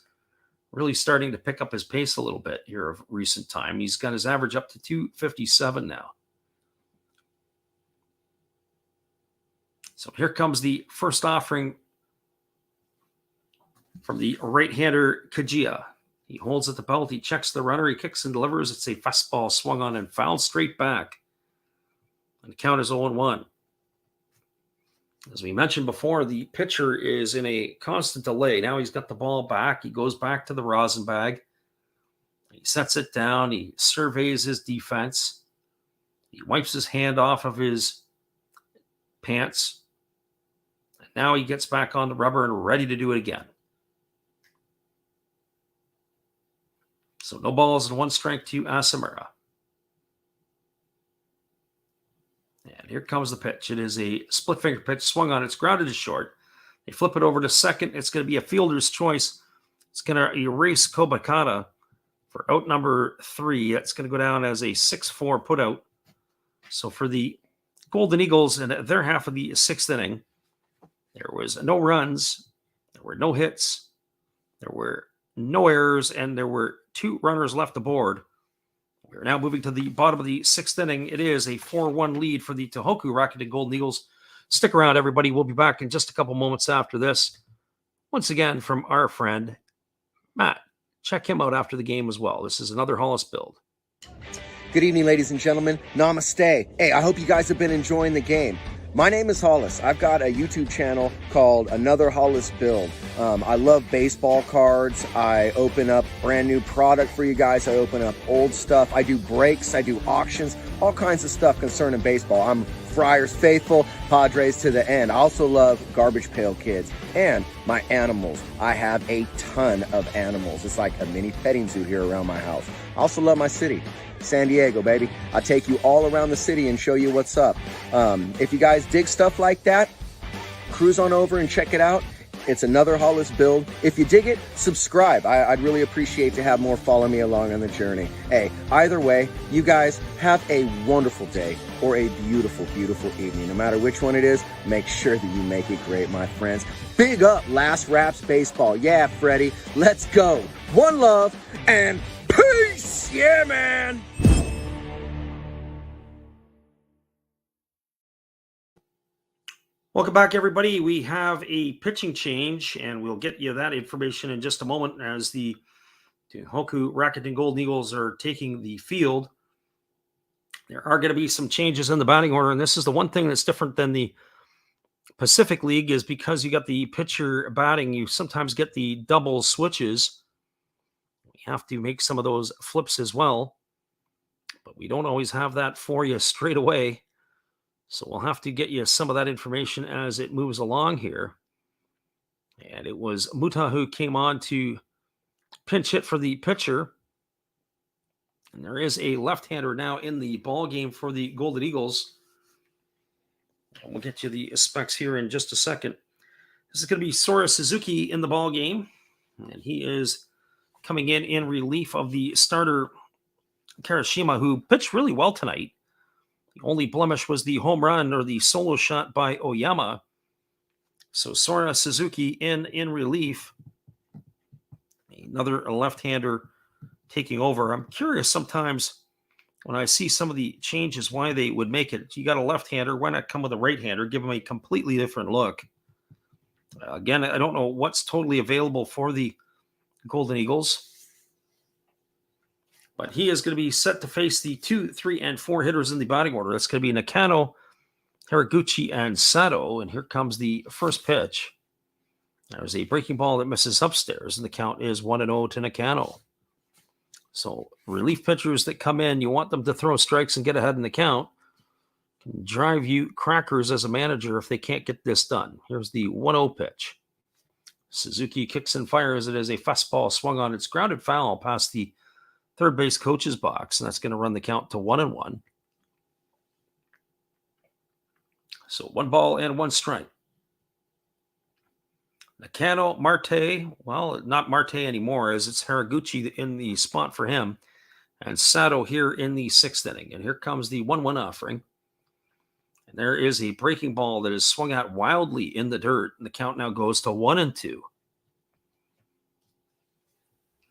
really starting to pick up his pace a little bit here of recent time. He's got his average up to 257 now. So here comes the first offering from the right-hander Kajia. He holds at the belt. He checks the runner. He kicks and delivers. It's a fastball swung on and fouled straight back. And the count is 0-1. As we mentioned before, the pitcher is in a constant delay. Now he's got the ball back. He goes back to the rosin bag. He sets it down. He surveys his defense. He wipes his hand off of his pants. And now he gets back on the rubber and ready to do it again. So no balls and 1 strike to Asamura. And here comes the pitch. It is a split finger pitch swung on. It's grounded to short. They flip it over to second. It's going to be a fielder's choice. It's going to erase Kobakata for out number 3. That's going to go down as a 6-4 putout. So for the Golden Eagles in their half of the 6th inning, there was no runs, there were no hits, there were no errors, and there were 2 runners left aboard. We're now moving to the bottom of the 6th inning. It is a 4-1 lead for the Tohoku Rakuten Golden Eagles. Stick around, everybody. We'll be back in just a couple moments after this. Once again, from our friend, Matt. Check him out after the game as well. This is another Hollis build. Good evening, ladies and gentlemen. Namaste. Hey, I hope you guys have been enjoying the game. My name is Hollis. I've got a YouTube channel called Another Hollis Build. I love baseball cards. I open up brand new product for you guys. I open up old stuff. I do breaks. I do auctions. All kinds of stuff concerning baseball. I'm Friars faithful, Padres to the end. I also love Garbage Pail Kids and my animals. I have a ton of animals. It's like a mini petting zoo here around my house. I also love my city. San Diego, baby. I'll take you all around the city and show you what's up. If you guys dig stuff like that, cruise on over and check it out. It's Another Hollis build. If you dig it, subscribe. I'd really appreciate to have more follow me along on the journey. Hey, either way, you guys have a wonderful day or a beautiful, beautiful evening. No matter which one it is, make sure that you make it great, my friends. Big up Last Raps Baseball. Yeah, Freddie, let's go. One love and peace. Yeah, man. Welcome back, everybody. We have a pitching change, and we'll get you that information in just a moment as the Tohoku Rakuten Golden Eagles are taking the field. There are going to be some changes in the batting order, and this is the one thing that's different than the Pacific League is because you got the pitcher batting, you sometimes get the double switches. We have to make some of those flips as well, but we don't always have that for you straight away. So we'll have to get you some of that information as it moves along here. And it was Muta who came on to pinch hit for the pitcher. And there is a left-hander now in the ball game for the Golden Eagles. And we'll get you the specs here in just a second. This is going to be Sora Suzuki in the ball game. And he is coming in relief of the starter Karashima, who pitched really well tonight. The only blemish was the home run or the solo shot by Oyama. So Sora Suzuki in relief. Another left-hander taking over. I'm curious sometimes when I see some of the changes why they would make it. You got a left-hander. Why not come with a right-hander? Give them a completely different look. Again, I don't know what's totally available for the Golden Eagles. But he is going to be set to face the 2, 3, and 4 hitters in the batting order. That's going to be Nakano, Haraguchi, and Sato. And here comes the first pitch. There's a breaking ball that misses upstairs, and the count is 1-0 to Nakano. So relief pitchers that come in, you want them to throw strikes and get ahead in the count. Can drive you crackers as a manager if they can't get this done. Here's the 1-0 pitch. Suzuki kicks and fires. It is a fastball swung on. It's grounded foul past the third base coach's box, and that's going to run the count to 1-1. So 1 ball and 1 strike. Nakano, Marte, well, not Marte anymore, as it's Haraguchi in the spot for him, and Sato here in the 6th inning. And here comes the 1-1 offering. And there is a breaking ball that is swung out wildly in the dirt, and the count now goes to 1-2.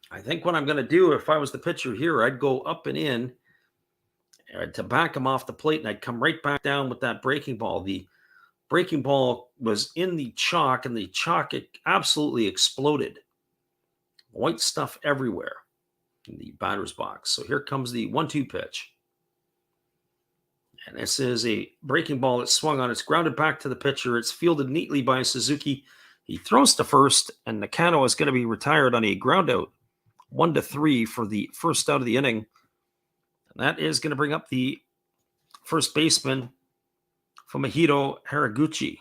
I think what I'm going to do, if I was the pitcher here, I'd go up and in to back him off the plate, and I'd come right back down with that breaking ball. The breaking ball was in the chalk, and the chalk absolutely exploded. White stuff everywhere in the batter's box. So here comes the 1-2 pitch. And this is a breaking ball that's swung on. It's grounded back to the pitcher. It's fielded neatly by Suzuki. He throws to first, and Nakano is going to be retired on a ground out. 1-3 for the first out of the inning. And that is going to bring up the first baseman, Fumihiro Haraguchi.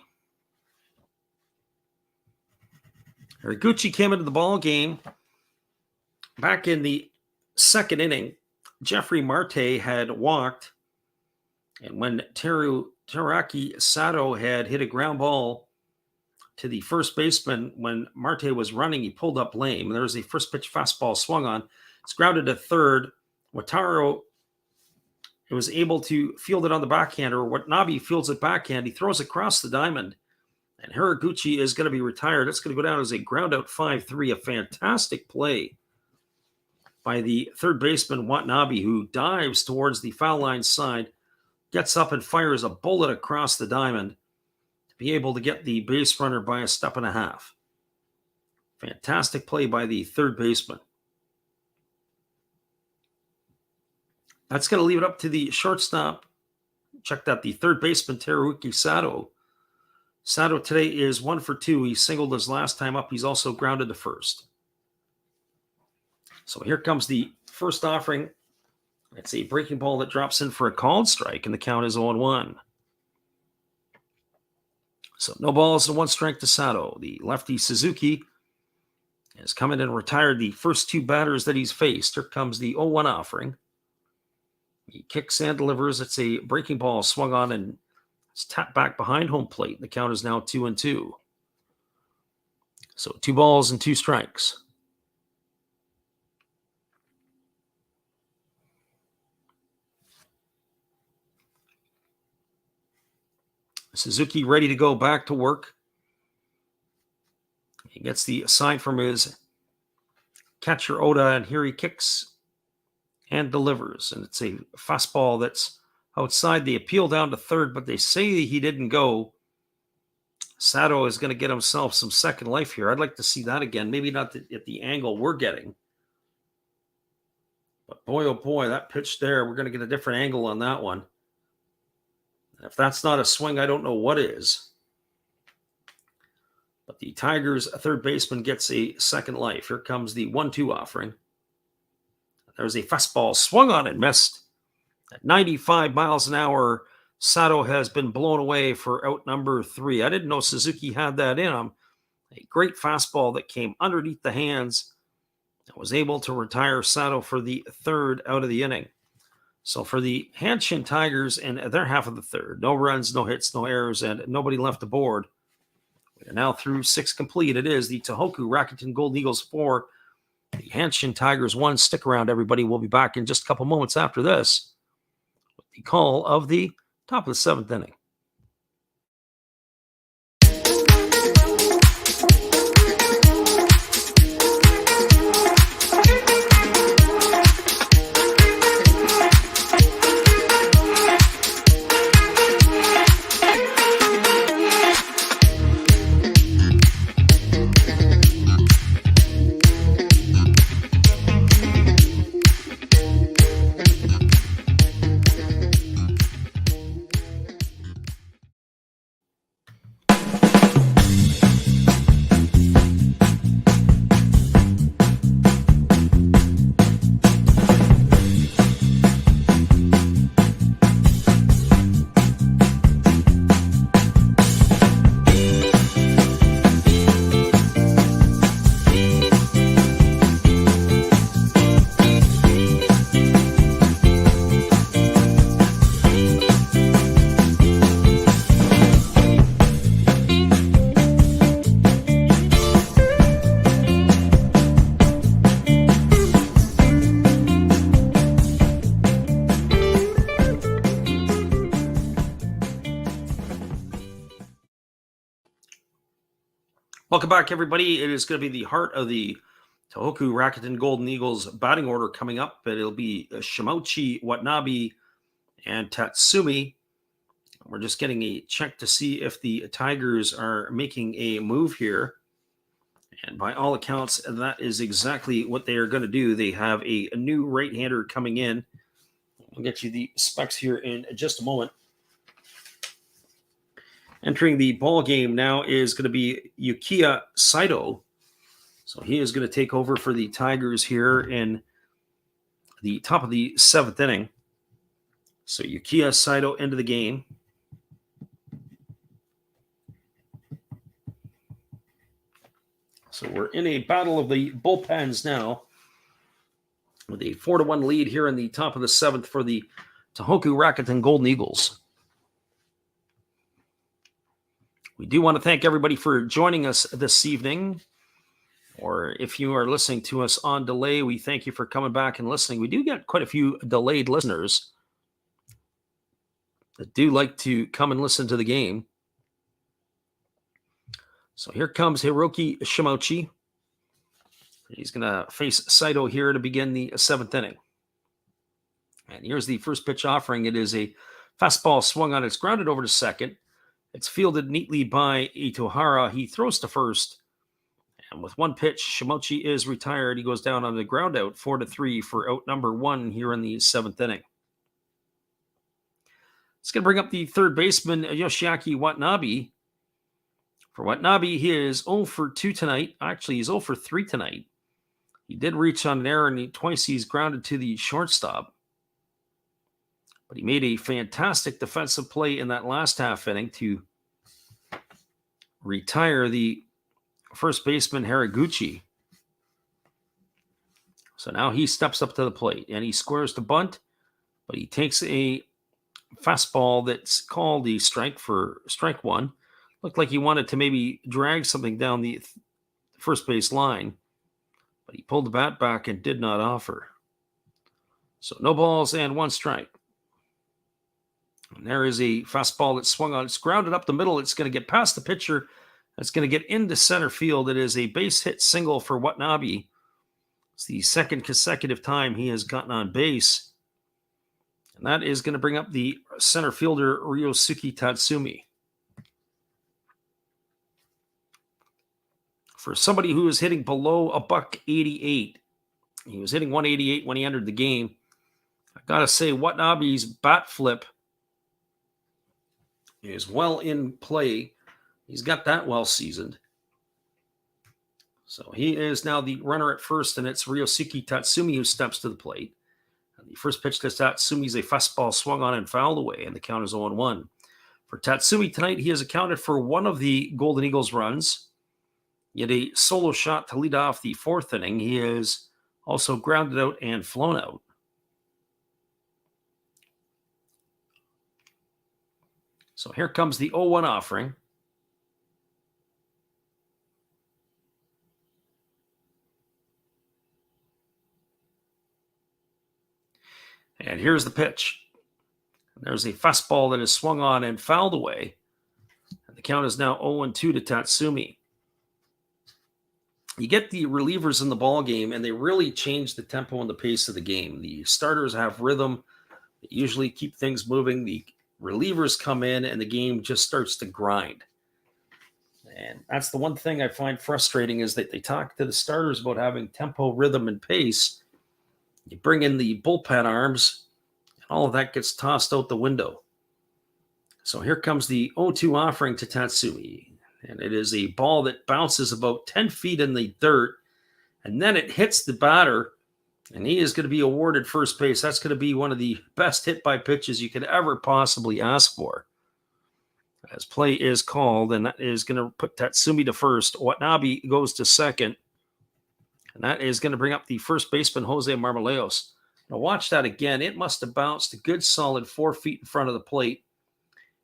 Haraguchi came into the ball game back in the 2nd inning. Jeffrey Marte had walked, and when Teraki Sato had hit a ground ball to the first baseman when Marte was running. He pulled up lame. There was a first pitch fastball swung on. It's grounded to third. Wataru was able to field it on the backhand, or Watanabe fields it backhand. He throws across the diamond, and Haraguchi is going to be retired. It's going to go down as a ground out 5-3, a fantastic play by the third baseman Watanabe, who dives towards the foul line side, gets up and fires a bullet across the diamond to be able to get the base runner by a step and a half. Fantastic play by the third baseman. That's going to leave it up to the shortstop. Check that, the third baseman, Teruaki Sato. Sato today is 1 for 2. He singled his last time up. He's also grounded to first. So here comes the first offering. It's a breaking ball that drops in for a called strike, and the count is 0-1. So no balls and 1 strike to Sato. The lefty Suzuki has come in and retired the first 2 batters that he's faced. Here comes the 0-1 offering. He kicks and delivers. It's a breaking ball swung on and it's tapped back behind home plate. The count is now 2-2. So 2 balls and 2 strikes. Suzuki ready to go back to work. He gets the sign from his catcher Oda, and here he kicks and delivers. And it's a fastball that's outside. The appeal down to third, but they say he didn't go. Sato is going to get himself some second life here. I'd like to see that again. Maybe not at the angle we're getting. But boy, oh boy, that pitch there, we're going to get a different angle on that one. If that's not a swing, I don't know what is. But the Tigers' third baseman gets a second life. Here comes the 1-2 offering. There's a fastball swung on and missed. At 95 miles an hour, Sato has been blown away for out number 3. I didn't know Suzuki had that in him. A great fastball that came underneath the hands and was able to retire Sato for the third out of the inning. So for the Hanshin Tigers in their half of the third, no runs, no hits, no errors, and nobody left aboard. We are now through 6 complete. It is the Tohoku Rakuten Golden Eagles 4, the Hanshin Tigers 1. Stick around, everybody. We'll be back in just a couple moments after this with the call of the top of the 7th inning. Welcome back, everybody. It is going to be the heart of the Tohoku Rakuten Golden Eagles batting order coming up. It'll be Shimouchi, Watanabe, and Tatsumi. We're just getting a check to see if the Tigers are making a move here. And by all accounts, that is exactly what they are going to do. They have a new right-hander coming in. I'll get you the specs here in just a moment. Entering the ball game now is going to be Yukiya Saito. So he is going to take over for the Tigers here in the top of the 7th inning. So Yukiya Saito into the game. So we're in a battle of the bullpens now with a 4-1 lead here in the top of the 7th for the Tohoku Rakuten Golden Eagles. We do want to thank everybody for joining us this evening. Or if you are listening to us on delay, we thank you for coming back and listening. We do get quite a few delayed listeners that do like to come and listen to the game. So here comes Hiroki Shimochi. He's going to face Saito here to begin the 7th inning. And here's the first pitch offering. It is a fastball swung on. It's grounded over to second. It's fielded neatly by Itohara. He throws to first. And with one pitch, Shimochi is retired. He goes down on the ground out, 4-3 for out number 1 here in the 7th inning. It's going to bring up the third baseman, Yoshiaki Watanabe. For Watanabe, he is 0 for 2 tonight. Actually, he's 0 for 3 tonight. He did reach on an error, and twice he's grounded to the shortstop. But he made a fantastic defensive play in that last half inning to retire the first baseman Haraguchi. So now he steps up to the plate and he squares the bunt, but he takes a fastball that's called the strike for strike one. Looked like he wanted to maybe drag something down the first base line, but he pulled the bat back and did not offer. So no balls and 1 strike. And there is a fastball that swung on. It's grounded up the middle. It's going to get past the pitcher. It's going to get into center field. It is a base hit single for Watanabe. It's the second consecutive time he has gotten on base. And that is going to bring up the center fielder, Ryosuke Tatsumi. For somebody who is hitting below $188, he was hitting 188 when he entered the game. I got to say, Watanabe's bat flip is well in play. He's got that well seasoned. So he is now the runner at first, and it's Ryosuke Tatsumi who steps to the plate. And the first pitch to Tatsumi is a fastball swung on and fouled away, and the count is 0-1. For Tatsumi tonight, he has accounted for one of the Golden Eagles runs. He had a solo shot to lead off the 4th inning. He is also grounded out and flown out. So here comes the 0-1 offering. And here's the pitch. There's a fastball that is swung on and fouled away. And the count is now 0-2 to Tatsumi. You get the relievers in the ball game, and they really change the tempo and the pace of the game. The starters have rhythm. They usually keep things moving. The relievers come in, and the game just starts to grind. And that's the one thing I find frustrating is that they talk to the starters about having tempo, rhythm, and pace. You bring in the bullpen arms, and all of that gets tossed out the window. So here comes the 0-2 offering to Tatsumi. And it is a ball that bounces about 10 feet in the dirt, and then it hits the batter, and he is going to be awarded first base. That's going to be one of the best hit-by pitches you could ever possibly ask for. As play is called, and that is going to put Tatsumi to first. Watanabe goes to second. And that is going to bring up the first baseman, Jose Marmoleos. Now watch that again. It must have bounced a good solid 4 feet in front of the plate.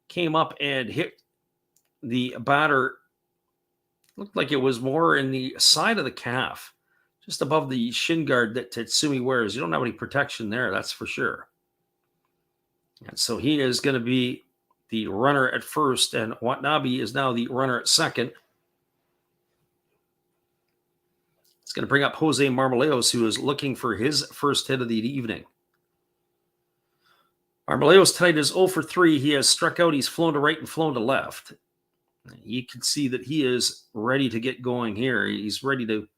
Came up and hit the batter. Looked like it was more in the side of the calf, just above the shin guard that Tatsumi wears. You don't have any protection there, that's for sure. And so he is going to be the runner at first, and Watanabe is now the runner at second. It's going to bring up Jose Marmoleos, who is looking for his first hit of the evening. Marmoleos tonight is 0 for 3. He has struck out. He's flown to right and flown to left. You can see that he is ready to get going here. He's ready to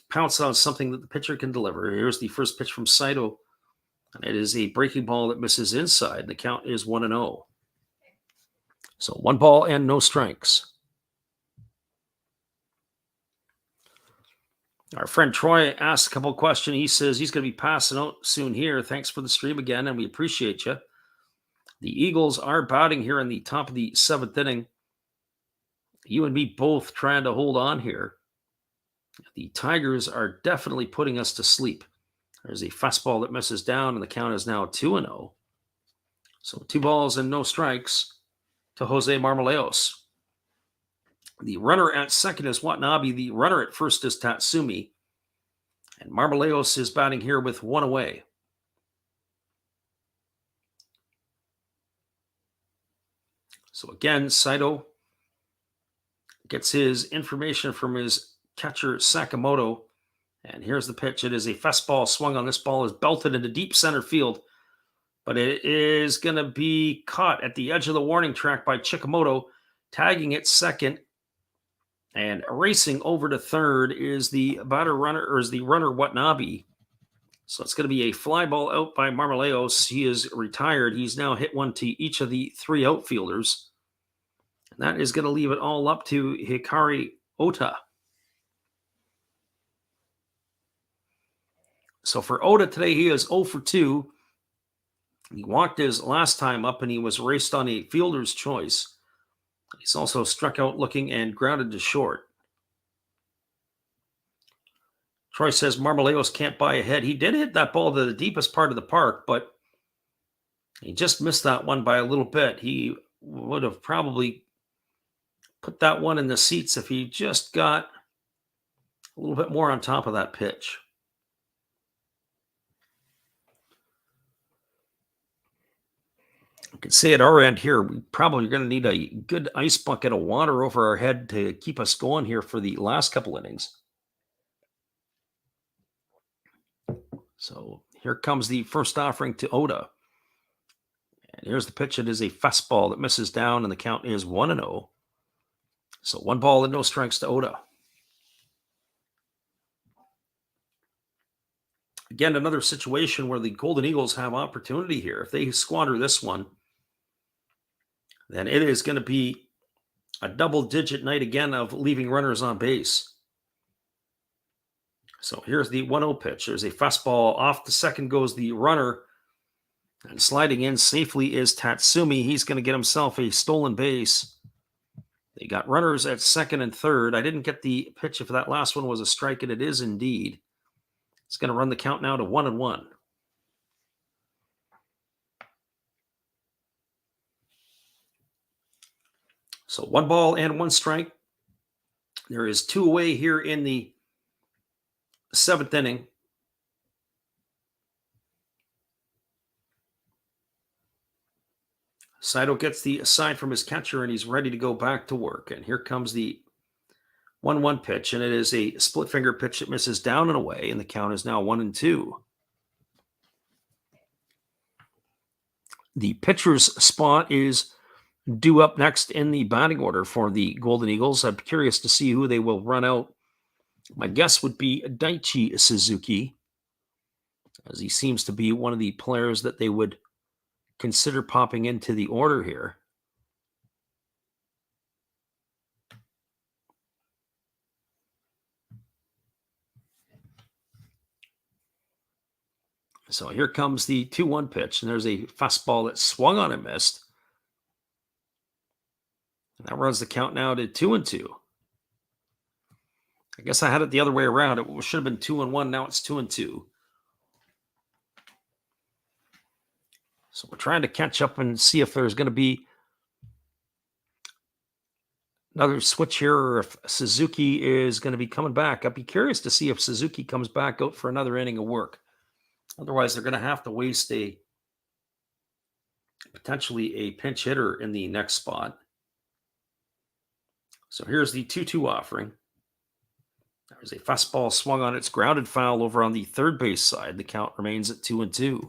pounce on something that the pitcher can deliver. Here's the first pitch from Saito. And it is a breaking ball that misses inside. The count is 1-0. So 1 ball and no strikes. Our friend Troy asked a couple of questions. He says he's going to be passing out soon here. Thanks for the stream again, and we appreciate you. The Eagles are batting here in the top of the 7th inning. You and me both trying to hold on here. The Tigers are definitely putting us to sleep. There's a fastball that misses down, and the count is now 2-0. So 2 balls and no strikes to Jose Marmoleos. The runner at second is Watanabe. The runner at first is Tatsumi. And Marmoleos is batting here with one away. So again, Saito gets his information from his catcher Sakamoto. And here's the pitch. It is a fastball swung on. This ball is belted into deep center field, but it is going to be caught at the edge of the warning track by Chikamoto, tagging it second. And racing over to third is the runner Watanabe. So it's going to be a fly ball out by Marmoleos. He is retired. He's now hit one to each of the three outfielders. And that is going to leave it all up to Hikari Ota. So for Ota today, he is 0 for 2. He walked his last time up and he was raced on a fielder's choice. He's also struck out looking and grounded to short. Troy says Marmoleos can't buy ahead. He did hit that ball to the deepest part of the park, but he just missed that one by a little bit. He would have probably put that one in the seats if he just got a little bit more on top of that pitch. You can see at our end here, we probably are going to need a good ice bucket of water over our head to keep us going here for the last couple innings. So here comes the first offering to Ota. And here's the pitch. It is a fastball that misses down, and the count is 1-0. So 1 ball and no strikes to Ota. Again, another situation where the Golden Eagles have opportunity here. If they squander this one, then it is going to be a double-digit night again of leaving runners on base. So here's the 1-0 pitch. There's a fastball. Off the second goes the runner. And sliding in safely is Tatsumi. He's going to get himself a stolen base. They got runners at second and third. I didn't get the pitch if that last one was a strike, and it is indeed. It's going to run the count now to 1-1. So 1 ball and 1 strike. There is 2 away here in the 7th inning. Saito gets the sign from his catcher, and he's ready to go back to work. And here comes the 1-1 pitch, and it is a split finger pitch that misses down and away, and the count is now 1-2. The pitcher's spot is due up next in the batting order for the Golden Eagles. I'm curious to see who they will run out. My guess would be Daichi Suzuki, as he seems to be one of the players that they would consider popping into the order here. So here comes the 2-1 pitch, and there's a fastball that swung on and missed. And that runs the count now to 2-2. I guess I had it the other way around. It should have been 2-1. Now it's 2-2. So we're trying to catch up and see if there's going to be another switch here, or if Suzuki is going to be coming back. I'd be curious to see if Suzuki comes back out for another inning of work. Otherwise, they're going to have to waste potentially a pinch hitter in the next spot. So here's the 2-2 offering. There's a fastball swung on. It's grounded foul over on the third base side. The count remains at 2-2.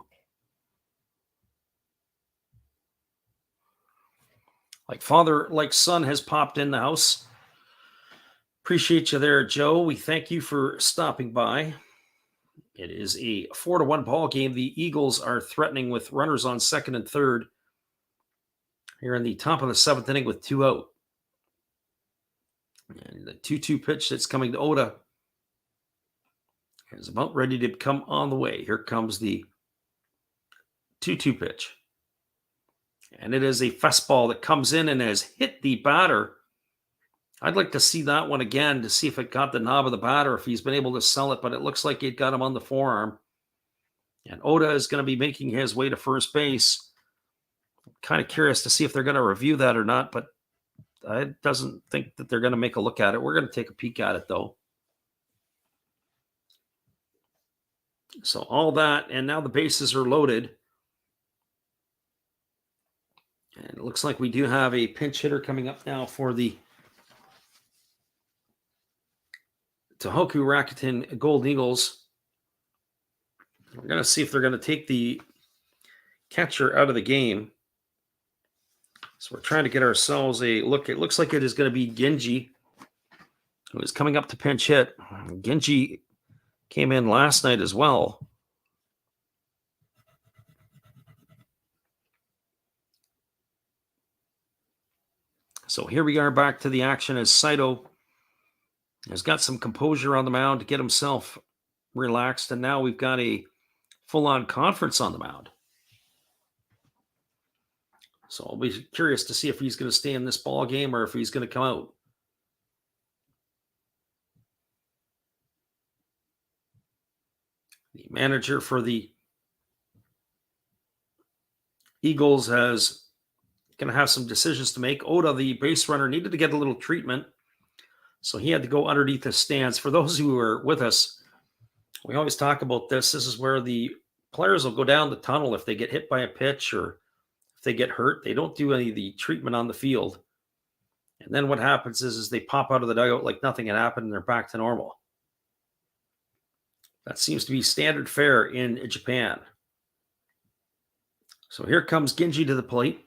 Like father, like son has popped in the house. Appreciate you there, Joe. We thank you for stopping by. It is a 4-1 ball game. The Eagles are threatening with runners on second and third here in the top of the 7th inning with 2 out. And the 2-2 pitch that's coming to Ota is about ready to come on the way. Here comes the 2-2 pitch. And it is a fastball that comes in and has hit the batter. I'd like to see that one again to see if it got the knob of the batter, if he's been able to sell it, but it looks like it got him on the forearm. And Ota is going to be making his way to first base. I'm kind of curious to see if they're going to review that or not, but I doesn't think that they're going to make a look at it. We're going to take a peek at it, though. So all that, and now the bases are loaded. And it looks like we do have a pinch hitter coming up now for the Tohoku Rakuten Golden Eagles. We're going to see if they're going to take the catcher out of the game. So we're trying to get ourselves a look. It looks like it is going to be Genji, who is coming up to pinch hit. Genji came in last night as well. So here we are back to the action as Saito has got some composure on the mound to get himself relaxed. And now we've got a full-on conference on the mound. So I'll be curious to see if he's going to stay in this ball game or if he's going to come out. The manager for the Eagles is going to have some decisions to make. Oda, the base runner, needed to get a little treatment, so he had to go underneath the stands. For those who are with us, we always talk about this. This is where the players will go down the tunnel if they get hit by a pitch or if they get hurt. They don't do any of the treatment on the field. And then what happens is they pop out of the dugout like nothing had happened and they're back to normal. That seems to be standard fare in Japan. So here comes Genji to the plate.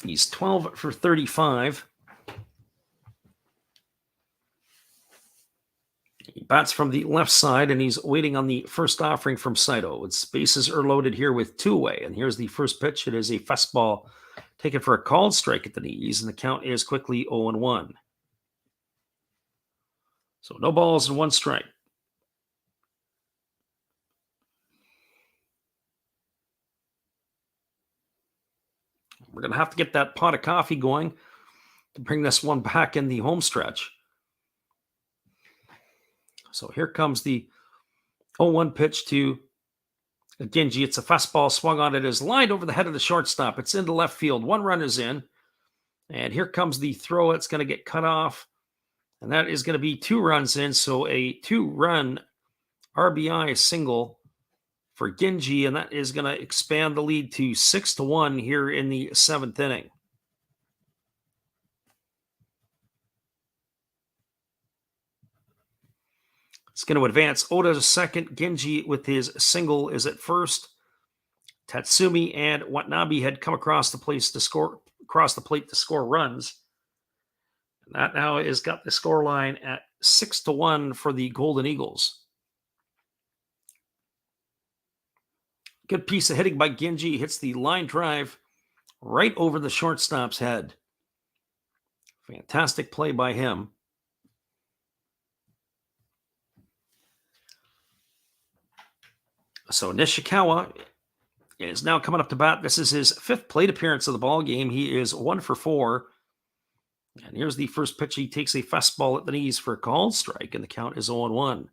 He's 12 for 35. He bats from the left side, and he's waiting on the first offering from Saito. Its bases are loaded here with two away, and here's the first pitch. It is a fastball taken for a called strike at the knees, and the count is quickly 0-1. So no balls and one strike. We're going to have to get that pot of coffee going to bring this one back in the home stretch. So here comes the 0-1 pitch to Genji. It's a fastball swung on. It is lined over the head of the shortstop. It's into left field. One run is in. And here comes the throw. It's going to get cut off. And that is going to be 2 runs in. So a 2-run RBI single for Genji, and that is going to expand the lead to 6-1 here in the 7th inning. It's going to advance Oda to second. Genji with his single is at first. Tatsumi and Watanabe had come across the plate to score runs. And that now has got the score line at 6-1 for the Golden Eagles. Good piece of hitting by Genji. Hits the line drive right over the shortstop's head. Fantastic play by him. So Nishikawa is now coming up to bat. This is his 5th plate appearance of the ball game. He is 1 for 4. And here's the first pitch. He takes a fastball at the knees for a called strike, and the count is 0-1.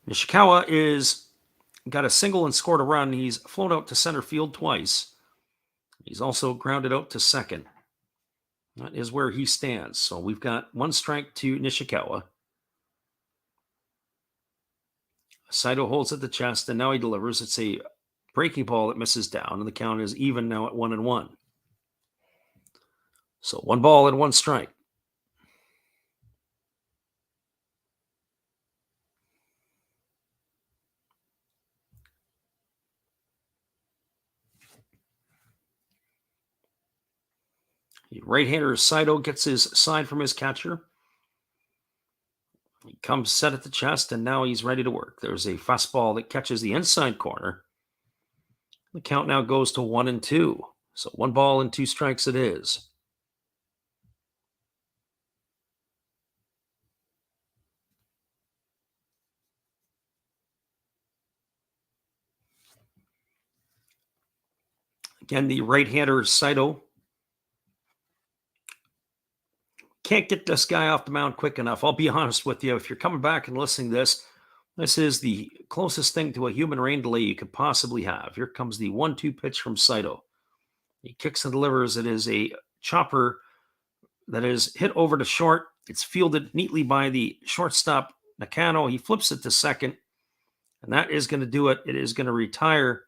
Nishikawa is got a single and scored a run. He's flown out to center field twice. He's also grounded out to second. That is where he stands. So we've got 1 strike to Nishikawa. Saito holds at the chest, and now he delivers. It's a breaking ball that misses down, and the count is even now at 1-1. So 1 ball and 1 strike. The right-hander Saito gets his sign from his catcher. He comes set at the chest, and now he's ready to work. There's a fastball that catches the inside corner. The count now goes to 1-2. So 1 ball and 2 strikes it is. Again, the right-hander Saito can't get this guy off the mound quick enough. I'll be honest with you. If you're coming back and listening to this, this is the closest thing to a human rain delay you could possibly have. Here comes the 1-2 pitch from Saito. He kicks and delivers. It is a chopper that is hit over to short. It's fielded neatly by the shortstop, Nakano. He flips it to second, and that is going to do it. It is going to retire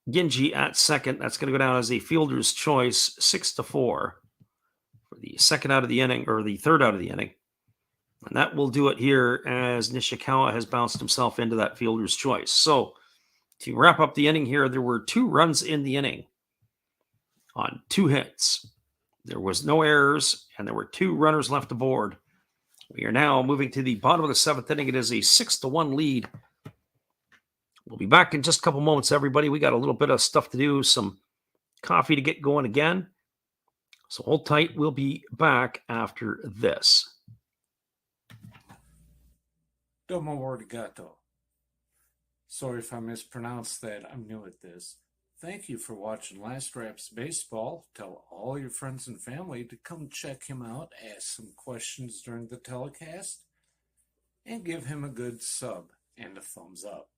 Ginji at second. That's going to go down as a fielder's choice, 6-4 for the second out of the inning, or the third out of the inning. And that will do it here as Nishikawa has bounced himself into that fielder's choice. So to wrap up the inning here, there were 2 runs in the inning on 2 hits. There was no errors, and there were 2 runners left aboard. We are now moving to the bottom of the 7th inning. It is a 6-1 lead. We'll be back in just a couple moments, everybody. We got a little bit of stuff to do, some coffee to get going again. So hold tight. We'll be back after this. Domo arigato. Sorry if I mispronounced that. I'm new at this. Thank you for watching Last Raps Baseball. Tell all your friends and family to come check him out, ask some questions during the telecast, and give him a good sub and a thumbs up.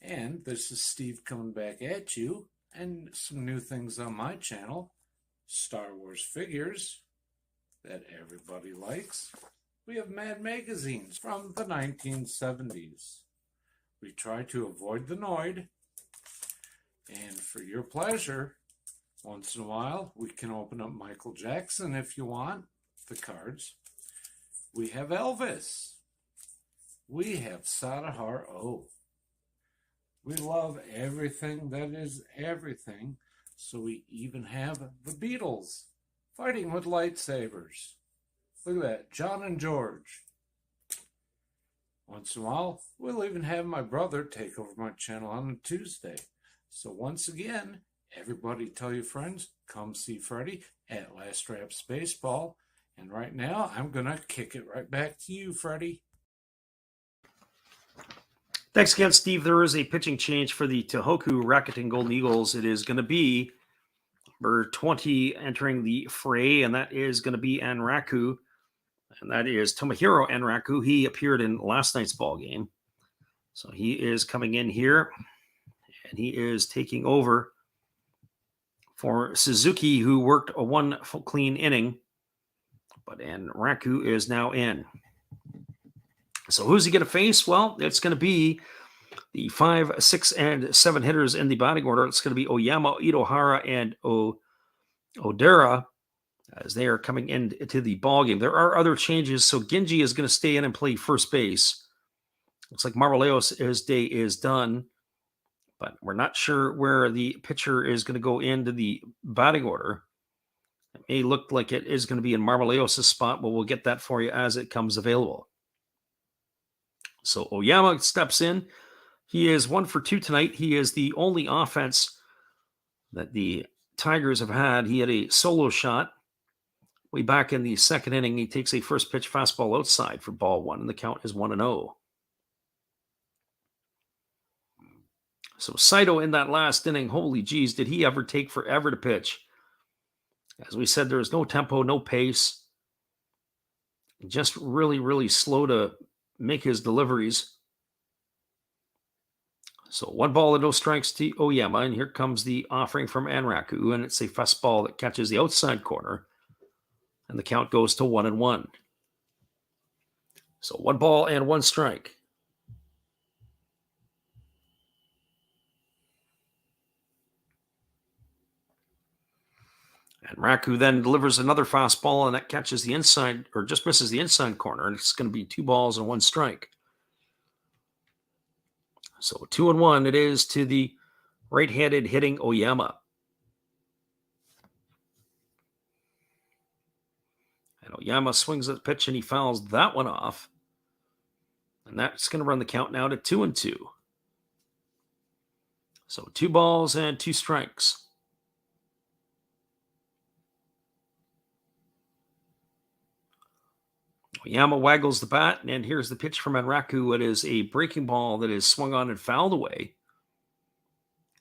And this is Steve coming back at you, and some new things on my channel. Star Wars figures that everybody likes. We have Mad magazines from the 1970s. We try to avoid the Noid. And for your pleasure, once in a while, we can open up Michael Jackson if you want, the cards. We have Elvis. We have Sadahar O. We love everything that is everything, so we even have the Beatles fighting with lightsabers. Look at that, John and George. Once in a while, we'll even have my brother take over my channel on a Tuesday. So once again, everybody tell your friends, come see Freddie at Last Raps Baseball. And right now, I'm going to kick it right back to you, Freddie. Thanks again, Steve. There is a pitching change for the Tohoku Rakuten Golden Eagles. It is going to be number 20 entering the fray, and that is going to be Anraku. And that is Tomohiro Anraku. He appeared in last night's ball game. So he is coming in here, and he is taking over for Suzuki, who worked a 1 full clean inning. But Anraku is now in. So who's he going to face? Well, it's going to be the 5, 6, and 7 hitters in the batting order. It's going to be Oyama, Itohara, and Odera as they are coming into the ball game. There are other changes. So Ginji is going to stay in and play first base. Looks like Marmoleos' day is done, but we're not sure where the pitcher is going to go into the batting order. It may look like it is going to be in Marmoleos' spot, but we'll get that for you as it comes available. So Oyama steps in. He is 1 for 2 tonight. He is the only offense that the Tigers have had. He had a solo shot way back in the 2nd inning. He takes a first pitch fastball outside for ball 1, and the count is 1-0. So Saito in that last inning, holy geez, did he ever take forever to pitch? As we said, there is no tempo, no pace. Just really, really slow to make his deliveries. So 1 ball and no strikes to Oyama, and here comes the offering from Anraku, and it's a fastball that catches the outside corner, and the count goes to 1-1. So 1 ball and 1 strike. And Raku then delivers another fastball, and that catches the inside, or just misses the inside corner, and it's going to be 2 balls and 1 strike. So 2-1 it is to the right-handed hitting Oyama. And Oyama swings at the pitch, and he fouls that one off. And that's going to run the count now to 2-2. So 2 balls and 2 strikes. Oyama waggles the bat, and here's the pitch from Anraku. It is a breaking ball that is swung on and fouled away.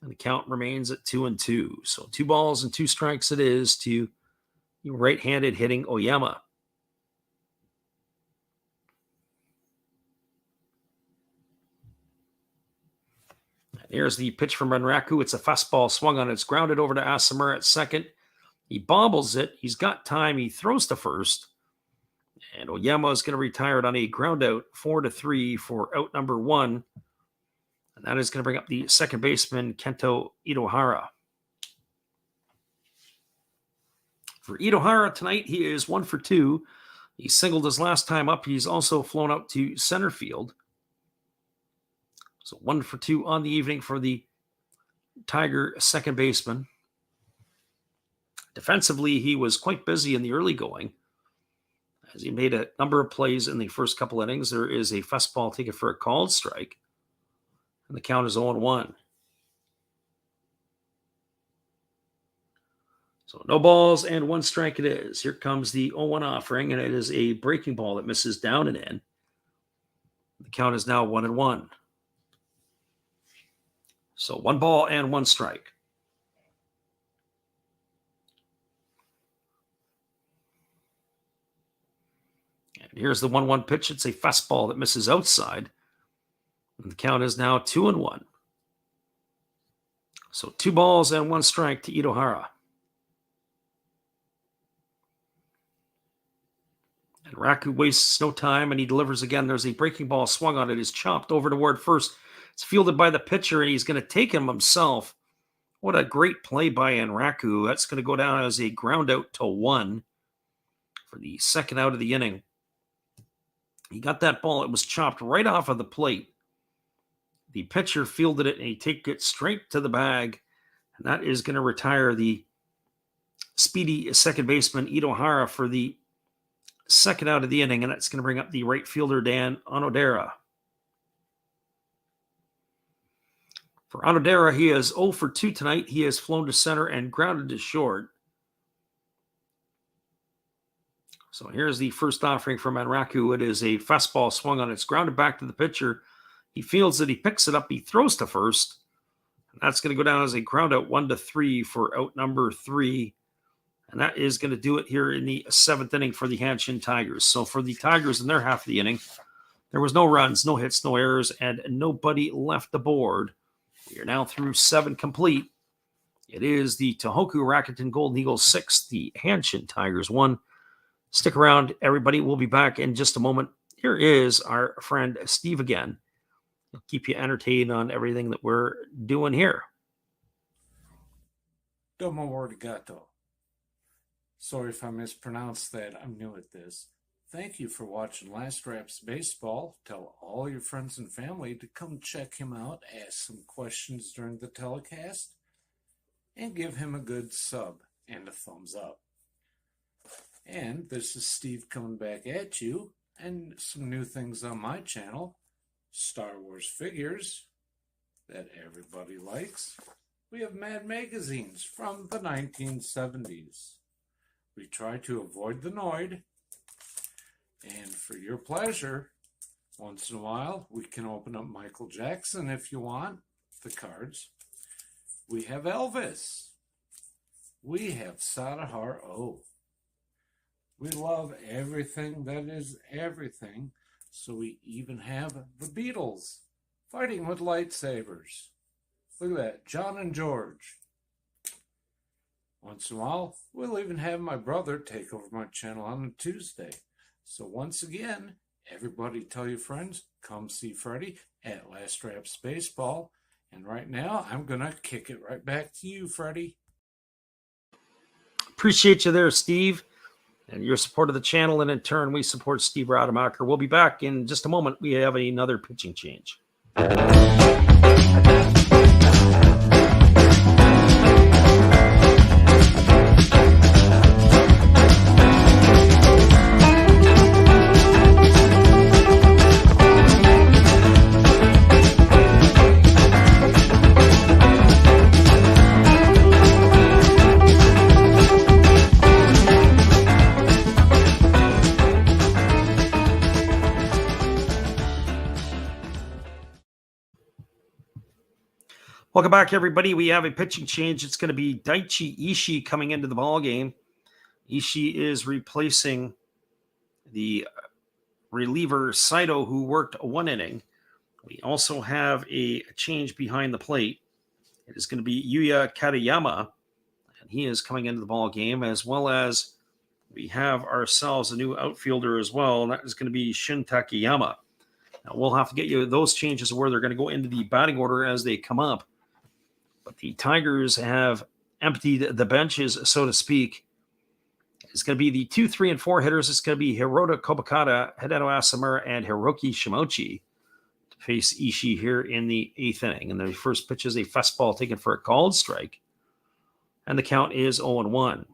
And the count remains at 2-2. So 2 balls and 2 strikes it is to right-handed hitting Oyama. Here's the pitch from Renraku. It's a fastball swung on. It's grounded over to Asamer at second. He bobbles it. He's got time. He throws to first. And Oyama is going to retire it on a ground out, 4-3 for out number 1. And that is going to bring up the second baseman, Kento Itohara. For Itohara tonight, he is 1 for 2. He singled his last time up. He's also flown out to center field. So 1 for 2 on the evening for the Tiger second baseman. Defensively, he was quite busy in the early going, as he made a number of plays in the first couple innings. There is a fastball taken for a called strike, and the count is 0-1. So no balls and 1 strike it is. Here comes the 0-1 offering, and it is a breaking ball that misses down and in. The count is now 1-1. So 1 ball and 1 strike. And here's the 1-1 pitch. It's a fastball that misses outside. And the count is now 2-1. So 2 balls and 1 strike to Itohara. And Raku wastes no time, and he delivers again. There's a breaking ball swung on it. It's chopped over toward first. It's fielded by the pitcher, and he's going to take him himself. What a great play by Enraku. That's going to go down as a ground out to 1 for the second out of the inning. He got that ball. It was chopped right off of the plate. The pitcher fielded it, and he took it straight to the bag. And that is going to retire the speedy second baseman, Itohara, for the second out of the inning. And that's going to bring up the right fielder, Dan Onodera. For Onodera, he is 0 for 2 tonight. He has flown to center and grounded to short. So here's the first offering from Enraku. It is a fastball swung on. It's grounded back to the pitcher. He fields it. He picks it up. He throws to first. And that's going to go down as a ground out 1-3 for out number 3. And that is going to do it here in the 7th inning for the Hanshin Tigers. So for the Tigers in their half of the inning, there was no runs, no hits, no errors, and nobody left the board. We are now through 7 complete. It is the Tohoku Rakuten Golden Eagles 6, the Hanshin Tigers 1. Stick around, everybody. We'll be back in just a moment. Here is our friend Steve again. He'll keep you entertained on everything that we're doing here. Domo arigato. Sorry if I mispronounced that. I'm new at this. Thank you for watching Last Raps Baseball. Tell all your friends and family to come check him out, ask some questions during the telecast, and give him a good sub and a thumbs up. And this is Steve coming back at you, and some new things on my channel. Star Wars figures that everybody likes. We have Mad magazines from the 1970s. We try to avoid the Noid. And for your pleasure, once in a while, we can open up Michael Jackson if you want, the cards. We have Elvis. We have Sadahar O. We love everything that is everything, so we even have the Beatles fighting with lightsabers. Look at that, John and George. Once in a while, we'll even have my brother take over my channel on a Tuesday. So once again, everybody tell your friends, come see Freddie at Last Raps Baseball. And right now, I'm going to kick it right back to you, Freddie. Appreciate you there, Steve, and your support of the channel. And in turn, we support Steve Rademacher. We'll be back in just a moment. We have another pitching change. Welcome back, everybody. We have a pitching change. It's going to be Daichi Ishii coming into the ball game. Ishii is replacing the reliever Saito, who worked 1 inning. We also have a change behind the plate. It is going to be Yuya Katayama, and he is coming into the ball game, as well as we have ourselves a new outfielder as well, and that is going to be Shin Takayama. Now, we'll have to get you those changes where they're going to go into the batting order as they come up. But the Tigers have emptied the benches, so to speak. It's going to be the 2, 3, and 4 hitters. It's going to be Hirota Kobakata, Hideo Asamura, and Hiroki Shimochi to face Ishii here in the 8th inning. And the first pitch is a fastball taken for a called strike. And the count is 0-1.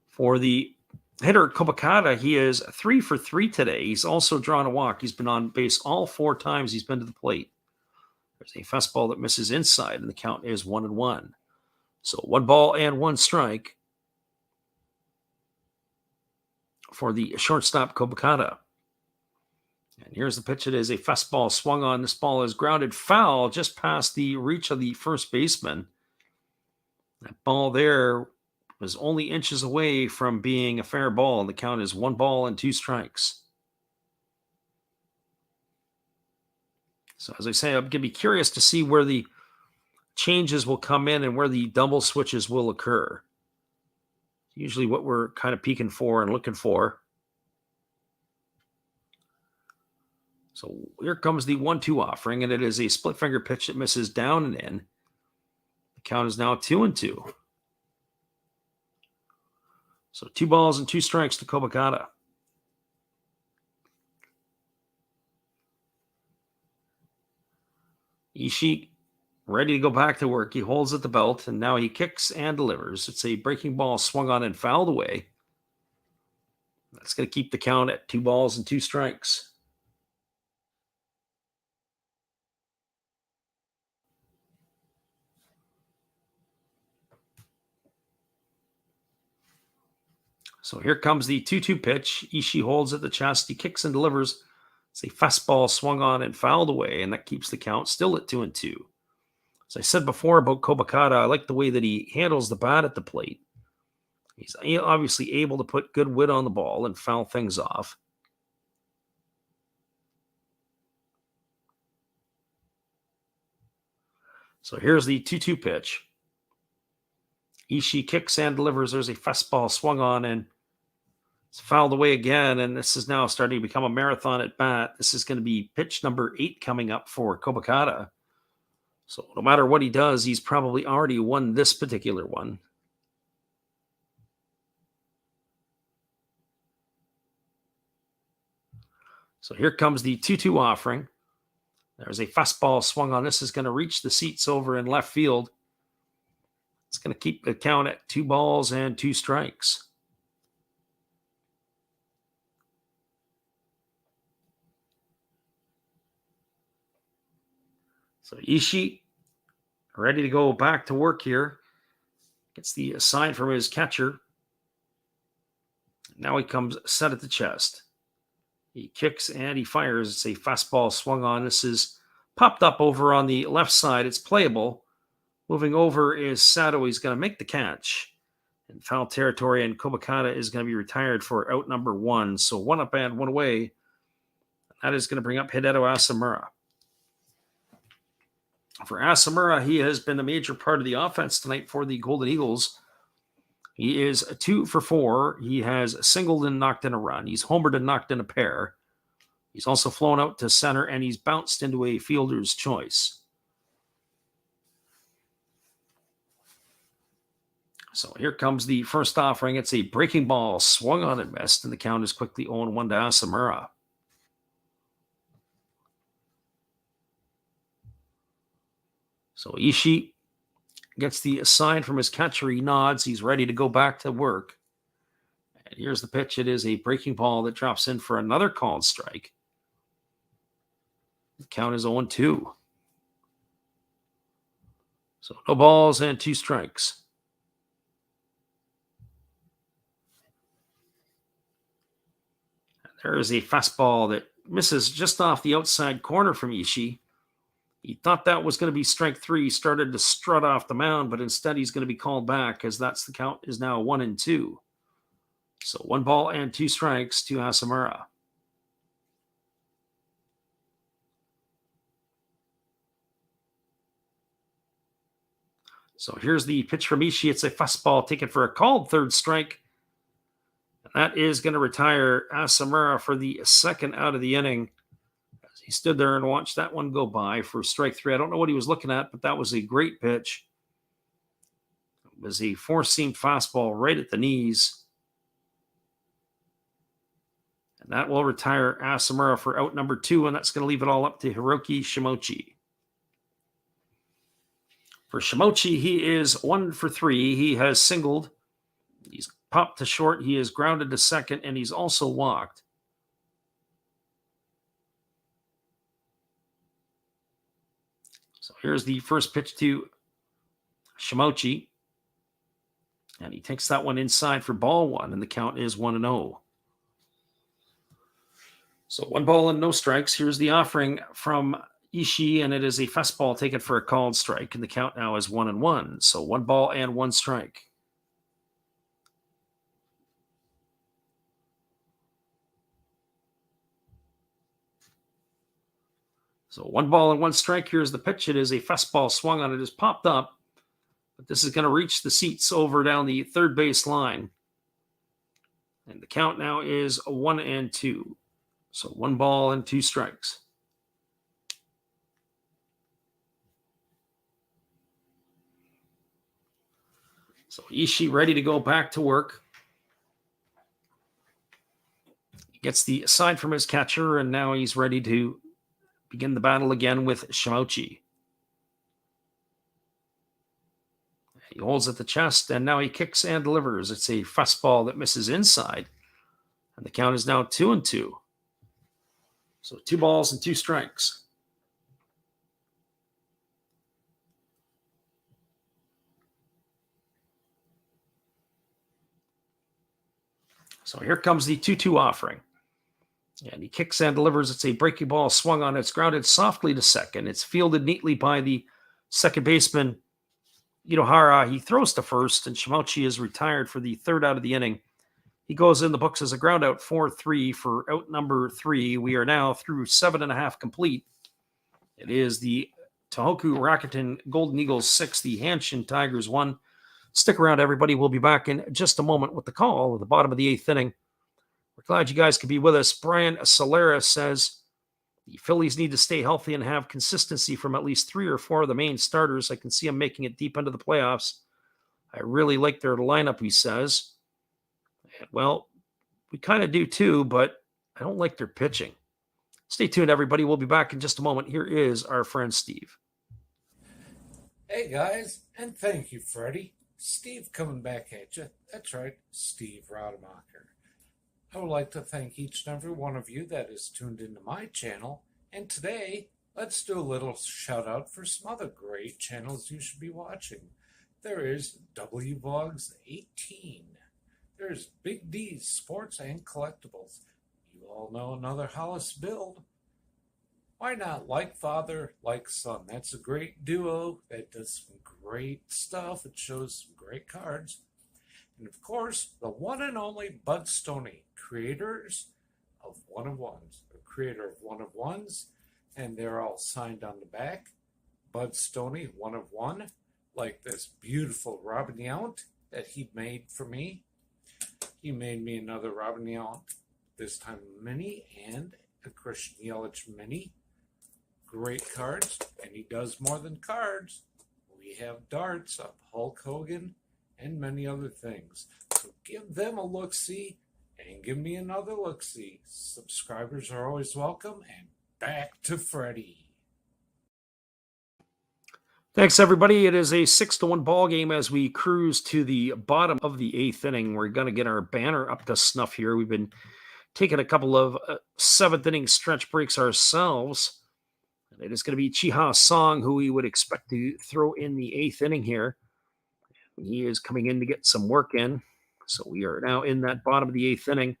For the hitter Kobakata, he is 3 for 3 today. He's also drawn a walk. He's been on base all 4 times he's been to the plate. There's a fastball that misses inside, and the count is 1-1. So 1 ball and 1 strike for the shortstop Kobakata. And here's the pitch. It is a fastball swung on. This ball is grounded foul just past the reach of the first baseman. That ball there was only inches away from being a fair ball, and the count is 1 ball and 2 strikes. So as I say, I'm going to be curious to see where the changes will come in and where the double switches will occur. Usually what we're kind of peeking for and looking for. So here comes the 1-2 offering, and it is a split finger pitch that misses down and in. The count is now 2-2. So 2 balls and 2 strikes to Kobakata. Ishii ready to go back to work. He holds at the belt, and now he kicks and delivers. It's a breaking ball swung on and fouled away. That's going to keep the count at 2 balls and 2 strikes. So here comes the 2-2 pitch. Ishii holds at the chest. He kicks and delivers. It's a fastball swung on and fouled away, and that keeps the count still at 2-2. As I said before about Kobakata, I like the way that he handles the bat at the plate. He's obviously able to put good wit on the ball and foul things off. So here's the 2-2 pitch. Ishii kicks and delivers. There's a fastball swung on and it's fouled away again, and this is now starting to become a marathon at bat. This is going to be pitch number 8 coming up for Kobakata. So no matter what he does, he's probably already won this particular one. So here comes the 2-2 offering. There's a fastball swung on. This is going to reach the seats over in left field. It's going to keep the count at 2 balls and 2 strikes. So Ishii ready to go back to work here. Gets the sign from his catcher. Now he comes set at the chest. He kicks and he fires. It's a fastball swung on. This is popped up over on the left side. It's playable. Moving over is Sato. He's going to make the catch in foul territory, and Kobakata is going to be retired for out number 1. So 1 up and 1 away. That is going to bring up Hideo Asamura. For Asamura, he has been a major part of the offense tonight for the Golden Eagles. He is 2 for 4. He has singled and knocked in a run. He's homered and knocked in a pair. He's also flown out to center, and he's bounced into a fielder's choice. So here comes the first offering. It's a breaking ball swung on and missed, and the count is quickly 0-1 to Asamura. So Ishii gets the sign from his catcher. He nods. He's ready to go back to work. And here's the pitch. It is a breaking ball that drops in for another called strike. The count is 0-2. So no balls and 2 strikes. And there is a fastball that misses just off the outside corner from Ishii. He thought that was going to be strike 3. He started to strut off the mound, but instead he's going to be called back as that's the count is now 1-2. So 1 ball and 2 strikes to Asamura. So here's the pitch from Ishii. It's a fastball taken for a called third strike. And that is going to retire Asamura for the second out of the inning. As he stood there and watched that one go by for strike three. I don't know what he was looking at, but that was a great pitch. It was a four-seam fastball right at the knees. And that will retire Asamura for out number 2, and that's going to leave it all up to Hiroki Shimochi. For Shimochi, he is 1 for 3. He has singled. He's popped to short. He is grounded to second, and he's also walked. So here's the first pitch to Shimochi. And he takes that one inside for ball 1, and the count is 1-0. So 1 ball and no strikes. Here's the offering from Ishii, and it is a fastball taken for a called strike, and the count now is 1-1. So 1 ball and 1 strike. So 1 ball and 1 strike. Here's the pitch. It is a fastball swung on. It has popped up, but this is going to reach the seats over down the third base line. And the count now is 1-2. So 1 ball and 2 strikes. So Ishii ready to go back to work. He gets the sign from his catcher, and now he's ready to begin the battle again with Shimochi. He holds at the chest, and now he kicks and delivers. It's a fastball that misses inside, and the count is now 2-2. So 2 balls and 2 strikes. So here comes the 2-2 offering. And he kicks and delivers. It's a breaking ball swung on. It's grounded softly to second. It's fielded neatly by the second baseman, Itohara. He throws to first, and Shimochi is retired for the third out of the inning. He goes in the books as a ground out 4-3 for out number 3. We are now through 7.5 complete. It is the Tohoku Rakuten Golden Eagles 6, the Hanshin Tigers 1. Stick around, everybody. We'll be back in just a moment with the call at the bottom of the 8th inning. We're glad you guys could be with us. Brian Solera says the Phillies need to stay healthy and have consistency from at least 3 or 4 of the main starters. I can see them making it deep into the playoffs. I really like their lineup, he says. And, well, we kind of do too, but I don't like their pitching. Stay tuned, everybody. We'll be back in just a moment. Here is our friend Steve. Hey, guys, and thank you, Freddie. Steve coming back at you. That's right, Steve Rademacher. I would like to thank each and every one of you that is tuned into my channel. And today, let's do a little shout out for some other great channels you should be watching. There is WVogs 18. There's Big D's Sports and Collectibles. You all know another Hollis build. Why not Like Father, Like Son? That's a great duo that does some great stuff. It shows some great cards. And of course, the one and only Bud Stoney, creators of One of Ones, or creator of One of Ones, and they're all signed on the back. Bud Stoney, One of One, like this beautiful Robin Yount that he made for me. He made me another Robin Yount, this time mini, and a Christian Yelich mini. Great cards, and he does more than cards. We have darts of Hulk Hogan and many other things. So give them a look-see and give me another look-see. Subscribers are always welcome, and back to Freddie. Thanks, everybody. It is a 6-1 ball game as we cruise to the bottom of the 8th inning. We're going to get our banner up to snuff here. We've been taking a couple of 7th inning stretch breaks ourselves. It is going to be Chiha Song, who we would expect to throw in the 8th inning here. He is coming in to get some work in. So we are now in that bottom of the 8th inning.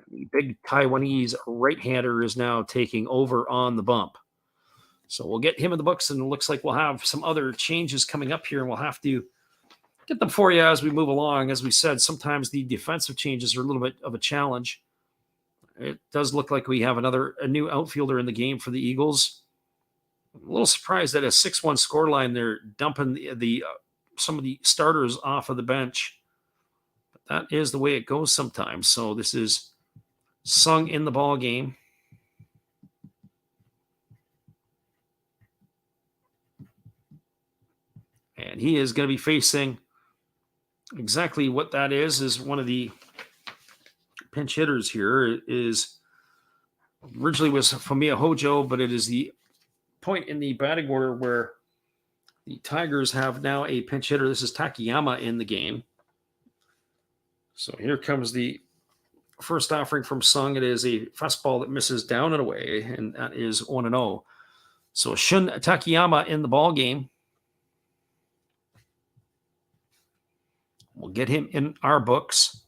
The big Taiwanese right-hander is now taking over on the bump. So we'll get him in the books, and it looks like we'll have some other changes coming up here, and we'll have to get them for you as we move along. As we said, sometimes the defensive changes are a little bit of a challenge. It does look like we have a new outfielder in the game for the Eagles. I'm a little surprised that a 6-1 scoreline, they're dumping the some of the starters off of the bench. But that is the way it goes sometimes. So this is Sung in the ball game. And he is going to be facing exactly what that is one of the pinch hitters here is originally was Fumiya Hojo, but it is the point in the batting order where the Tigers have now a pinch hitter. This is Takayama in the game. So here comes the first offering from Sung. It is a fastball that misses down and away, and that is 1-0. So Shun Takayama in the ball game. We'll get him in our books.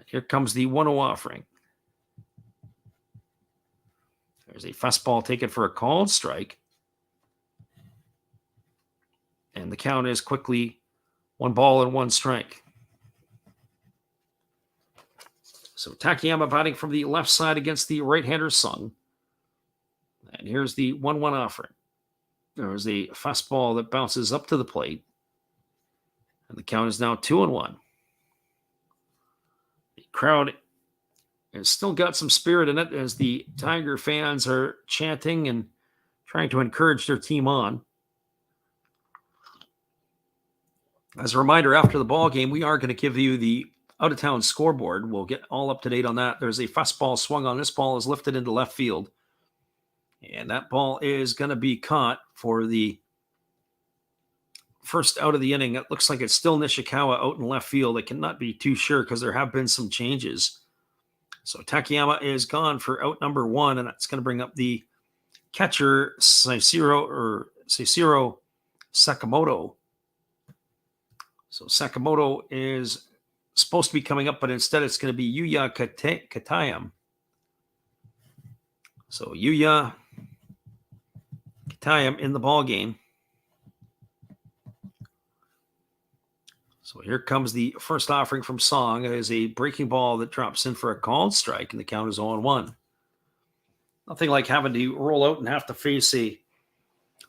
Here comes the 1-0 offering. There's a fastball taken for a called strike. And the count is quickly 1-1 strike. So Takayama batting from the left side against the right-hander Sung. And here's the 1-1 offering. There's a fastball that bounces up to the plate. And the count is now 2-1. The crowd has still got some spirit in it as the Tiger fans are chanting and trying to encourage their team on. As a reminder, after the ball game, we are going to give you the out-of-town scoreboard. We'll get all up to date on that. There's a fastball swung on. This ball is lifted into left field. And that ball is going to be caught for the first out of the inning. It looks like it's still Nishikawa out in left field. I cannot be too sure because there have been some changes. So Takayama is gone for out number 1, and that's going to bring up the catcher, Seisiro Sakamoto. So Sakamoto is supposed to be coming up, but instead it's going to be Yuya Katayam. So Yuya Katayam in the ball game. So here comes the first offering from Song. It is a breaking ball that drops in for a called strike, and the count is 0-1. Nothing like having to roll out and have to face a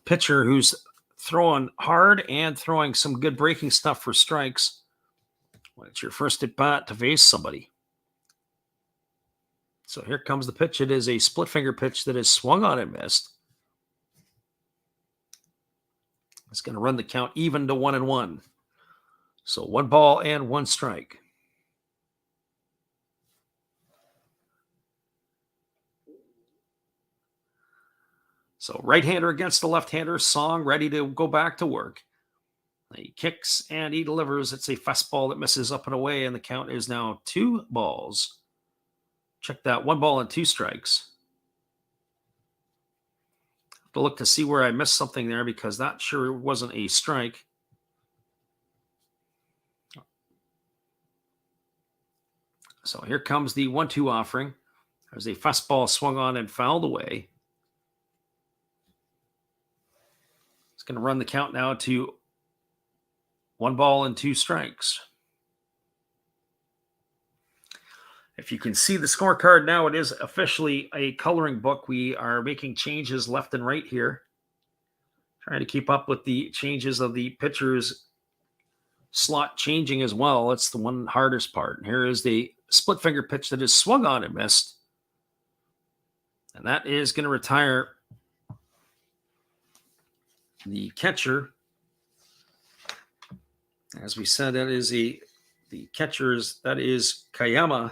pitcher who's throwing hard and throwing some good breaking stuff for strikes when it's your first at bat to face somebody. So here comes the pitch. It is a split finger pitch that is swung on and missed. It's going to run the count even to 1-1. So 1-1 strike. So right-hander against the left-hander, Song ready to go back to work. He kicks and he delivers. It's a fastball that misses up and away, and the count is now 2 balls. Check that, 1-2 strikes. Have to look to see where I missed something there because that sure wasn't a strike. So here comes the 1-2 offering. There's a fastball swung on and fouled away. It's going to run the count now to 1-2 strikes. If you can see the scorecard now, it is officially a coloring book. We are making changes left and right here. Trying to keep up with the changes of the pitchers' slot changing as well. That's the one hardest part. And here is the split finger pitch that is swung on and missed. And that is going to retire the catcher. As we said, that is the catcher's, that is Kariyama.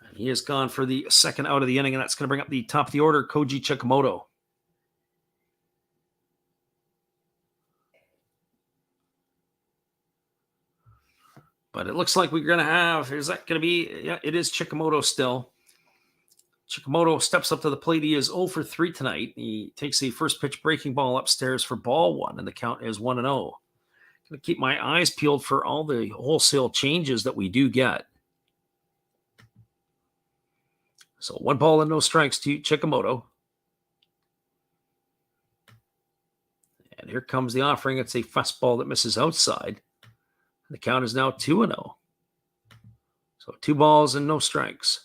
And he is gone for the second out of the inning, and that's going to bring up the top of the order, Koji Chikamoto. But it looks like we're going to have, is that going to be, yeah, it is Chikamoto still. Chikamoto steps up to the plate. He is 0 for 3 tonight. He takes the first pitch breaking ball upstairs for ball 1, and the count is 1-0. Going to keep my eyes peeled for all the wholesale changes that we do get. So 1-0 strikes to Chikamoto. And here comes the offering. It's a fastball that misses outside. The count is now 2-0. So 2 balls and no strikes.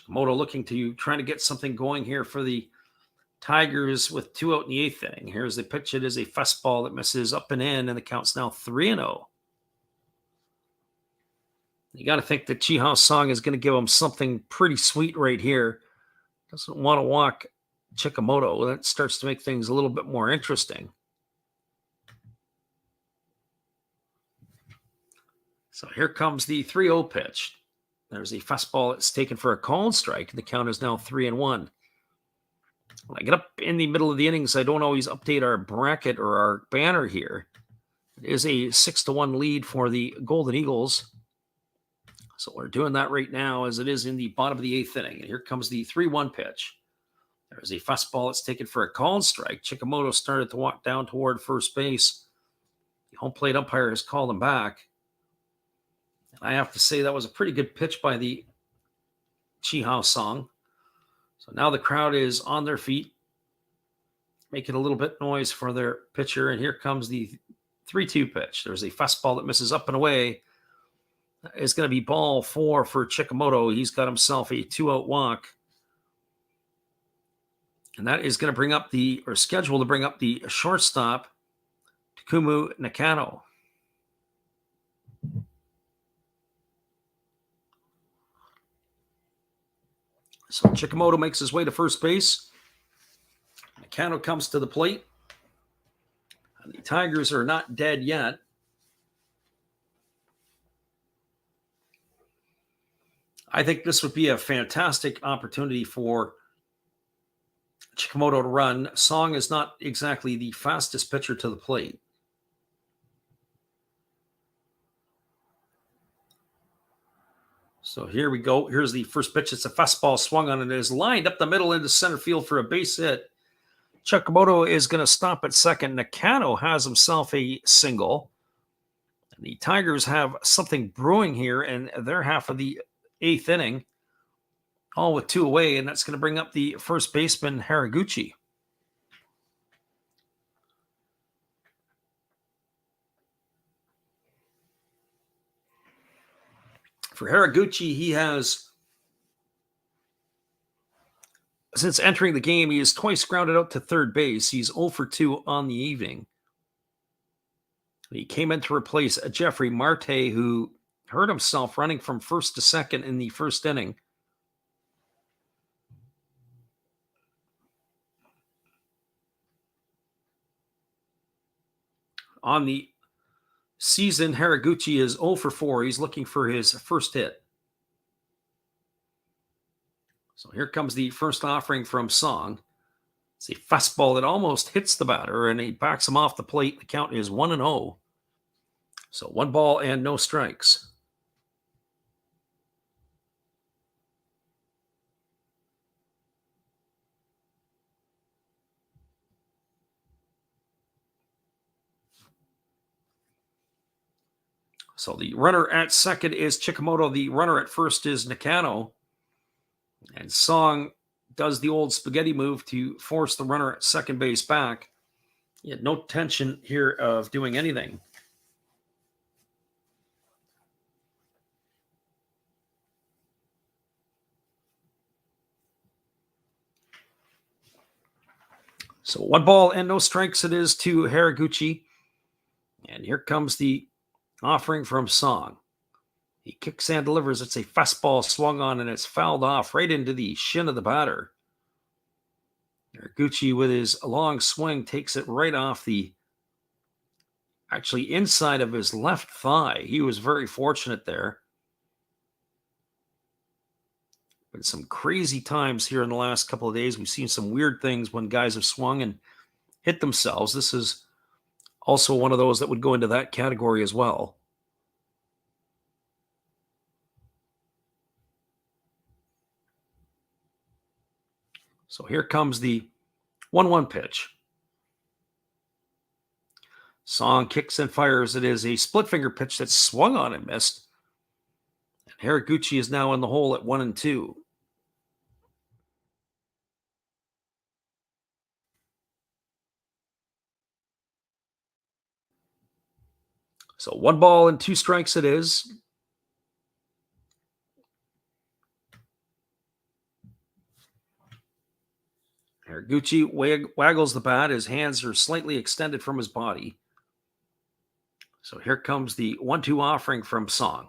Chikamoto looking to trying to get something going here for the Tigers with 2 out in the 8th inning. Here's the pitch. It is a fastball that misses up and in, and the count's now 3-0. You got to think that Chihao Song is going to give him something pretty sweet right here. Doesn't want to walk Chikamoto. That starts to make things a little bit more interesting. So here comes the 3-0 pitch. There's a fastball that's taken for a called strike. The count is now 3-1. When I get up in the middle of the innings, I don't always update our bracket or our banner here. It is a 6-1 lead for the Golden Eagles. So we're doing that right now as it is in the bottom of the 8th inning. And here comes the 3-1 pitch. There's a fastball that's taken for a called strike. Chikamoto started to walk down toward first base. The home plate umpire has called him back. And I have to say that was a pretty good pitch by the Chihao Song. So now the crowd is on their feet, making a little bit noise for their pitcher. And here comes the 3-2 pitch. There's a fastball that misses up and away. It's going to be ball 4 for Chikamoto. He's got himself a 2-out walk. And that is going to bring up scheduled to bring up the shortstop, Takumu Nakano. So Chikamoto makes his way to first base. Nakano comes to the plate. And the Tigers are not dead yet. I think this would be a fantastic opportunity for Chikamoto to run. Song is not exactly the fastest pitcher to the plate. So here we go. Here's the first pitch. It's a fastball swung on, and it is lined up the middle into center field for a base hit. Chikamoto is going to stop at second. Nakano has himself a single. And the Tigers have something brewing here in their half of the 8th inning, all with 2 away, and that's going to bring up the first baseman, Haraguchi. For Haraguchi, he has, since entering the game, he has twice grounded out to third base. He's 0 for 2 on the evening. He came in to replace Jeffrey Marte, who hurt himself running from first to second in the first inning. On the season, Haraguchi is 0 for 4. He's looking for his first hit. So here comes the first offering from Song. It's a fastball that almost hits the batter, and he backs him off the plate. The count is 1-0. So 1 ball and no strikes. So the runner at second is Chikamoto. The runner at first is Nakano. And Song does the old spaghetti move to force the runner at second base back. He had no tension here of doing anything. So 1 ball and no strikes it is to Haraguchi. And here comes the offering from Song. He kicks and delivers. It's a fastball swung on, and it's fouled off right into the shin of the batter. Haraguchi, with his long swing, takes it right off actually inside of his left thigh. He was very fortunate there. Been some crazy times here in the last couple of days. We've seen some weird things when guys have swung and hit themselves. This is also one of those that would go into that category as well. So here comes the 1-1 pitch. Song kicks and fires. It is a split finger pitch that's swung on and missed. And Haraguchi is now in the hole at 1-2. So 1 ball and 2 strikes it is. Haraguchi waggles the bat. His hands are slightly extended from his body. So here comes the 1-2 offering from Song.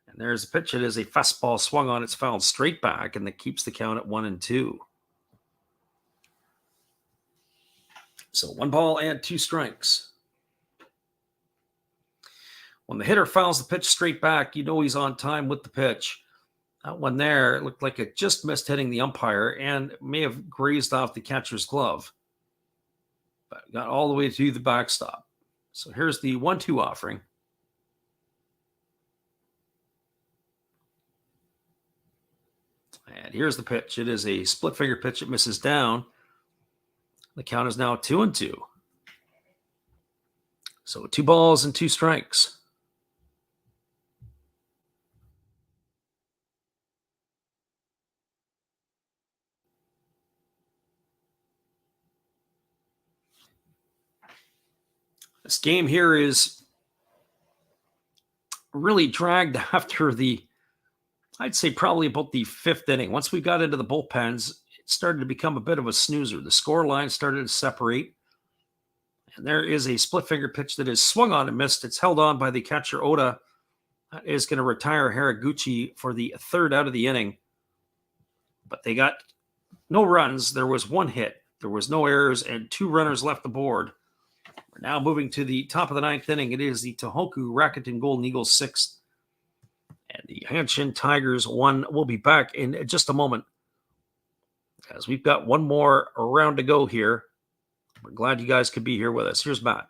And there's a pitch. It is a fastball swung on. It's fouled straight back, and that keeps the count at 1-2. So 1 ball and 2 strikes. When the hitter fouls the pitch straight back, you know he's on time with the pitch. That one there, it looked like it just missed hitting the umpire and may have grazed off the catcher's glove. But got all the way to the backstop. So here's the 1-2 offering. And here's the pitch. It is a split finger pitch. It misses down. The count is now 2-2. So 2 balls and 2 strikes. This game here is really dragged after I'd say probably about the 5th inning. Once we got into the bullpens, it started to become a bit of a snoozer. The score line started to separate. And there is a split finger pitch that is swung on and missed. It's held on by the catcher Oda. That is going to retire Haraguchi for the 3rd out of the inning. But they got no runs. There was 1 hit. There was no errors and 2 runners left the board. We're now moving to the top of the 9th inning. It is the Tohoku Rakuten Golden Eagles 6th. And the Hanshin Tigers 1. We'll be back in just a moment, as we've got one more round to go here. We're glad you guys could be here with us. Here's Matt.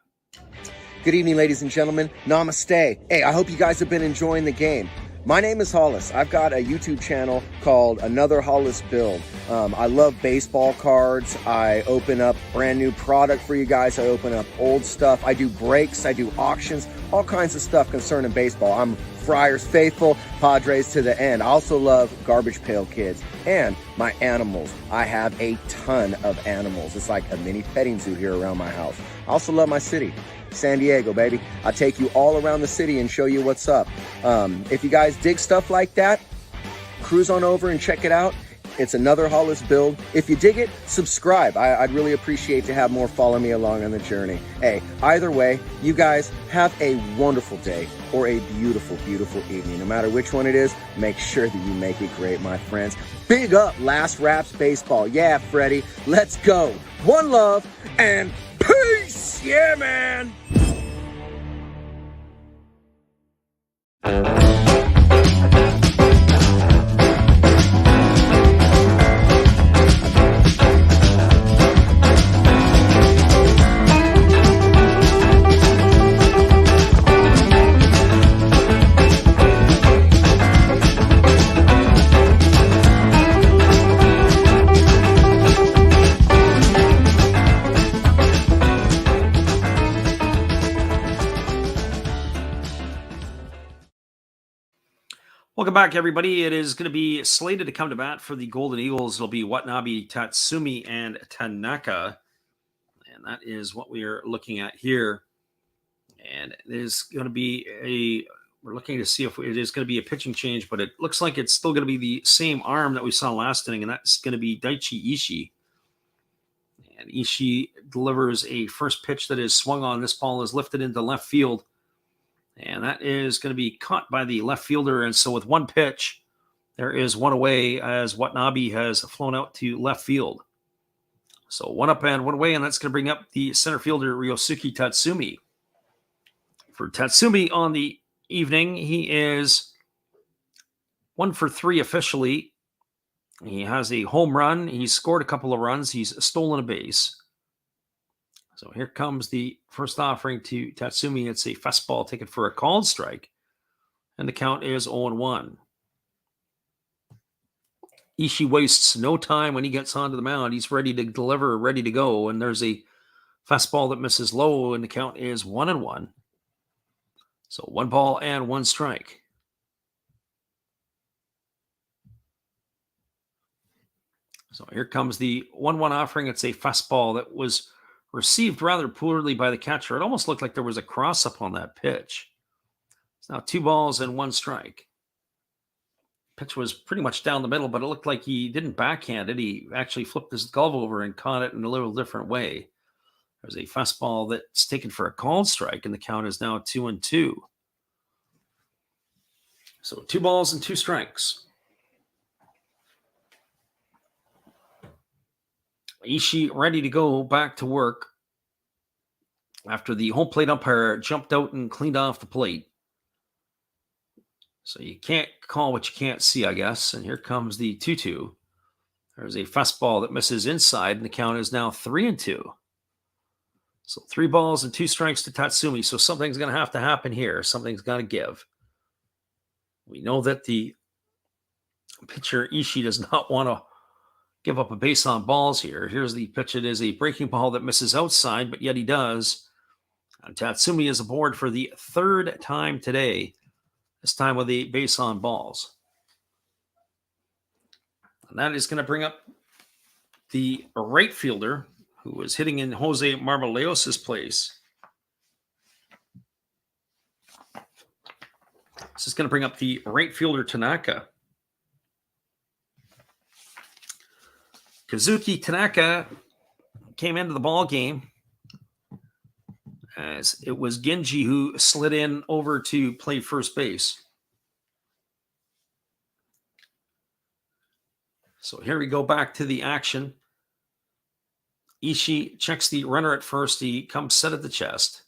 Good evening, ladies and gentlemen. Namaste. Hey, I hope you guys have been enjoying the game. My name is Hollis. I've got a YouTube channel called Another Hollis Build. I love baseball cards. I open up brand new product for you guys. I open up old stuff. I do breaks. I do auctions. All kinds of stuff concerning baseball. I'm Friars faithful, Padres to the end. I also love Garbage Pail Kids and my animals. I have a ton of animals. It's like a mini petting zoo here around my house. I also love my city. San Diego, baby. I'll take you all around the city and show you what's up. If you guys dig stuff like that, cruise on over and check it out. It's Another Hollis Build. If you dig it, subscribe. I'd really appreciate to have more follow me along on the journey. Hey, either way, you guys have a wonderful day or a beautiful, beautiful evening. No matter which one it is, make sure that you make it great, my friends. Big up Last Raps Baseball. Yeah, Freddie, let's go. One love and peace. Yeah, man. Welcome back, everybody. It is going to be slated to come to bat for the Golden Eagles. It'll be Watanabe, Tatsumi, and Tanaka. And that is what we are looking at here. And it is going to be we're looking to see if it is going to be a pitching change, but it looks like it's still going to be the same arm that we saw last inning, and that's going to be Daichi Ishii. And Ishii delivers a first pitch that is swung on. This ball is lifted into left field. And that is going to be caught by the left fielder. And so with one pitch, there is one away as Watanabe has flown out to left field. So one up and one away, and that's going to bring up the center fielder, Ryosuke Tatsumi. For Tatsumi on the evening, he is 1 for 3 officially. He has a home run. He's scored a couple of runs. He's stolen a base. So here comes the first offering to Tatsumi. It's a fastball taken for a called strike. And the count is 0-1. Ishii wastes no time when he gets onto the mound. He's ready to deliver, ready to go. And there's a fastball that misses low, and the count is 1-1. So 1 ball and 1 strike. So here comes the 1-1 offering. It's a fastball that was received rather poorly by the catcher. It almost looked like there was a cross-up on that pitch. It's now 2 balls and 1 strike. Pitch was pretty much down the middle, but it looked like he didn't backhand it. He actually flipped his glove over and caught it in a little different way. There's a fastball that's taken for a called strike, and the count is now 2-2. So 2 balls and 2 strikes. Ishii ready to go back to work after the home plate umpire jumped out and cleaned off the plate. So you can't call what you can't see, I guess. And here comes the 2-2. There's a fastball that misses inside, and the count is now 3-2. So 3 balls and 2 strikes to Tatsumi. So something's going to have to happen here. Something's got to give. We know that the pitcher Ishii does not want to give up a base on balls here. Here's the pitch. It is a breaking ball that misses outside, but yet he does. And Tatsumi is aboard for the 3rd time today, this time with a base on balls. And that is going to bring up the right fielder who was hitting in Jose Marmoleos' place. This is going to bring up the right fielder Tanaka. Kazuki Tanaka came into the ball game as it was Genji who slid in over to play first base. So here we go back to the action. Ishii checks the runner at first. He comes set at the chest.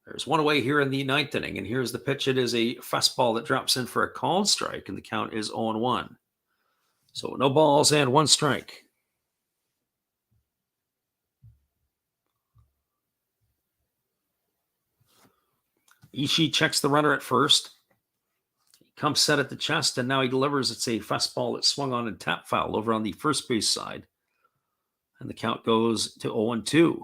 There's one away here in the 9th inning, and here's the pitch. It is a fastball that drops in for a called strike, and the count is 0-1. So no balls and 1 strike. Ishii checks the runner at first. He comes set at the chest, and now he delivers. It's a fastball that swung on and tap foul over on the first base side. And the count goes to 0-2.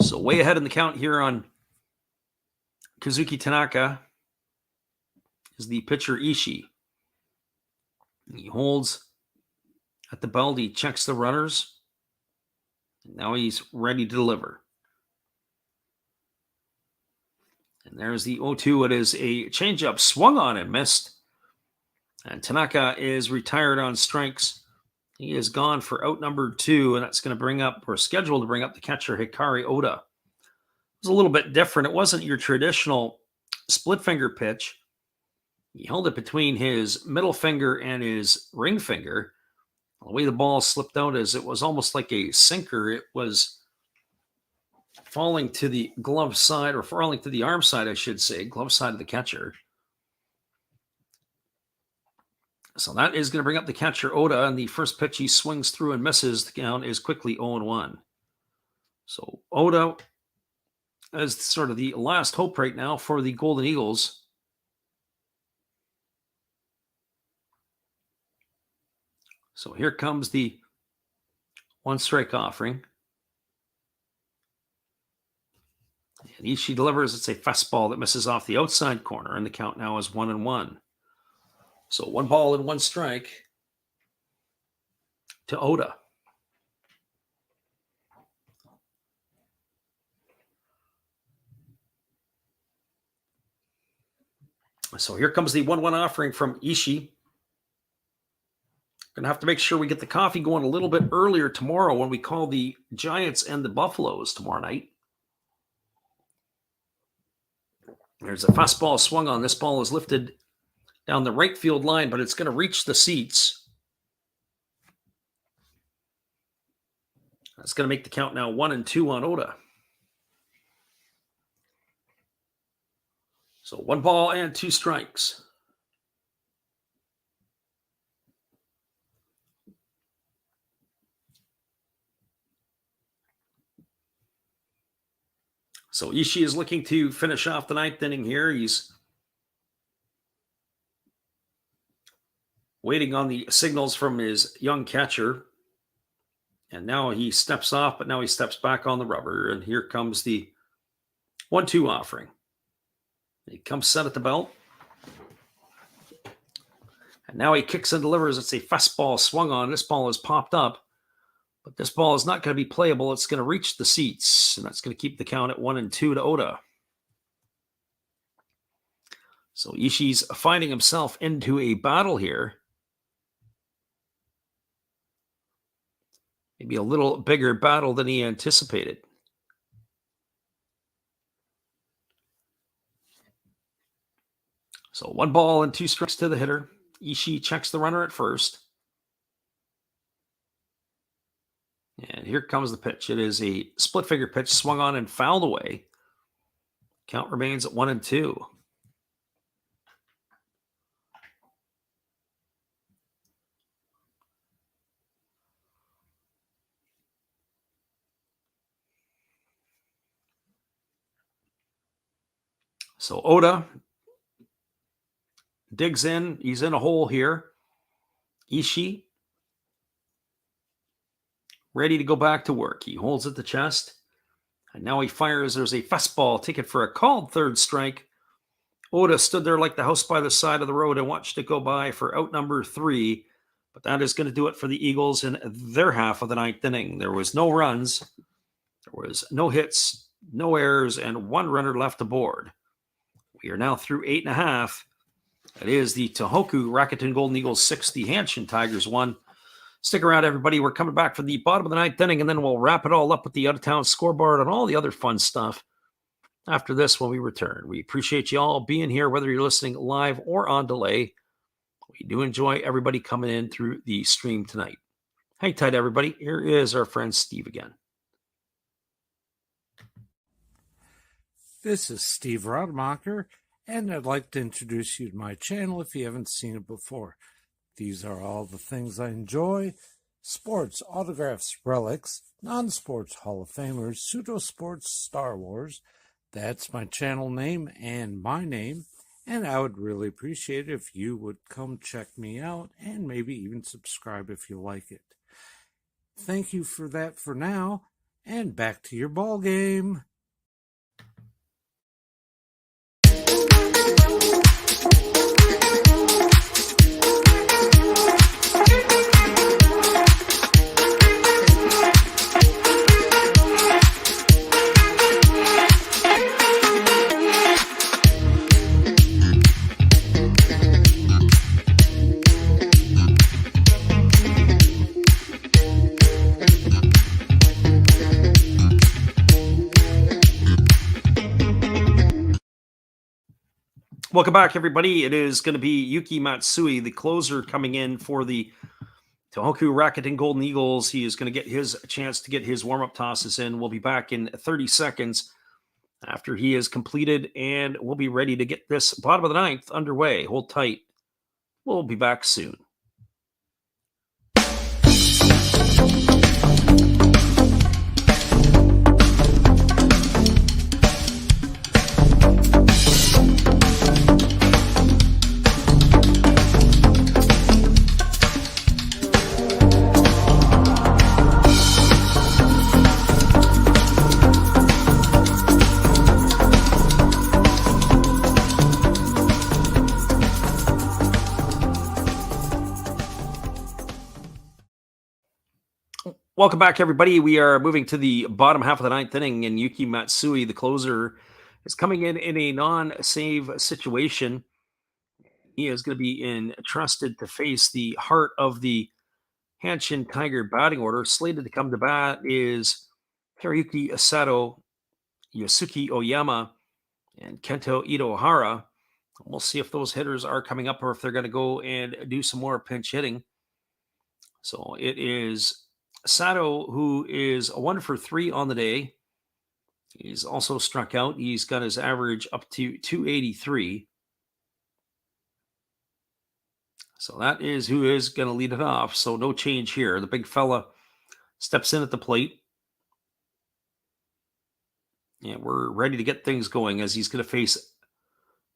So way ahead in the count here on Kazuki Tanaka is the pitcher Ishii. He holds at the belt. He checks the runners. Now he's ready to deliver. And there's the 0-2. It is a changeup swung on and missed. And Tanaka is retired on strikes. He is gone for out number 2, and that's going to bring up, or scheduled to bring up, the catcher Hikari Oda. It was a little bit different. It wasn't your traditional split finger pitch. He held it between his middle finger and his ring finger. The way the ball slipped out is it was almost like a sinker. It was falling to the glove side, or falling to the arm side, I should say, glove side of the catcher. So that is going to bring up the catcher Oda, and the first pitch he swings through and misses. The count is quickly 0-1. So Oda is sort of the last hope right now for the Golden Eagles. So here comes the 1 strike offering. And Ishii delivers. It's a fastball that misses off the outside corner, and the count now is 1-1. So 1 ball and 1 strike to Oda. So here comes the 1-1 offering from Ishii. Going to have to make sure we get the coffee going a little bit earlier tomorrow when we call the Giants and the Buffaloes tomorrow night. There's a fastball swung on. This ball is lifted down the right field line, but it's going to reach the seats. That's going to make the count now 1-2 on Oda. So 1 ball and 2 strikes. So Ishii is looking to finish off the 9th inning here. He's waiting on the signals from his young catcher. And now he steps off, but now he steps back on the rubber. And here comes the 1-2 offering. He comes set at the belt. And now he kicks and delivers. It's a fastball swung on. This ball is popped up, But this ball is not going to be playable. It's going to reach the seats, and that's going to keep the count at 1-2 to Oda. So Ishii's finding himself into a battle here. Maybe a little bigger battle than he anticipated. So 1 ball and 2 strikes to the hitter. Ishii checks the runner at first. And here comes the pitch. It is a split figure pitch, swung on and fouled away. Count remains at 1-2. So Oda digs in. He's in a hole here. Ishii ready to go back to work. He holds at the chest. And now he fires. There's a fastball taken for a called third strike. Oda stood there like the house by the side of the road and watched it go by for out number 3. But that is going to do it for the Eagles in their half of the 9th inning. There was no runs. There was no hits, no errors, and 1 runner left aboard. We are now through 8.5. It is the Tohoku Rakuten Golden Eagles 6, the Hanshin Tigers 1. Stick around, everybody. We're coming back for the bottom of the 9th inning, and then we'll wrap it all up with the out-of-town scoreboard and all the other fun stuff after this when we return. We appreciate you all being here, whether you're listening live or on delay. We do enjoy everybody coming in through the stream tonight. Hang tight, everybody. Here is our friend Steve again. This is Steve Rademacher, and I'd like to introduce you to my channel if you haven't seen it before. These are all the things I enjoy: sports, autographs, relics, non-sports Hall of Famers, pseudo-sports, Star Wars. That's my channel name and my name, and I would really appreciate it if you would come check me out and maybe even subscribe if you like it. Thank you for that for now, and back to your ball game. Welcome back, everybody. It is going to be Yuki Matsui, the closer, coming in for the Tohoku Rakuten Golden Eagles. He is going to get his chance to get his warm-up tosses in. We'll be back in 30 seconds after he is completed, and we'll be ready to get this bottom of the 9th underway. Hold tight. We'll be back soon. Welcome back, everybody. We are moving to the bottom half of the 9th inning, and Yuki Matsui, the closer, is coming in a non-save situation. He is going to be entrusted to face the heart of the Hanshin Tiger batting order. Slated to come to bat is Hiroyuki Asato, Yosuke Oyama, and Kento Itohara. We'll see if those hitters are coming up or if they're going to go and do some more pinch hitting. So it is Sato, who is a 1 for 3 on the day. He's also struck out. He's got his average up to 283. So that is who is going to lead it off. So no change here. The big fella steps in at the plate. And we're ready to get things going as he's going to face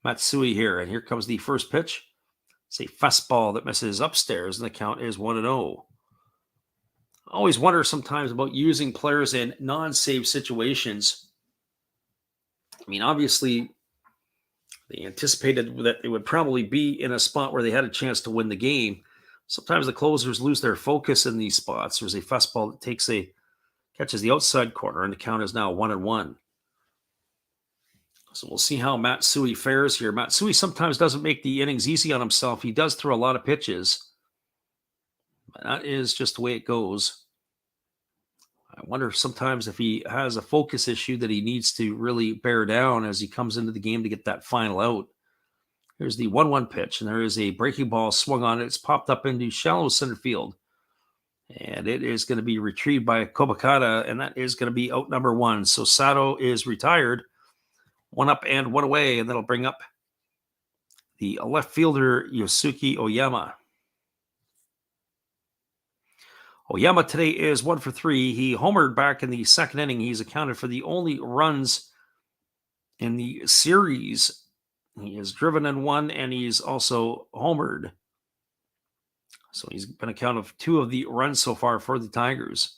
Matsui here. And here comes the first pitch. It's a fastball that misses upstairs, and the count is 1-0. I always wonder sometimes about using players in non-save situations. I mean, obviously, they anticipated that they would probably be in a spot where they had a chance to win the game. Sometimes the closers lose their focus in these spots. There's a fastball that catches the outside corner, and the count is now 1-1. So we'll see how Matsui fares here. Matsui sometimes doesn't make the innings easy on himself. He does throw a lot of pitches. But that is just the way it goes. I wonder sometimes if he has a focus issue that he needs to really bear down as he comes into the game to get that final out. Here's the 1-1 pitch, and there is a breaking ball swung on it. It's popped up into shallow center field. And it is going to be retrieved by Kobakata, and that is going to be out number 1. So Sato is retired. 1 up and 1 away, and that'll bring up the left fielder, Yosuke Oyama. Oyama today is 1 for 3. He homered back in the second inning. He's accounted for the only runs in the series. He has driven in 1, and he's also homered. So he's been accounted for 2 of the runs so far for the Tigers.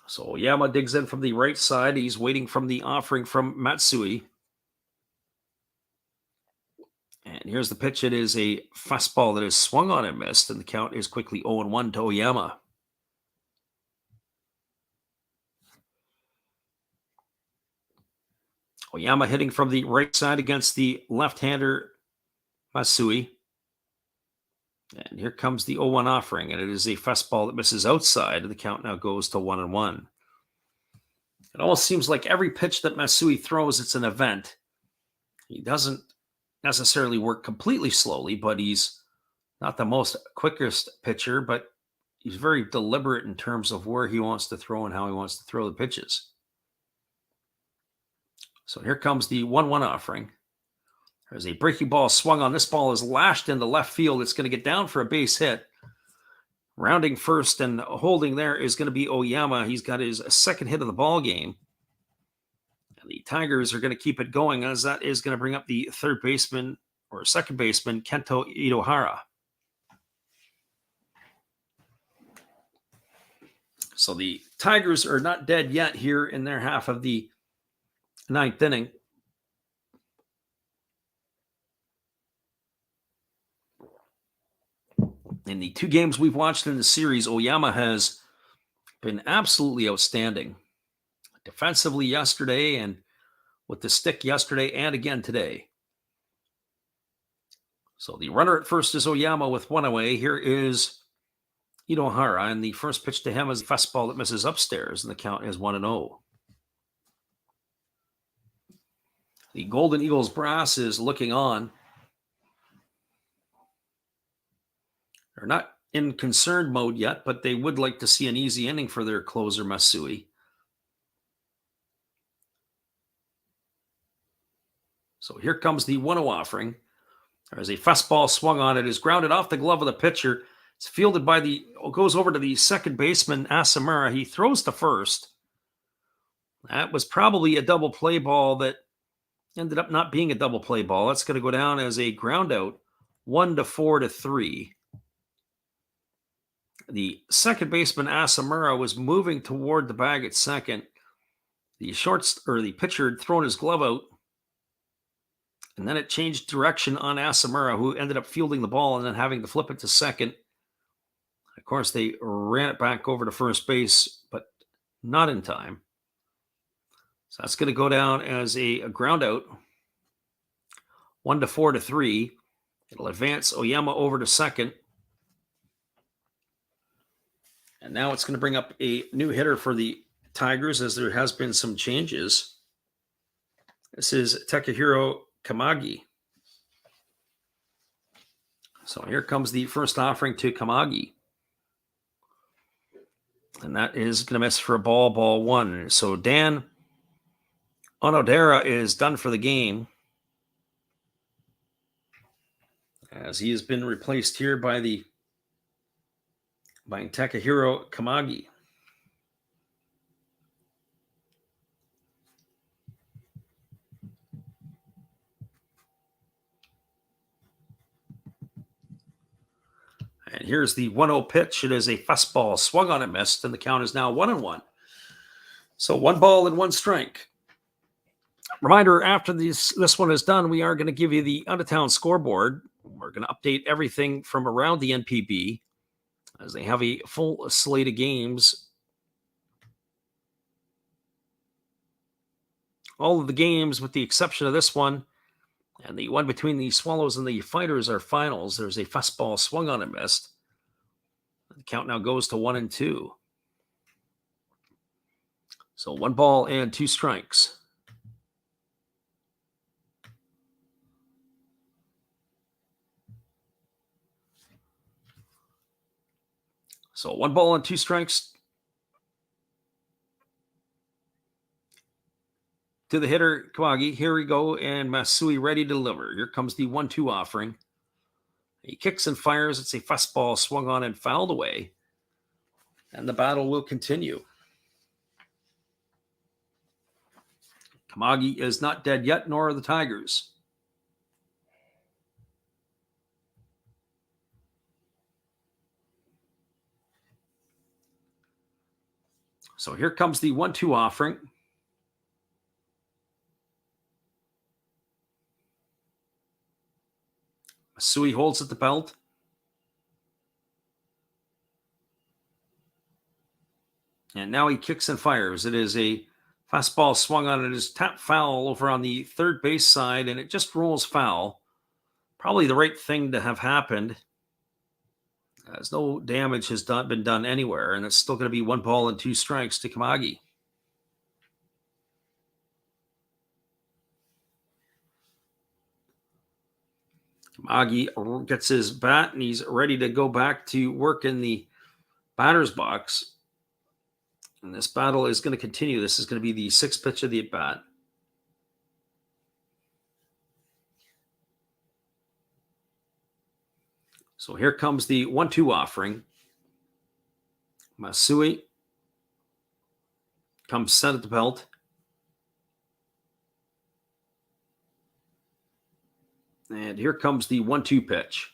So Oyama digs in from the right side. He's waiting from the offering from Matsui. And here's the pitch. It is a fastball that is swung on and missed, and the count is quickly 0-1 to Oyama. Oyama hitting from the right side against the left-hander Matsui. And here comes the 0-1 offering, and it is a fastball that misses outside, and the count now goes to 1-1. It almost seems like every pitch that Matsui throws, it's an event. He doesn't necessarily work completely slowly, but he's not the most quickest pitcher, but he's very deliberate in terms of where he wants to throw and how he wants to throw the pitches. So here comes the 1-1 offering. There's a breaking ball swung on. This ball is lashed into left field. It's going to get down for a base hit. Rounding first and holding there is going to be Oyama. He's got his second hit of the ball game. And the Tigers are going to keep it going, as that is going to bring up the third baseman or second baseman, Kento Itohara. So the Tigers are not dead yet here in their half of the ninth inning. In the 2 games we've watched in the series, Oyama has been absolutely outstanding. Defensively yesterday, and with the stick yesterday, and again today. So the runner at first is Oyama with 1 away. Here is Itohara, and the first pitch to him is a fastball that misses upstairs, and the count is 1-0. The Golden Eagles brass is looking on. They're not in concerned mode yet, but they would like to see an easy inning for their closer, Matsui. So here comes the 1-0 offering. There's a fastball swung on. It is grounded off the glove of the pitcher. It's fielded goes over to the second baseman, Asamura. He throws to first. That was probably a double play ball that ended up not being a double play ball. That's going to go down as a ground out, 1-4-3. The second baseman, Asamura, was moving toward the bag at second. The pitcher had thrown his glove out, and then it changed direction on Asamura, who ended up fielding the ball and then having to flip it to second. Of course, they ran it back over to first base, but not in time. So that's going to go down as a ground out, 1-4-3. It'll advance Oyama over to second. And now it's going to bring up a new hitter for the Tigers, as there has been some changes. This is Takahiro Kamagi. So here comes the first offering to Kamagi. And that is going to miss for a ball 1. So Dan Onodera is done for the game, as he has been replaced here by Takahiro Kamagi. And here's the 1-0 pitch. It is a fastball swung on and missed, and the count is now 1-1. So 1 ball and 1 strike. Reminder, after this one is done, we are going to give you the out-of-town scoreboard. We're going to update everything from around the NPB as they have a full slate of games. All of the games, with the exception of this one, and the one between the Swallows and the Fighters, are finals. There's a fastball swung on and missed. The count now goes to 1-2. So 1 ball and 2 strikes. So 1 ball and 2 strikes to the hitter, Kawagi. Here we go, and Masui ready to deliver. Here comes the 1-2 offering. He kicks and fires. It's a fastball swung on and fouled away. And the battle will continue. Kamagi is not dead yet, nor are the Tigers. So here comes the 1-2 offering. Masui holds at the belt. And now he kicks and fires. It is a fastball swung on. It is tap foul over on the third base side, and it just rolls foul. Probably the right thing to have happened, as no damage has been done anywhere, and it's still going to be 1 ball and 2 strikes to Kamagi. Kamagi gets his bat, and he's ready to go back to work in the batter's box. And this battle is going to continue. This is going to be the 6th pitch of the at-bat. So here comes the 1-2 offering. Masui comes set at the belt. And here comes the 1-2 pitch.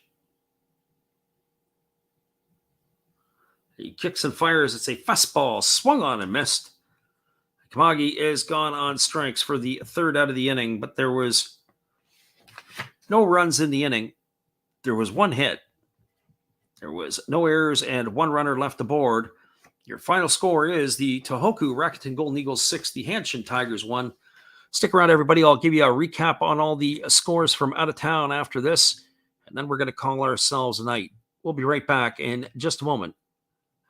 He kicks and fires. It's a fastball swung on and missed. Kamagi is gone on strikes for the 3rd out of the inning, but there was no runs in the inning. There was 1 hit. There was no errors and 1 runner left aboard. Your final score is the Tohoku Rakuten Golden Eagles 6, the Hanshin Tigers 1. Stick around, everybody. I'll give you a recap on all the scores from out of town after this, and then we're going to call ourselves a night. We'll be right back in just a moment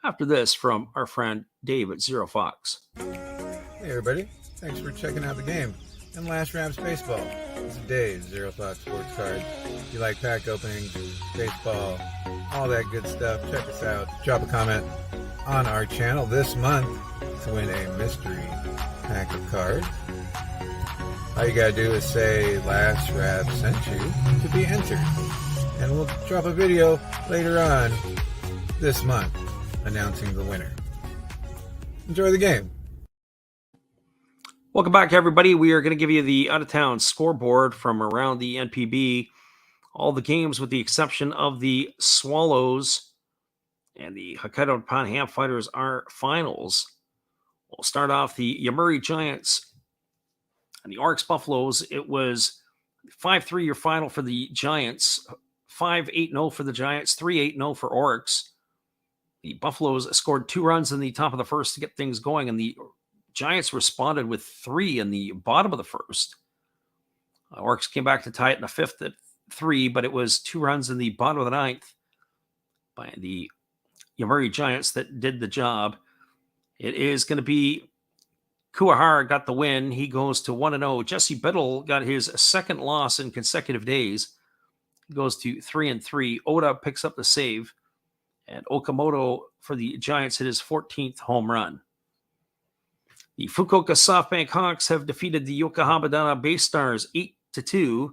after this from our friend Dave at Zero Fox. Hey everybody, thanks for checking out the game and Last Raps Baseball. This is Dave, Zero Thought Sports Cards. If you like pack openings, baseball, all that good stuff, check us out. Drop a comment on our channel this month to win a mystery pack of cards. All you gotta do is say Last Rap sent you to be entered. And we'll drop a video later on this month announcing the winner. Enjoy the game. Welcome back, everybody. We are going to give you the out-of-town scoreboard from around the NPB. All the games with the exception of the Swallows and the Hokkaido Nippon Ham Fighters are finals. We'll start off the Yomiuri Giants and the Oryx Buffaloes. It was 5-3 your final for the Giants, 5-8-0 for the Giants, 3-8-0 for Oryx. The Buffaloes scored 2 runs in the top of the first to get things going, and the Giants responded with 3 in the bottom of the first. Oryx came back to tie it in the 5th at 3, but it was 2 runs in the bottom of the 9th by the Yomiuri Giants that did the job. It is going to be Kuwahara got the win. He goes to 1-0. Jesse Biddle got his 2nd loss in consecutive days. He goes to 3-3. Oda picks up the save. And Okamoto for the Giants hit his 14th home run. The Fukuoka SoftBank Hawks have defeated the Yokohama Dana Bay Stars 8-2.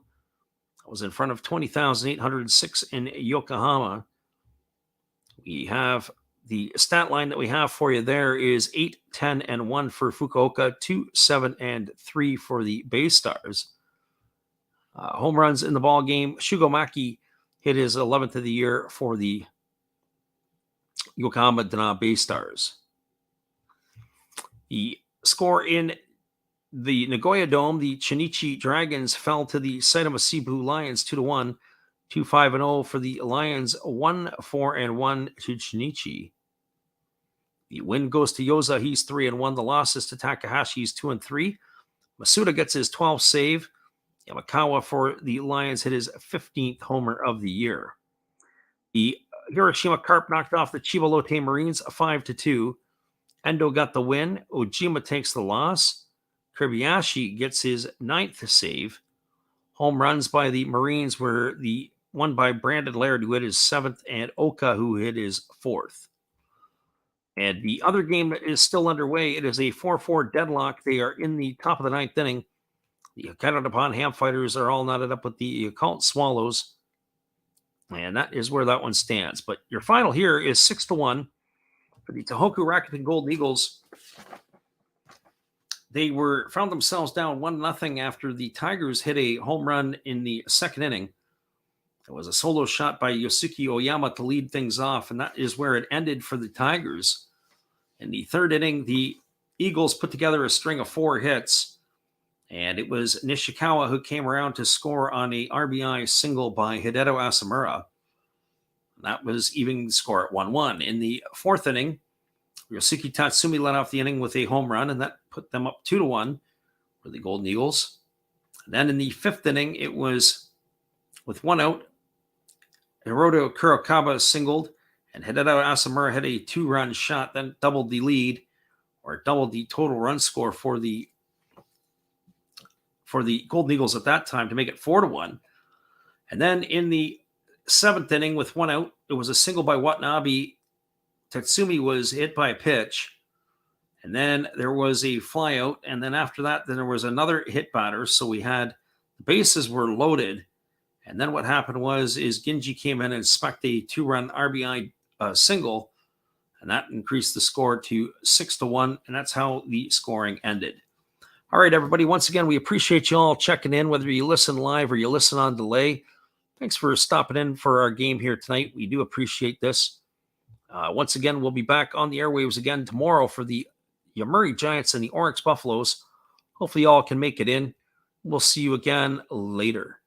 That was in front of 20,806 in Yokohama. We have the stat line that we have for you there is 8-10-1 for Fukuoka, 2-7-3 for the Bay Stars. Home runs in the ball game. Shugomaki hit his 11th of the year for the Yokohama Dana Bay Stars. The score in the Nagoya Dome, the Chinichi Dragons fell to the Saitama Cebu Lions 2-1, 2-5-0 for the Lions, 1-4-1 to Chinichi. The win goes to Yoza. He's 3-1. The losses to Takahashi. He's 2-3. Masuda gets his 12th save. Yamakawa for the Lions hit his 15th homer of the year. The Hiroshima Carp knocked off the Chivalote Marines 5-2. Endo got the win. Ojima takes the loss. Kobayashi gets his 9th save. Home runs by the Marines were the one by Brandon Laird, who hit his 7th, and Oka, who hit his 4th. And the other game is still underway. It is a 4-4 deadlock. They are in the top of the 9th inning. The Hokkaido Nippon Ham Fighters are all knotted up with the Yakult Swallows. And that is where that one stands. But your final here is 6-1 for the Tohoku Rakuten Golden Eagles. They found themselves down 1-0 after the Tigers hit a home run in the second inning. It was a solo shot by Yosuke Oyama to lead things off, and that is where it ended for the Tigers. In the third inning, the Eagles put together a string of 4 hits, and it was Nishikawa who came around to score on a RBI single by Hideto Asamura. That was even the score at 1-1. In the fourth inning, Yosuke Tatsumi led off the inning with a home run, and that put them up 2-1 for the Golden Eagles. And then in the fifth inning, it was with 1 out, Hiroto Kurokawa singled, and Hideto Asamura had a 2-run shot, then doubled the lead, or doubled the total run score for the Golden Eagles at that time to make it 4-1. And then in the seventh inning, with 1 out, it was a single by Watanabe. Tatsumi was hit by a pitch, and then there was a fly out, and then after that, then there was another hit batter. So we had the bases were loaded, and then what happened was Ginji came in and smacked a 2-run RBI single, and that increased the score to 6-1, and that's how the scoring ended. All right, everybody. Once again, we appreciate you all checking in, whether you listen live or you listen on delay. Thanks for stopping in for our game here tonight. We do appreciate this. Once again, we'll be back on the airwaves again tomorrow for the Yomiuri Giants and the Oryx Buffaloes. Hopefully, you all can make it in. We'll see you again later.